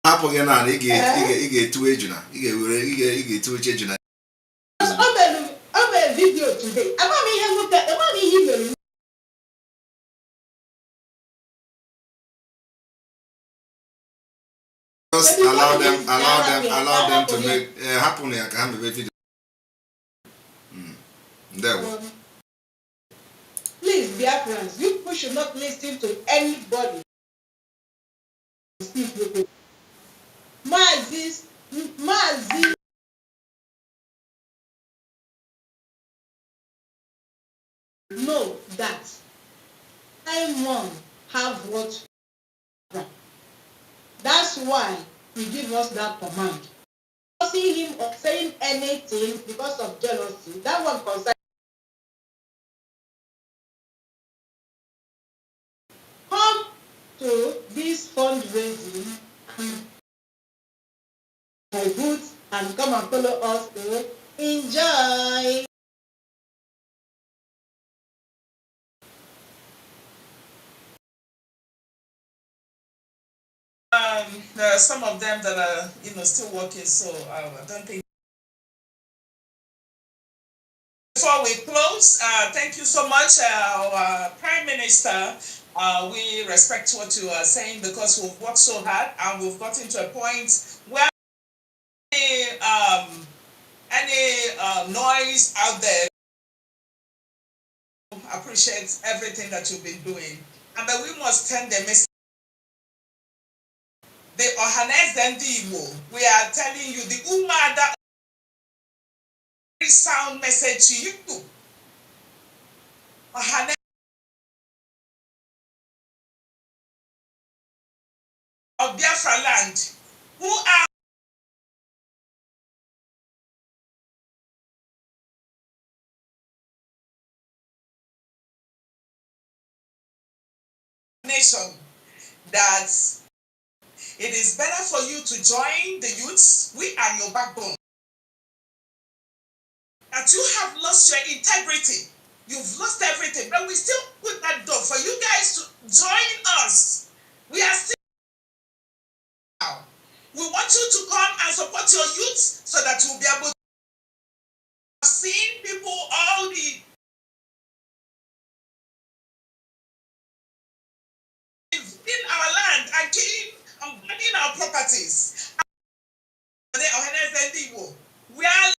Speaker 16: hapụ gị na ị ga-etu ejuna, ị ga-etu oche ejuna.
Speaker 19: Ọ bụ video today. Ama m ihe mere.
Speaker 16: Just allow them to make happen ya ka ha mebe video. There.
Speaker 19: Please, Biafrans, you people should not listen to anybody. Mazi know that Simon have what. That's why he give us that command. See him or saying anything because of jealousy. That one concern. Come to this fundraising and my boots and come and follow us to enjoy.
Speaker 17: There are some of them that are, still working, so I don't think. Before we close, thank you so much, our Prime Minister. We respect what you are saying because we've worked so hard and we've gotten to a point where any noise out there, appreciate everything that you've been doing. But we must send the message. The Ohanes Dendiwo, we are telling you the Umada very sound message to you. Ohanes of Biafra land, who are nation, that it is better for you to join the youths. We are your backbone. That you have lost your integrity. You've lost everything, but we still put that door for you guys to join us. We are still now. We want you to come and support your youth so that you'll be able to see people all the in our land and killing and burning our properties. Where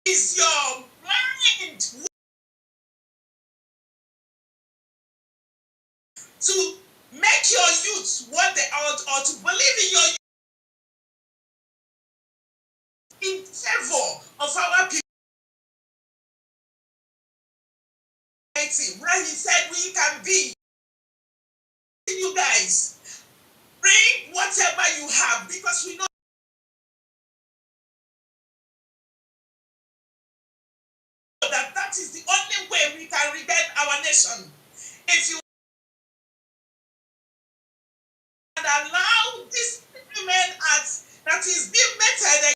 Speaker 17: is your mind to make your youth what they are, or to believe in your youth in favor of our people? Where he said we can be. You guys, bring whatever you have, because we know that that is the only way we can rebuild our nation. If you allow this women act that is being meted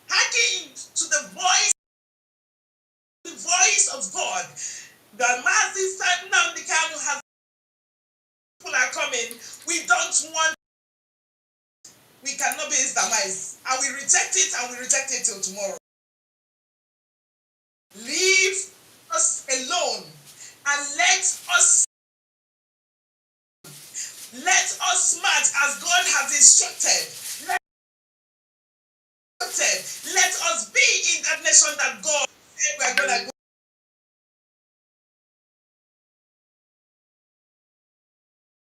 Speaker 17: hacking to the voice of God. The masses now the kind of have people are coming. We don't want, we cannot be Islamized. And we reject it, and we reject it till tomorrow. Leave us alone and let us march as God has instructed. Let us be in that nation that God said we are going to go.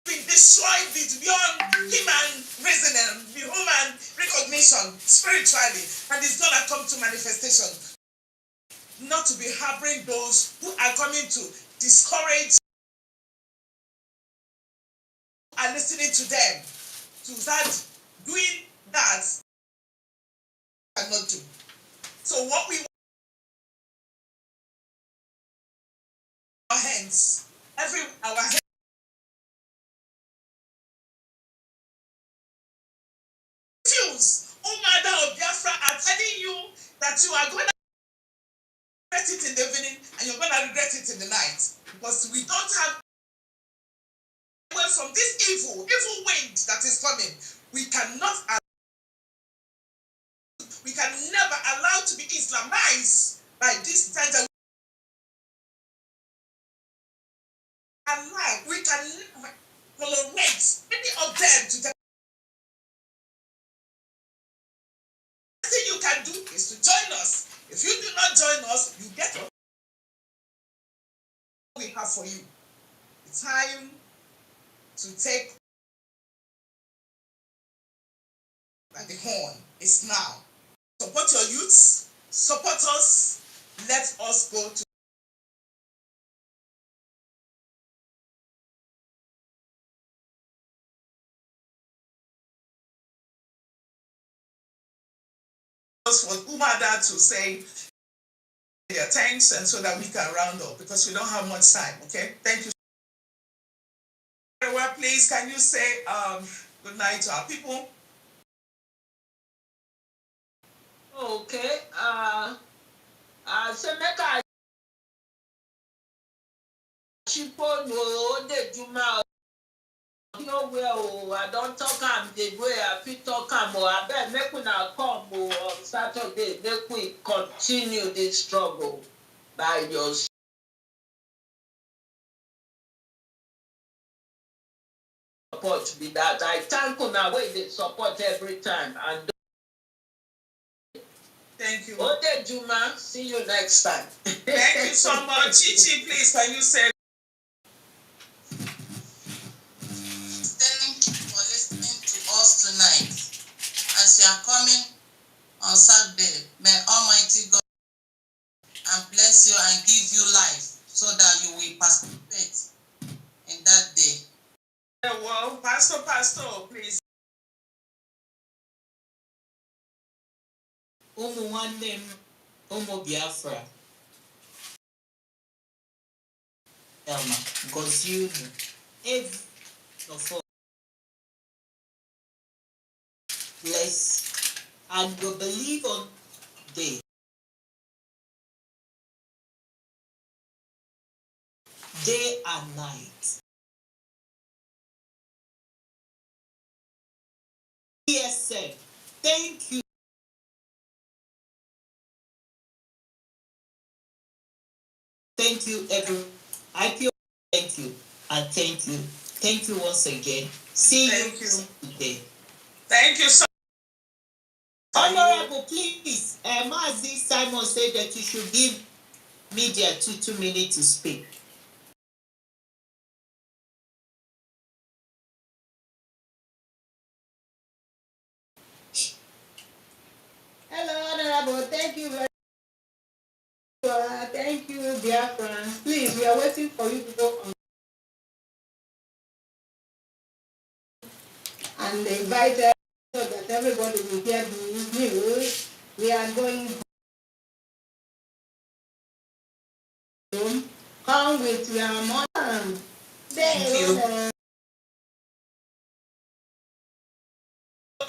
Speaker 17: Being destroyed beyond human reasoning, human recognition, spiritually, and it's going to come to manifestation. Not to be harboring those who are coming to discourage and listening to them, to start doing that, cannot do. So what we want, our hands, our hands. Umada of Biafra are telling you that you are going to regret it in the evening and you're going to regret it in the night, because we don't have away from this evil wind that is coming. We can never allow to be Islamized by this tender. We can never tolerate any of them to the best thing you can do is to join us. If you do not join us, you get what we have for you. It's time to take by the horn. It's now. Support your youths, support us, let us go to us for Umada to say their thanks, and so that we can round up, because we don't have much time. Okay, thank you. Well, please, can you say good night to our people?
Speaker 18: Okay. So make I shippo no de juma nowhere. I don't talk am the way I fit talk am. I bet make una come on Saturday. Make we continue this struggle by yourself. support be that. I thank you now where they support every time. And
Speaker 17: thank you.
Speaker 18: Ode Juma, see you next time.
Speaker 17: Thank you so much. Chichi, please, can you say?
Speaker 19: Thank you for listening to us tonight. As you are coming on Saturday, may Almighty God and bless you and give you life so that you will participate in that day.
Speaker 17: Well, Pastor, please.
Speaker 20: Ụmụ nwanne m, ụmụ Biafra, Elma, gọzie unu, every of us, bless, and we believe on day and night. ESN, thank you. Thank you, everyone. IPO, thank you, and thank you. Thank you once again. See you today.
Speaker 17: Thank you so much.
Speaker 20: Honorable, please, Mazi Simon said that you should give media 2 minutes to speak.
Speaker 21: Hello, Honorable. Thank you very much. Thank you, Biafra. Please, we are waiting for you to go on and invite us so that everybody will hear the news. We are going home. Come with your mom.
Speaker 17: Thank you.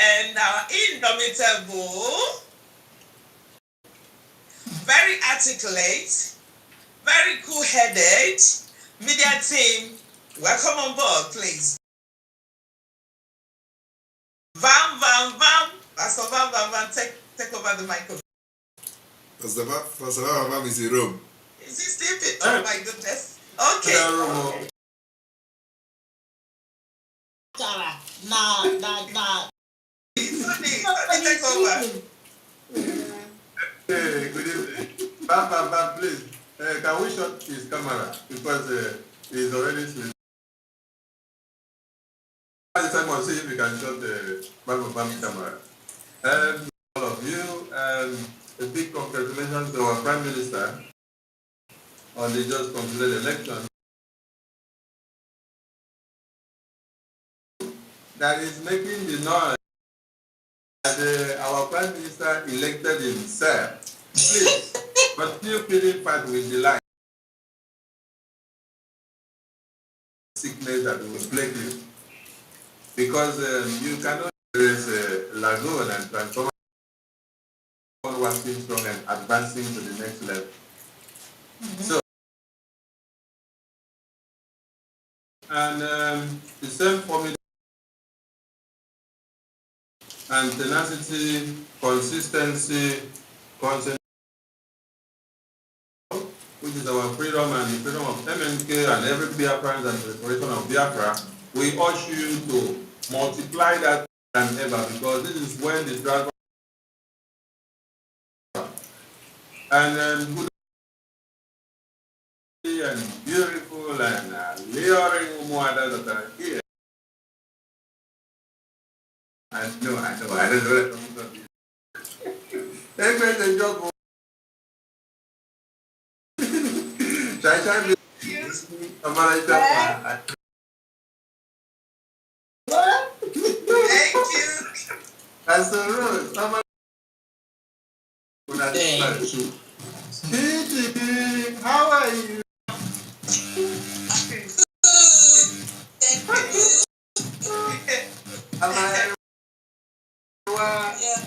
Speaker 17: And our indomitable, very articulate, very cool-headed media team. Welcome on board, please. Vam. Pastor Vam, take over the microphone.
Speaker 16: Pastor Vam is in Rome.
Speaker 17: Is he sleeping? Oh my goodness. Okay.
Speaker 20: Nah.
Speaker 17: Sonny, take over.
Speaker 22: Hey, good evening. Bam, please. Can we shut his camera? Because he's already sleeping. At the time, I'll see if we can shut the Bam camera. All of you, a big congratulations to our Prime Minister on the just completed election. That is making the noise that our Prime Minister elected himself. Please, continue feeling fight with the light. Sickness that will plague you. Because you cannot raise a lagoon and transform one thing strong and advancing to the next level. So, and the same formula and tenacity, consistency, concentration, which is our freedom and the freedom of MNK and every Biafran and the restoration of Biafra, we urge you to multiply that than ever, because this is when the dragon and good and beautiful and luring Umuada that are here. I know, I don't know that. Every job. Thank
Speaker 17: you.
Speaker 22: That's the rule.
Speaker 20: Thank you.
Speaker 22: How are you?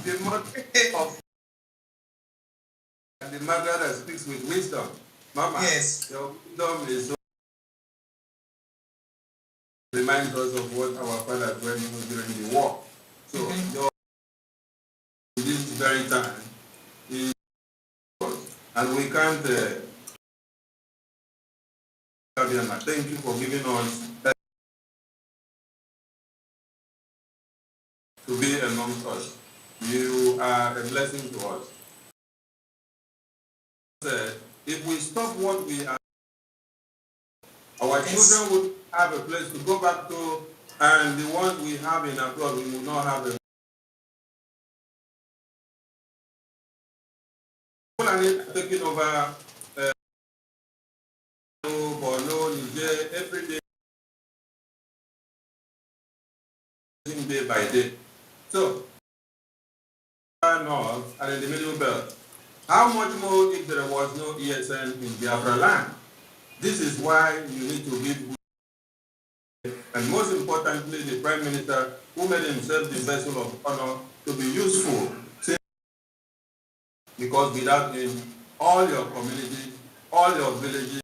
Speaker 22: The mother of the mother that speaks with wisdom. Mama,
Speaker 17: yes.
Speaker 22: Your wisdom is so reminds us of what our father went through during the war. So your this very time is, and we can't thank you for giving us to be amongst us. You are a blessing to us. If we stop what we are, our children would have a place to go back to, and the ones we have in abroad, we will not have a taking over Borno, Niger, every day by day. So, north and in the middle belt. How much more if there was no ESN in Biafra land? This is why you need to give, and most importantly, the Prime Minister who made himself the vessel of honor to be useful. Because without him, all your communities, all your villages,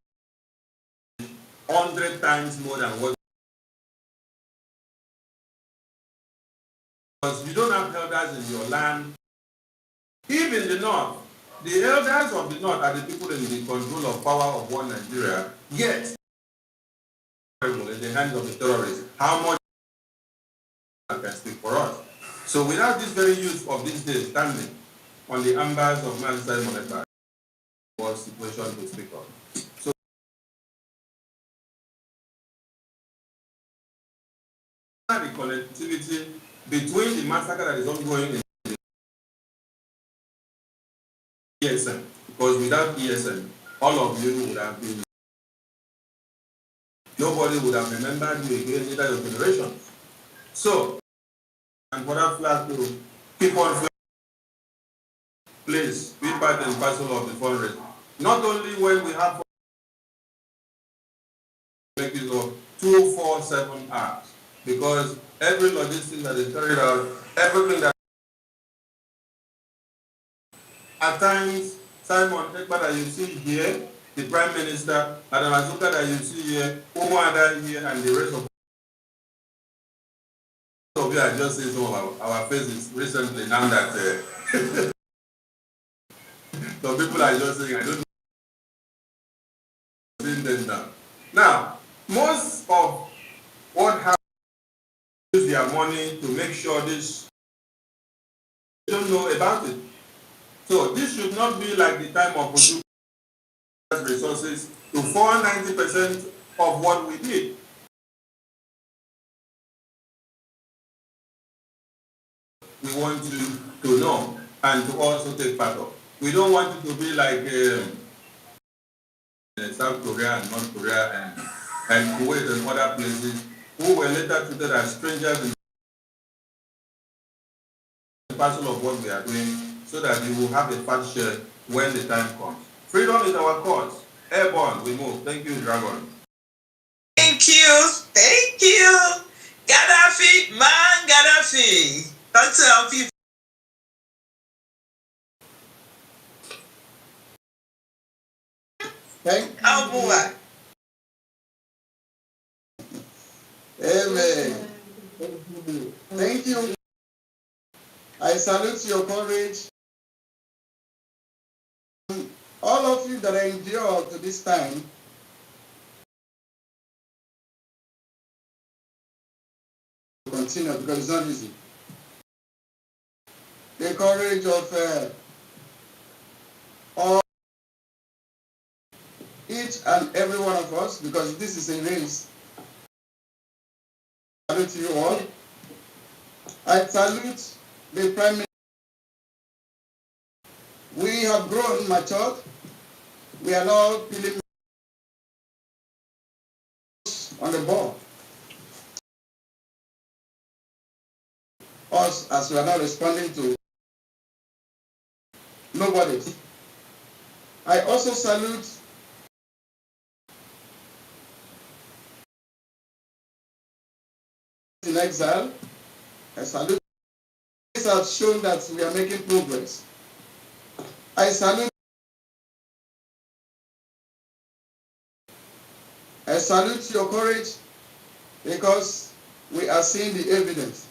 Speaker 22: 100 times more than what. Because you don't have elders in your land. Even in the north, the elders of the north are the people in the control of power of one Nigeria, yet in the hands of the terrorists. How much can speak for us? So without this very youth of these days standing on the ambers of Malisa Moneta, what situation to speak of. So the connectivity between the massacre that is ongoing in ESN, because without ESN, all of you would have been, nobody would have remembered you again, neither your generation. So, and for that flag to keep on flying, please be part and parcel of the fundraising. Not only when we have make it of 247 hours, because every logistics that is carried out, everything that at times, Simon Ekpa that you see here, the Prime Minister, Madam Azuka that you see here, Umuada here, and the rest of you are just seeing some of our faces recently now that some people are just saying, I don't know them now. Now, most of what have used their money to make sure this don't know about it. So this should not be like the time of resources to 490% of what we did. We want you to know and to also take part of. We don't want it to be like South Korea and North Korea and Kuwait and other places who were later treated as strangers in the parcel of what we are doing, so that we will have a fat share when the time comes. Freedom is our cause. Airborne, we move. Thank you, Dragon.
Speaker 17: Thank you. Thank you. Gaddafi, man, Gaddafi. Don't tell people.
Speaker 1: Thank you.
Speaker 17: Oh, boy.
Speaker 1: Amen. Thank you. I salute your courage. All of you that endured to this time, continue, because it's not easy. The courage of all, each and every one of us, because this is a race. I salute you all. I salute the Prime Minister. We have grown matured. We are now feeling on the ball. Us, as we are now responding to nobody. I also salute in exile. I salute. This has shown that we are making progress. I salute your courage, because we are seeing the evidence.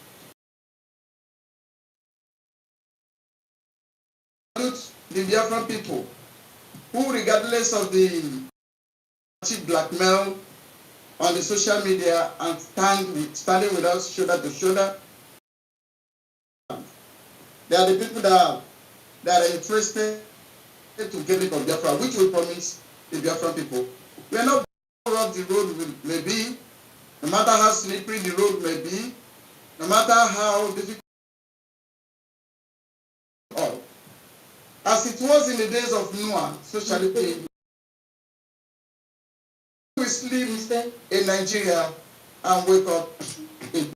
Speaker 1: I salute the Biafran people who, regardless of the blackmail on the social media, and standing with us shoulder to shoulder They are the people that are interested to get rid of Biafra, which we promise the Biafran people. We are not rough the road may be, no matter how slippery the road may be, no matter how difficult all. As it was in the days of Noah, so shall it be. We sleep in Nigeria and wake up in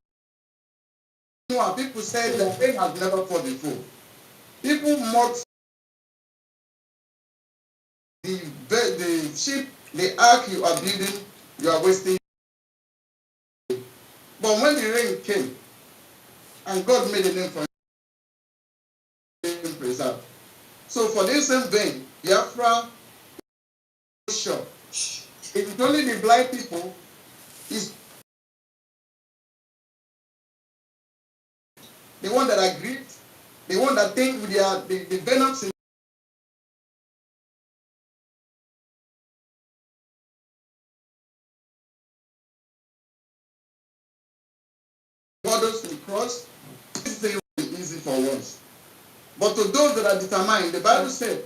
Speaker 1: Noah. People said that rain has never fallen before. People mock the ship, the ark you are building, you are wasting. But when the rain came, and God made a name for him preserved. So for this same vein, Biafra is sure. It's only the blind people is the one that are grieved, the one that think with the venoms in borders we cross. This thing will be easy for us. But to those that are determined, the Bible said,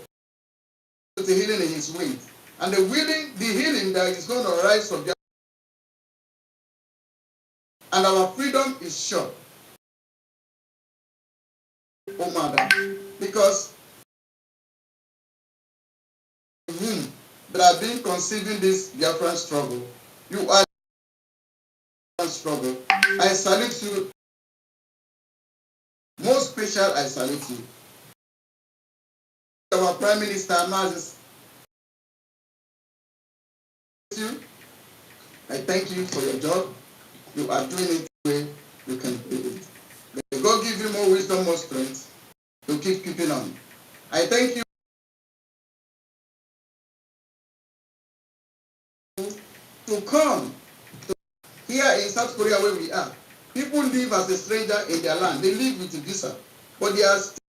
Speaker 1: the healing in his wings. And the healing that is going to rise from Biafra, and our freedom is sure. Oh, Mother, because whom that are being conceiving this Biafran struggle, you are struggle. I salute you. Most special, I salute you. Our Prime Minister, Mazis, you. I thank you for your job. You are doing it the way you can do it. May God give you more wisdom, more strength to keep keeping on. I thank you to come here in South Korea where we are. People live as a stranger in their land. They live with a visa. But they are still,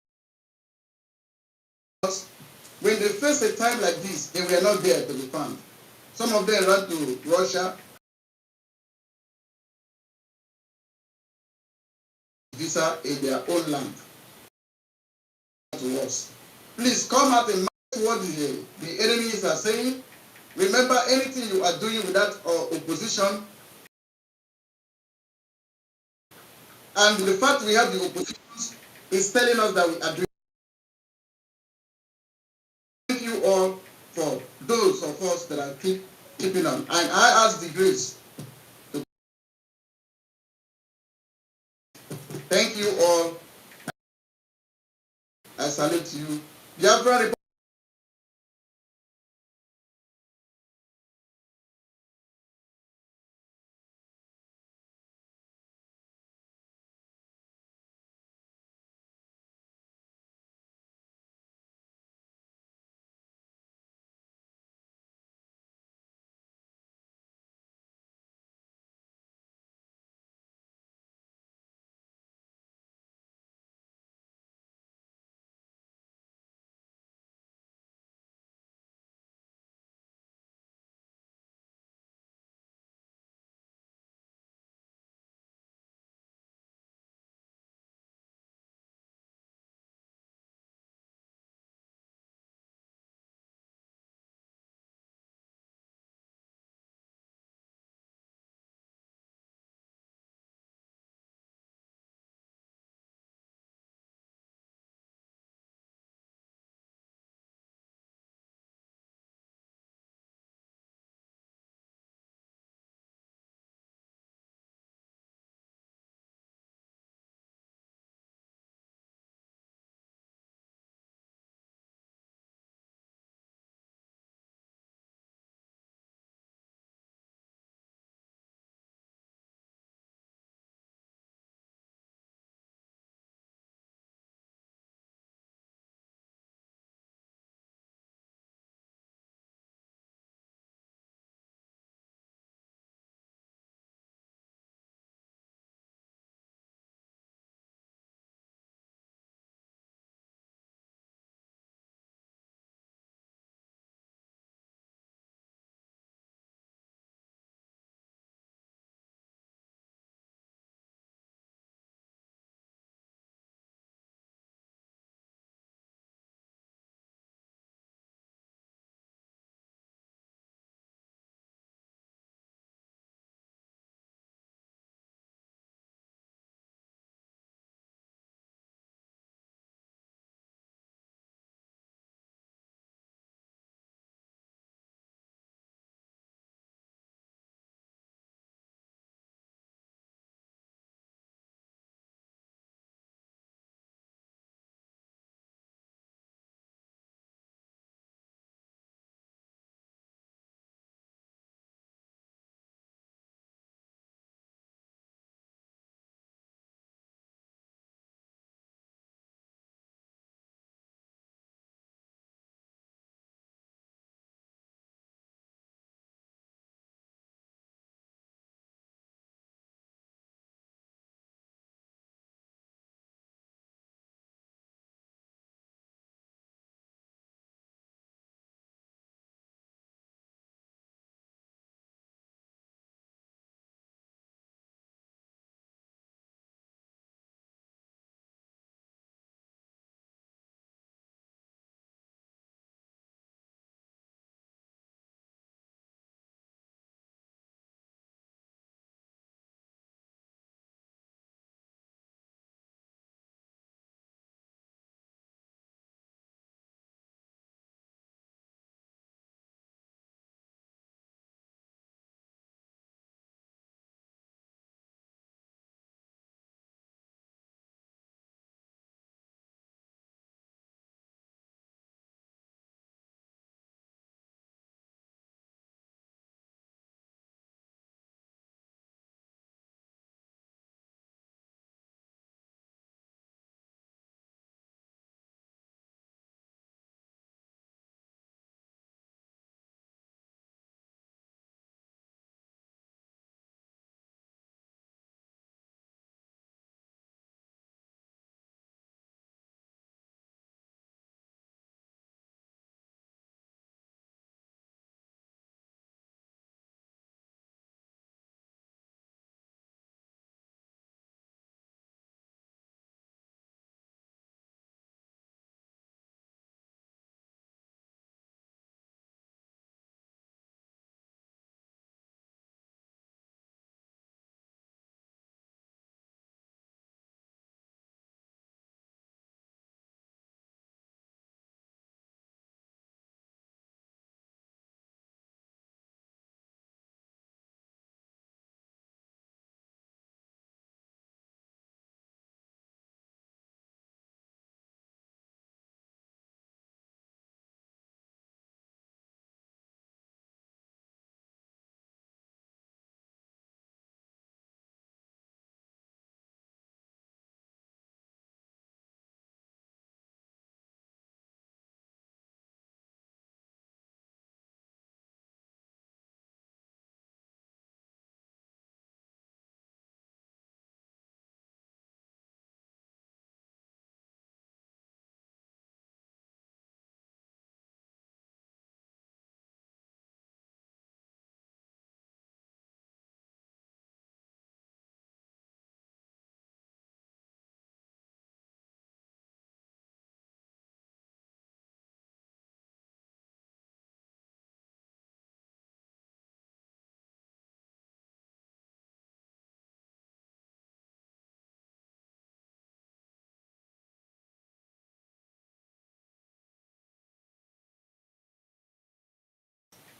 Speaker 1: when they face a time like this, they were not there to be found. Some of them ran to Russia, visa in their own land. To us. Please come out and match what the enemies are saying. Remember, anything you are doing without opposition, and the fact we have the opposition is telling us that we are doing. Thank you all for those of us that are keeping on. And I ask the grace to thank you all. I salute you. Biafra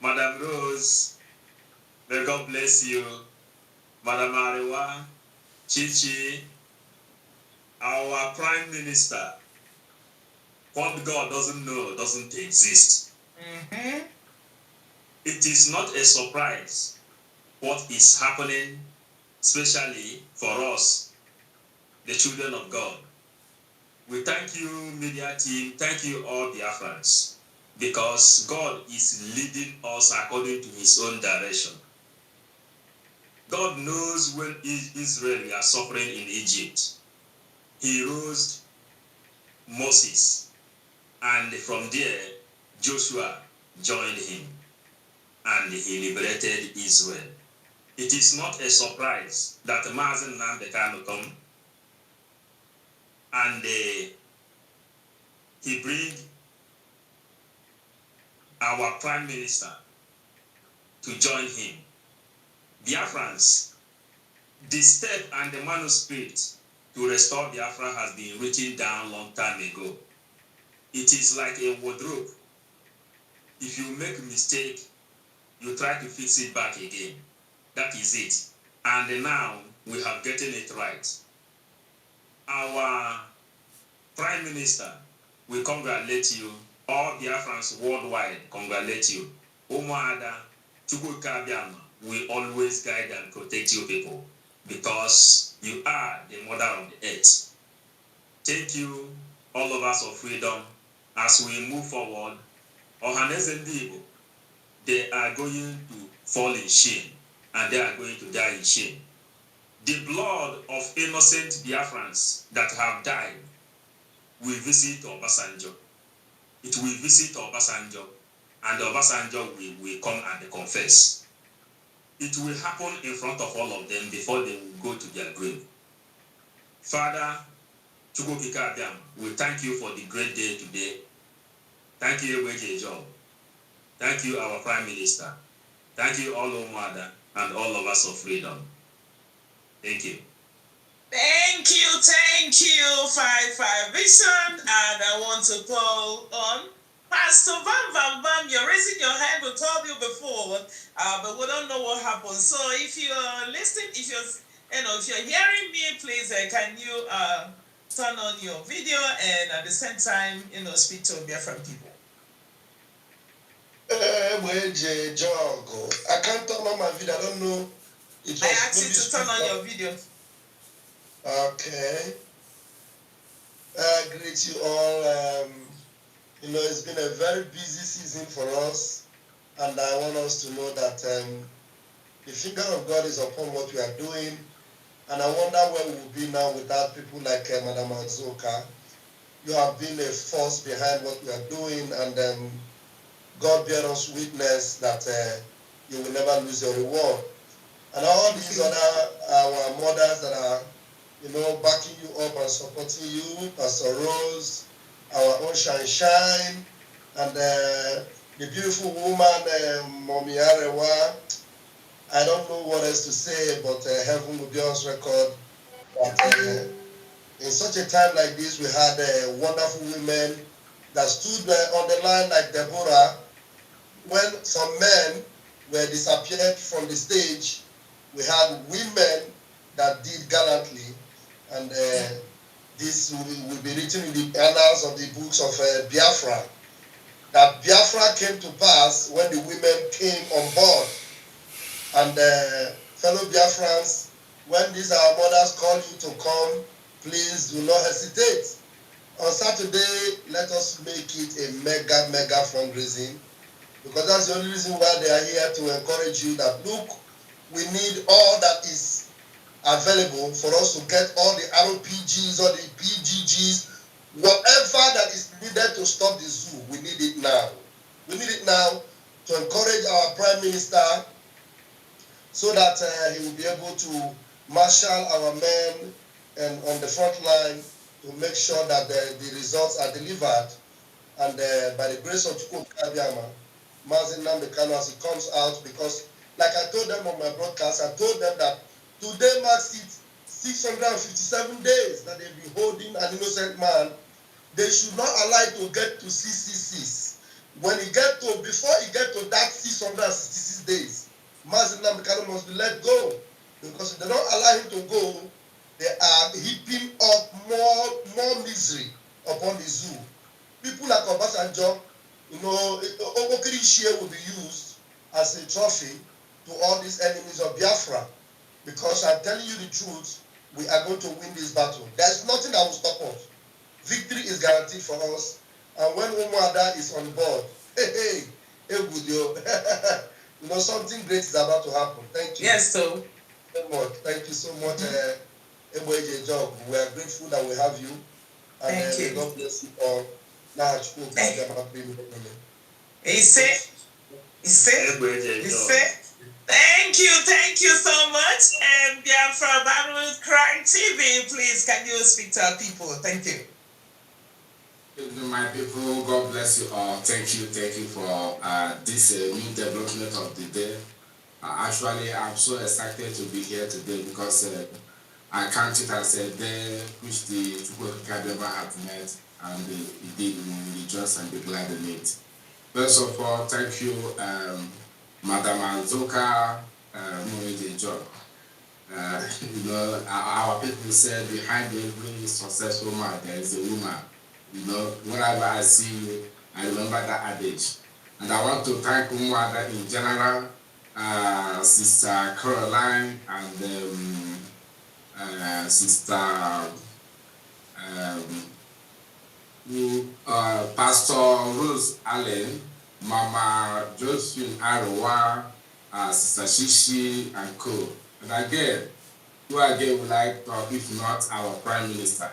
Speaker 2: Madam Rose, may God bless you. Madam Arewa, Chichi, our Prime Minister. What God doesn't know doesn't exist. It is not a surprise what is happening, especially for us, the children of God. We thank you, media team, thank you all Biafrans, because God is leading us according to his own direction. God knows when Israel are suffering in Egypt. He rose Moses, and from there, Joshua joined him, and he liberated Israel. It is not a surprise that Mazen Nnamdi come and he bring our Prime Minister to join him. Biafrans, the step and the manuscript to restore Biafra has been written down long time ago. It is like a wardrobe. If you make a mistake, you try to fix it back again. That is it. And now we have gotten it right. Our Prime Minister, we congratulate you. All Biafrans worldwide congratulate you. Umuada, Chukwukabiama, we always guide and protect you people because you are the mother of the earth. Thank you, all of us of freedom. As we move forward, Ohaneze ndị Igbo, they are going to fall in shame and they are going to die in shame. The blood of innocent Biafrans that have died will visit Obasanjo. It will visit Obasanjo, and Obasanjo will come and confess. It will happen in front of all of them before they will go to their grave. Father, Chukwukika Abiam, we thank you for the great day today. Thank you, Weje Job. Thank you, our Prime Minister. Thank you, all Omada and all of us of freedom. Thank you.
Speaker 17: Thank you, 5-5 Vision. And I want to call on Pastor Bam. You're raising your hand. We told you before, but we don't know what happened. So if you're listening, if you're hearing me, please can you turn on your video and at the same time, speak to Biafran people.
Speaker 7: I can't turn on my video. I don't know.
Speaker 17: I asked you to turn on your video.
Speaker 7: Okay. I greet you all. It's been a very busy season for us, and I want us to know that the finger of God is upon what we are doing, and I wonder where we will be now without people like Madam Azoka. You have been a force behind what we are doing, and God bear us witness that you will never lose your reward. And all these other our mothers that are backing you up and supporting you, Pastor Rose, our own Shine, and the beautiful woman, Mommy Arewa. I don't know what else to say, but heaven will be on record. But in such a time like this, we had wonderful women that stood on the line like Deborah. When some men were disappeared from the stage, we had women that did gallantly, and this will be written in the annals of the books of Biafra, that Biafra came to pass when the women came on board. And fellow Biafrans, when these our mothers call you to come, please do not hesitate. On Saturday, let us make it a mega fundraising, because that's the only reason why they are here, to encourage you that, look, we need all that is available for us to get all the ROPGs or the PGGs, whatever that is needed to stop the zoo. We need it now. We need it now to encourage our Prime Minister so that he will be able to marshal our men and on the front line to make sure that the results are delivered. And by the grace of Chukwukabiama, Mazen Nnamdi Kanu, as he comes out, because like I told them on my broadcast, I told them that today marks it 657 days that they've been holding an innocent man. They should not allow it to get to 666. When he get to, before he get to that 666 days, Mazi Nnamdi Kanu must be let go. Because if they don't allow him to go, they are heaping up more misery upon the zoo. People like Obasanjo, you know, Okirishe will be used as a trophy to all these enemies of Biafra. Because I'm telling you the truth, we are going to win this battle. There's nothing that will stop us. Victory is guaranteed for us. And when Umuada is on board, hey, good yo. You know, something great is about to happen. Thank you.
Speaker 17: Yes, so.
Speaker 7: Much. Thank you so much, Eboeje Job. We are grateful that we have you. And
Speaker 17: Thank you.
Speaker 7: God bless you all. Now,
Speaker 17: Thank you so much. And Biafra Battles Cry TV, please, can you speak to our people? Thank you.
Speaker 8: My people, God bless you all. Thank you for this new development of the day. Actually, I'm so excited to be here today because I count it as a day which the Chukwuka never have met, and he did rejoice and be glad in it. First of all, thank you, Madam Anzoka Job. You know, our people said behind every successful man there is a woman. You know, whenever I see you, I remember that adage. And I want to thank Umuada in general, Sister Caroline and Sister Pastor Rose Allen, Mama Josephine Arowa, Sister Shishi and Co. And again, who again would like, if not our Prime Minister,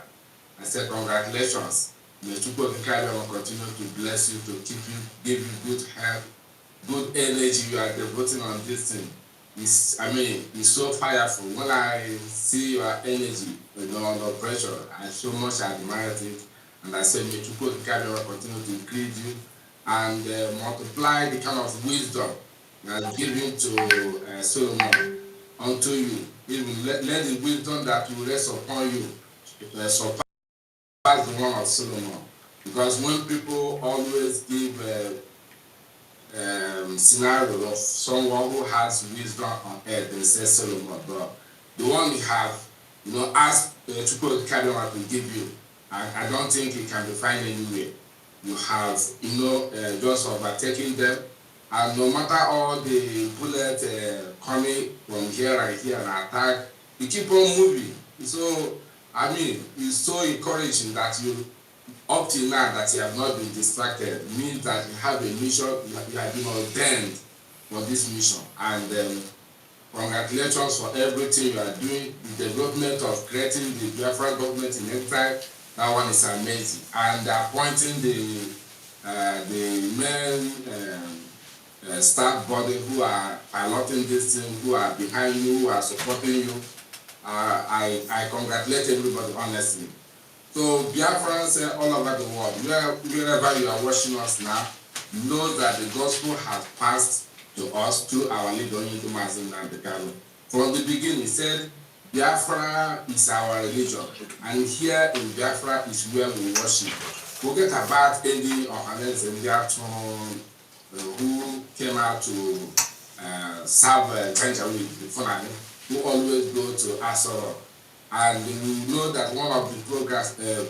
Speaker 8: I said congratulations. May Chukwuka continue to bless you, to keep you, give you good health, good energy you are devoting on this thing. It's so fireful. When I see your energy, you know, under pressure, I so much admire it. And I say, may Chukwuka continue to increase you and multiply the kind of wisdom that is given to Solomon unto you. Even let the wisdom that will rest upon you surpass the one of Solomon. Because when people always give scenario of someone who has wisdom on earth, they say Solomon, but the one we have, you know, ask Chukwuka to give you, I don't think it can be found anywhere. You have, you know, just overtaking them, and no matter all the bullets coming from here and here and attack, you keep on moving. So, it's so encouraging that you, up till now, that you have not been distracted. It means that you have a mission, you have been ordained for this mission. And congratulations for everything you are doing. The development of creating the Biafra government in Ekpa, that one is amazing. And appointing the main staff body who are piloting this thing, who are behind you, who are supporting you. I congratulate everybody honestly. So Biafrans all over the world, wherever you are watching us now, know that the gospel has passed to us through our leader Mazi Nnamdi Kanu. From the beginning, he said, Biafra is our religion, and here in Biafra is where we worship. Forget about any organization who came out to serve Janjaweed before, who always go to Asoro. And we know that one of the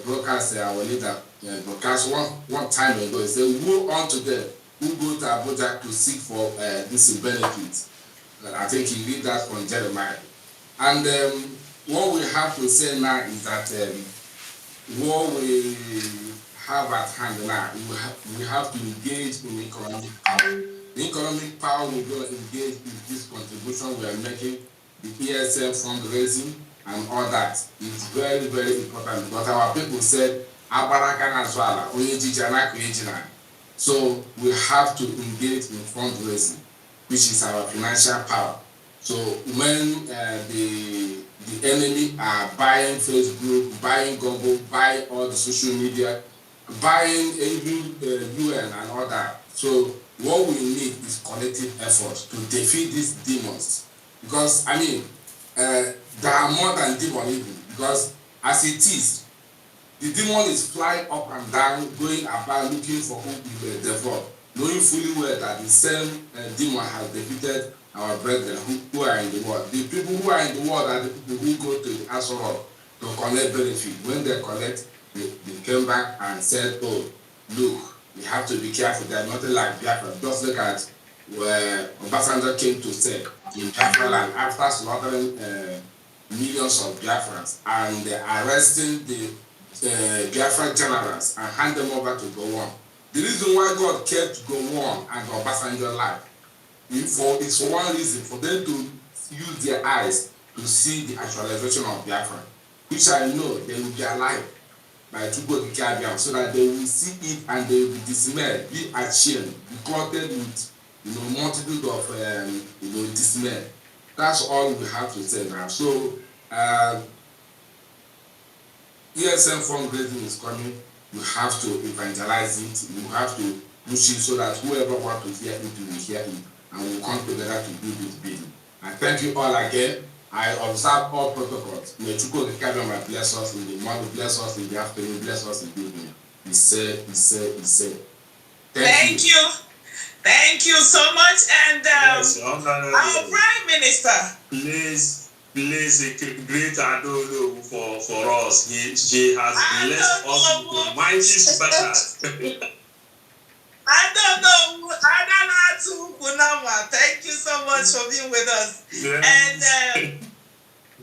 Speaker 8: broadcasts our leader broadcast one time ago, he said, woe unto them who go to Abuja to seek for this benefit. I think he read that from Jeremiah. And what we have to say now is that what we have at hand now, we have to engage in economic power. The economic power we're going to engage in this contribution we are making, the ESM fundraising, and all that is very, very important. But our people said, so we have to engage in fundraising, which is our financial power. So when the enemy are buying Facebook, buying Google, buying all the social media, buying even UN and all that. So what we need is collective efforts to defeat these demons. Because there are more than demon even, because as it is, the demon is flying up and down, going about looking for who will devour. knowing fully well that the same demon has defeated our brethren who are in the world. The people who are in the world are the people who go to the Asoro to collect benefit. When they collect, they came back and said, oh, look, we have to be careful. There's nothing like Biafra. Just look at where Obasanjo came to say in Biafra land after slaughtering millions of Biafrans and arresting the Biafra generals and hand them over to Gowon. The reason why God kept Gowon and Obasanjo alive is for one reason, for them to use their eyes to see the actualization of Biafra, which I know they will be alive by Chukwu Kikabiam, so that they will see it and they will be dismayed, be ashamed, be clothed with multitude of dismay. That's all we have to say now. So ESM fundraising is coming. You have to evangelize it. You have to push it so that whoever wants to hear it will hear it, and we'll come together to do this bidding. I thank you all again. I observe all protocols. May Chukwu Kikabiam bless us in the morning, bless us in the afternoon, bless us in the evening. He said.
Speaker 17: Thank you. Thank you so much. And
Speaker 2: yes,
Speaker 17: our Prime Minister.
Speaker 2: Please greet Adolo for us. She has blessed us with mighty speakers.
Speaker 17: I don't know how to Kunama. Thank you so much for being with us. Yes. And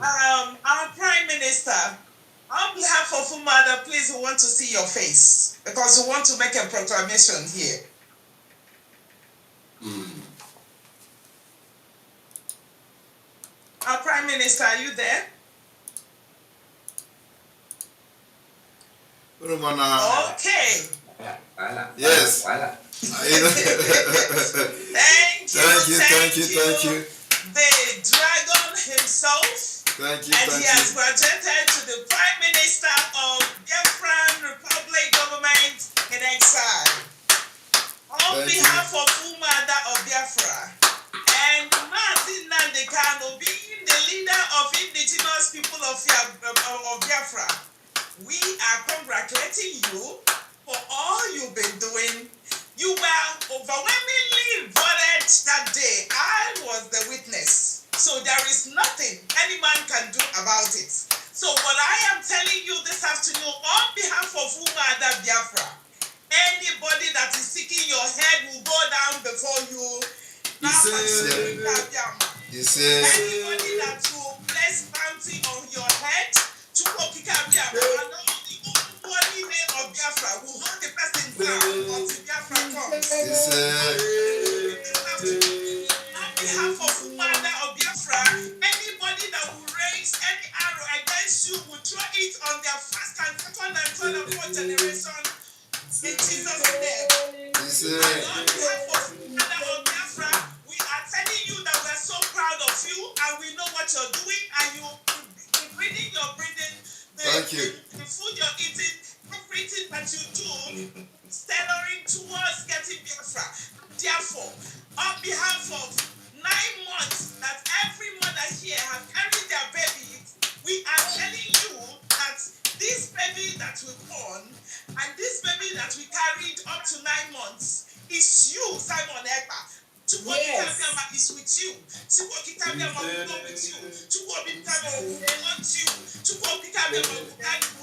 Speaker 17: our Prime Minister, on behalf of Umada, please, we want to see your face because we want to make a proclamation here. Our Prime Minister, are you there? Okay.
Speaker 16: Yes. Thank you.
Speaker 17: The dragon himself.
Speaker 16: Thank you.
Speaker 17: And he has graduated to the Prime Minister of Biafran Republic government in exile. On behalf of Umada of Biafra and Martin Nandekano being the leader of indigenous people of Biafra, we are congratulating you for all you've been doing. You were overwhelmingly voted that day. I was the witness. So there is nothing any man can do about it. So what I am telling you this afternoon on behalf of Umada Biafra, anybody that is seeking your head will go down before you. Anybody that will place bounty on your head, Nobody of Biafra will hold the person down until Biafra comes. On behalf of Umada of Biafra, anybody that will raise any arrow against you will throw it on their first and second and third and fourth generation in Jesus' name. And on behalf of Umada of Biafra, we are telling you that we are so proud of you and we know what you're doing and you're breathing, the food you're eating, everything that you do, tailoring towards getting Biafra. Therefore, on behalf of 9 months that every mother here has carried their baby, we are telling you that this baby that we born and this baby that we carried up to 9 months is you, Simon Ekpa. Yes. Is with you. Will go with you. Will want you. Will guide you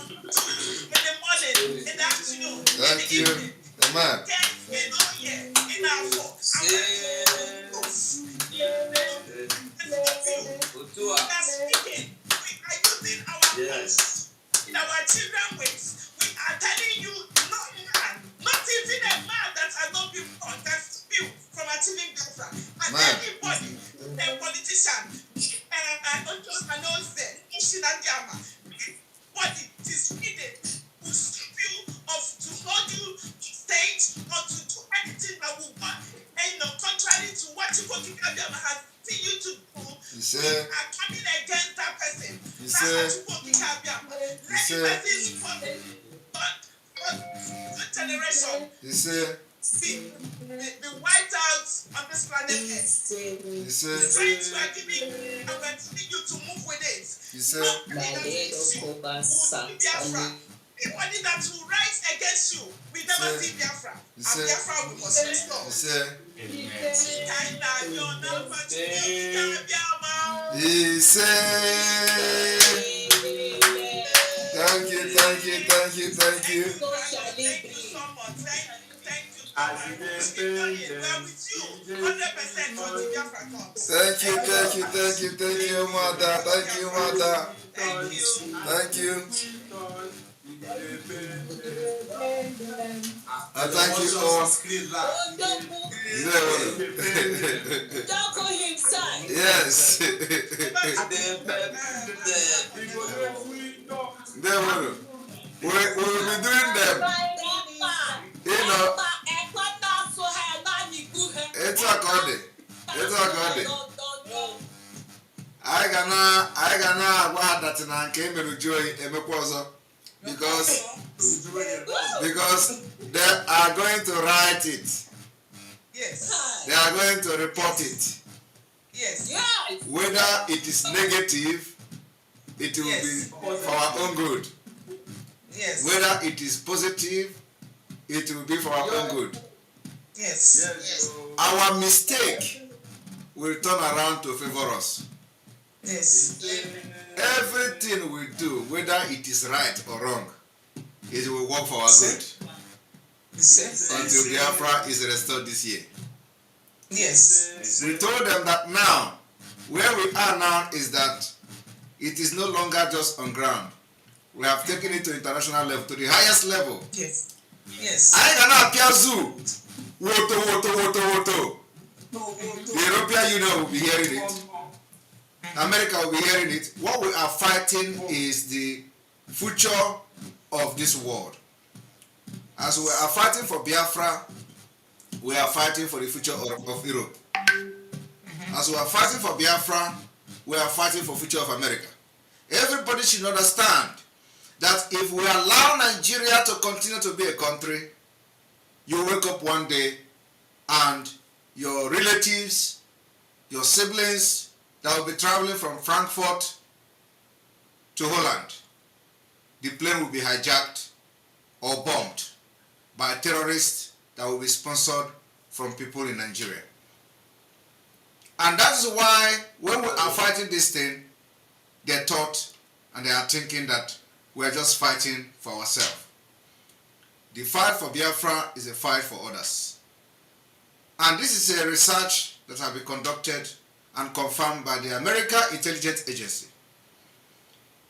Speaker 17: in the morning, in the afternoon, in the evening.
Speaker 16: Amen.
Speaker 17: In our folk. We are speaking. We are using our voice in our children ways. We are telling you, no man, not even a man that has not been born, that's you from achieving Biafra. And anybody, a politician, body disfeated will strip you to hold you to stage or to do anything that will go contrary to what you has seen you to do. We are coming against that person. That's what you let the person spoken good generation be wiped out on this planet Earth. The strength we are giving and we are telling you to move with it. Nobody that is you will be Biafra. Anybody that will rise against you, we never see Biafra. And Biafra we must restore.
Speaker 16: He said, thank you, thank you, thank you, thank you.
Speaker 17: Thank you so much. Thank you so much. We're with you 100% for the Biafra comes.
Speaker 16: Thank you, thank you, thank you, thank you, Mother. Thank you, Mother.
Speaker 17: Thank you.
Speaker 16: Thank you. I thank you all. Yes. We will be doing them. You know, it's a good. It's a good. I gonna agwa that na nke meru joy emekwozo because they are going to write it.
Speaker 17: Yes.
Speaker 16: They are going to report it.
Speaker 17: Yes.
Speaker 16: Whether it is negative, it will be for our own good.
Speaker 17: Yes.
Speaker 16: Whether it is positive, it will be for our own good.
Speaker 17: Yes.
Speaker 16: Our mistake will turn around to favor us.
Speaker 17: Yes.
Speaker 16: Everything we do, whether it is right or wrong, it will work for our good. Until Biafra is restored this year.
Speaker 17: Yes.
Speaker 16: We told them that now, where we are now is that it is no longer just on ground. We have taken it to international level, to the highest level.
Speaker 17: Yes. Yes.
Speaker 16: I cannot appear zoo. Woto. The European Union will be hearing it. America will be hearing it. What we are fighting is the future of this world. As we are fighting for Biafra, we are fighting for the future of Europe. As we are fighting for Biafra, we are fighting for the future of America. Everybody should understand that if we allow Nigeria to continue to be a country, you wake up one day and your relatives, your siblings that will be traveling from Frankfurt to Holland, the plane will be hijacked or bombed by terrorists that will be sponsored from people in Nigeria. And that is why when we are fighting this thing, they thought and they are thinking that we are just fighting for ourselves. The fight for Biafra is a fight for others. And this is a research that has been conducted and confirmed by the American Intelligence Agency.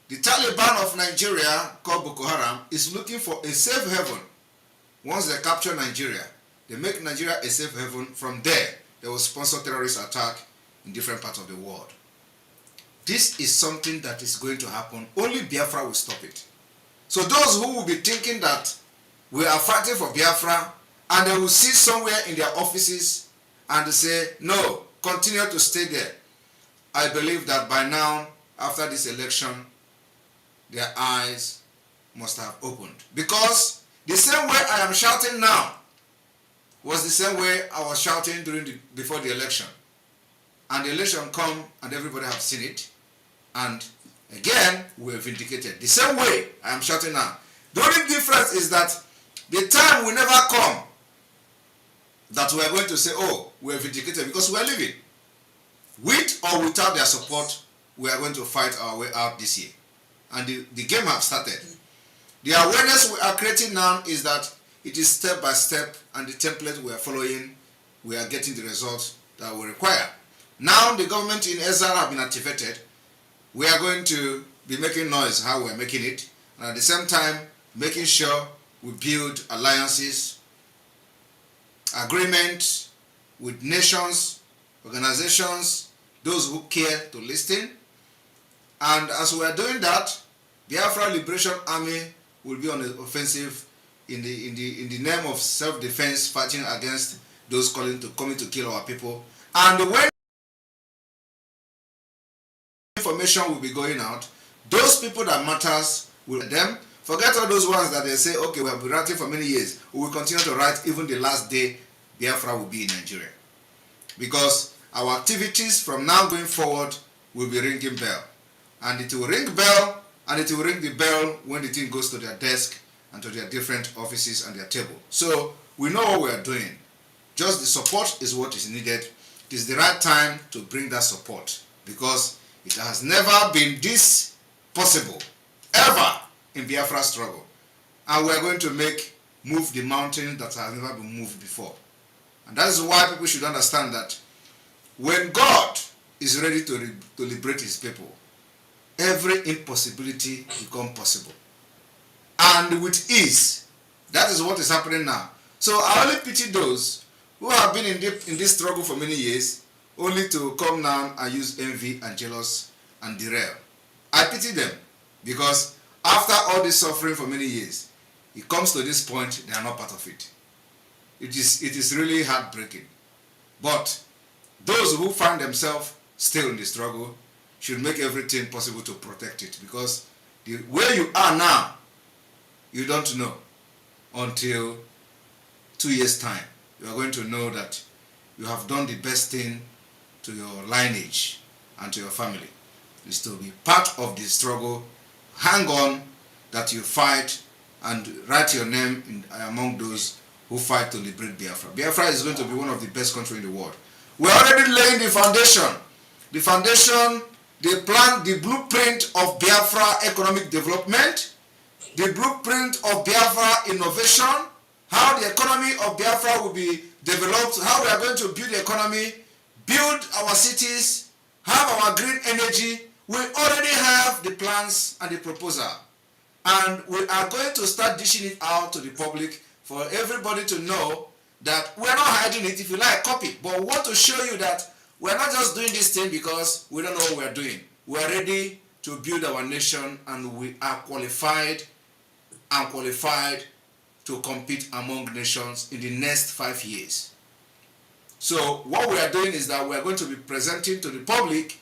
Speaker 16: The Taliban of Nigeria, called Boko Haram, is looking for a safe haven. Once they capture Nigeria, they make Nigeria a safe haven. From there, they will sponsor terrorist attack in different parts of the world. This is something that is going to happen. Only Biafra will stop it. So those who will be thinking that we are fighting for Biafra and they will sit somewhere in their offices and say, no, continue to stay there. I believe that by now, after this election, their eyes must have opened. Because the same way I am shouting now was the same way I was shouting before the election. And the election come and everybody have seen it. And again, we are vindicated. The same way I am shouting now. The only difference is that the time will never come that we are going to say, oh, we are vindicated, because we are living. With or without their support, we are going to fight our way out this year. And the game has started. The awareness we are creating now is that it is step by step, and the template we are following, we are getting the results that we require. Now the government in Ezra have been activated. We are going to be making noise how we are making it, and at the same time making sure we build alliances, agreements with nations, organizations, those who care to listen. And as we are doing that, the Biafra Liberation Army will be on the offensive in the name of self-defense, fighting against those coming to kill our people. And when information will be going out, those people that matters will them. Forget all those ones that they say, okay, we have been writing for many years. We will continue to write even the last day Biafra will be in Nigeria. Because our activities from now going forward will be ringing bell. And it will ring bell and it will ring the bell when the thing goes to their desk and to their different offices and their table. So we know what we are doing. Just the support is what is needed. It is the right time to bring that support, because it has never been this possible ever in Biafra struggle. And we are going to move the mountain that has never been moved before. And that is why people should understand that when God is ready to liberate his people, every impossibility becomes possible. And with ease. That is what is happening now. So I only pity those who have been in this struggle for many years, only to come now and use envy and jealous and derail. I pity them, because after all this suffering for many years, it comes to this point, they are not part of it. It is really heartbreaking. But those who find themselves still in the struggle should make everything possible to protect it, because where you are now, you don't know until 2 years' time. You are going to know that you have done the best thing to your lineage and to your family, is to be part of the struggle. Hang on, that you fight, and write your name among those who fight to liberate Biafra. Biafra is going to be one of the best countries in the world. We're already laying the foundation. The foundation, the plan, the blueprint of Biafra economic development, the blueprint of Biafra innovation, how the economy of Biafra will be developed, how we are going to build the economy, build our cities, have our green energy. We already have the plans and the proposal. And we are going to start dishing it out to the public for everybody to know that we're not hiding it. If you like, copy. But we want to show you that we're not just doing this thing because we don't know what we're doing. We're ready to build our nation, and we are qualified to compete among nations in the next 5 years. So what we are doing is that we are going to be presenting to the public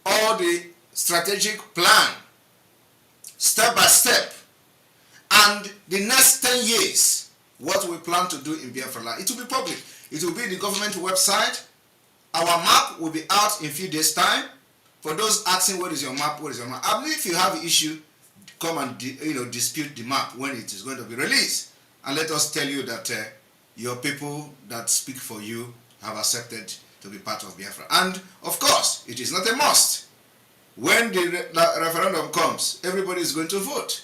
Speaker 16: all the strategic plan, step by step, and the next 10 years, what we plan to do in Biafra land. It will be public. It will be the government website. Our map will be out in a few days' time. For those asking, what is your map, what is your map? I believe if you have an issue, come and dispute the map when it is going to be released. And let us tell you that your people that speak for you have accepted to be part of Biafra. And of course, it is not a must. When the referendum comes, everybody is going to vote.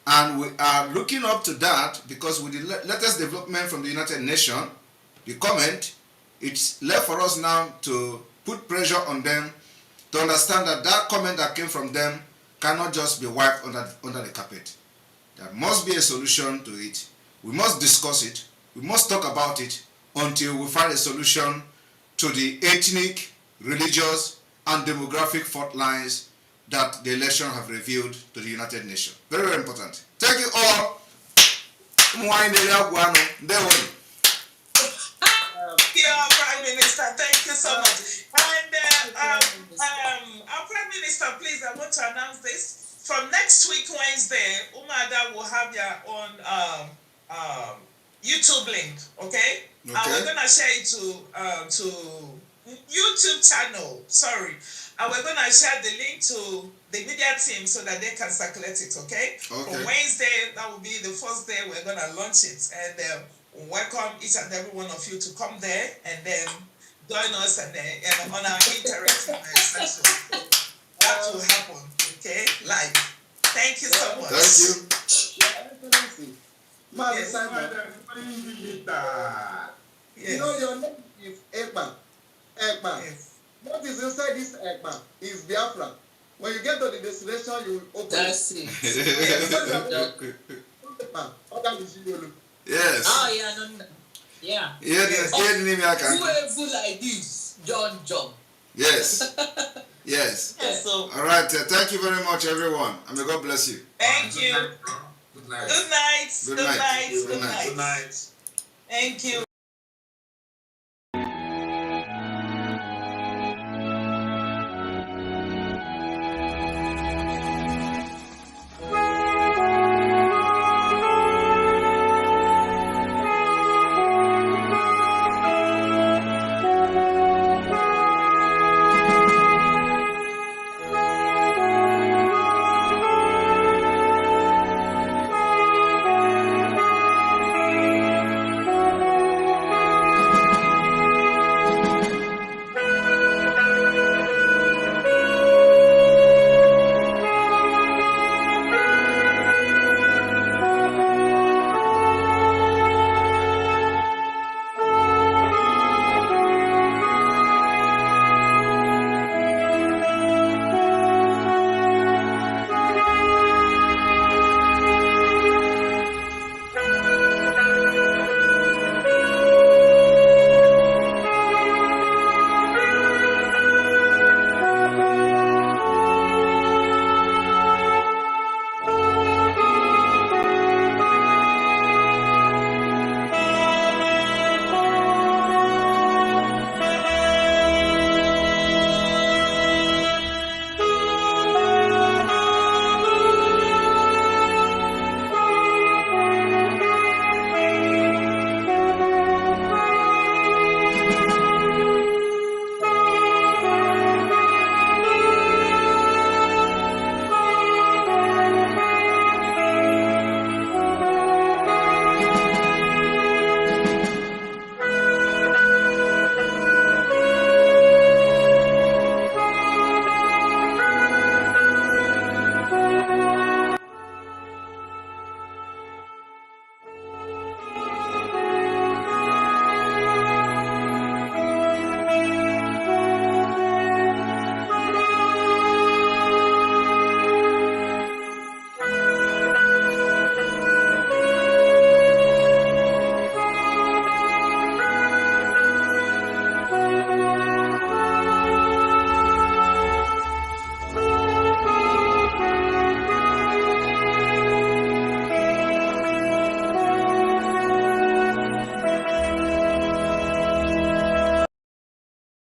Speaker 16: And we are looking up to that, because with the latest development from the United Nations, the comment, it's left for us now to put pressure on them to understand that that comment that came from them cannot just be wiped under the carpet. There must be a solution to it. We must discuss it. We must talk about it until we find a solution to the ethnic, religious, and demographic fault lines that the election have revealed to the United Nations. Very, very important. Thank you all.
Speaker 17: Prime Minister, thank you so much. And our Prime Minister, please, I want to announce this. From next week, Wednesday, Umada will have your own YouTube link, okay? And we're going to share it to YouTube channel, sorry. And we're going to share the link to the media team so that they can circulate it, okay? For Wednesday, that will be the first day we're going to launch it. And welcome each and every one of you to come there and then join us and on our interactive session. That will happen, okay? Live. Thank you so much.
Speaker 16: Thank you.
Speaker 1: Yes. You know your name is Ekpa. Ekpa. Yes. What is inside this Ekpa is Biafra. When you get to the destination, you open
Speaker 20: That's it.
Speaker 16: Yes.
Speaker 20: Oh, yeah, no. Yeah.
Speaker 16: Whoever
Speaker 20: like this, John.
Speaker 16: Yes. Yes.
Speaker 17: So,
Speaker 16: all right. Thank you very much, everyone. And may God bless you.
Speaker 17: Thank you.
Speaker 22: Good night.
Speaker 17: Good night.
Speaker 16: Good night.
Speaker 17: Good night.
Speaker 22: Good night.
Speaker 17: Thank you.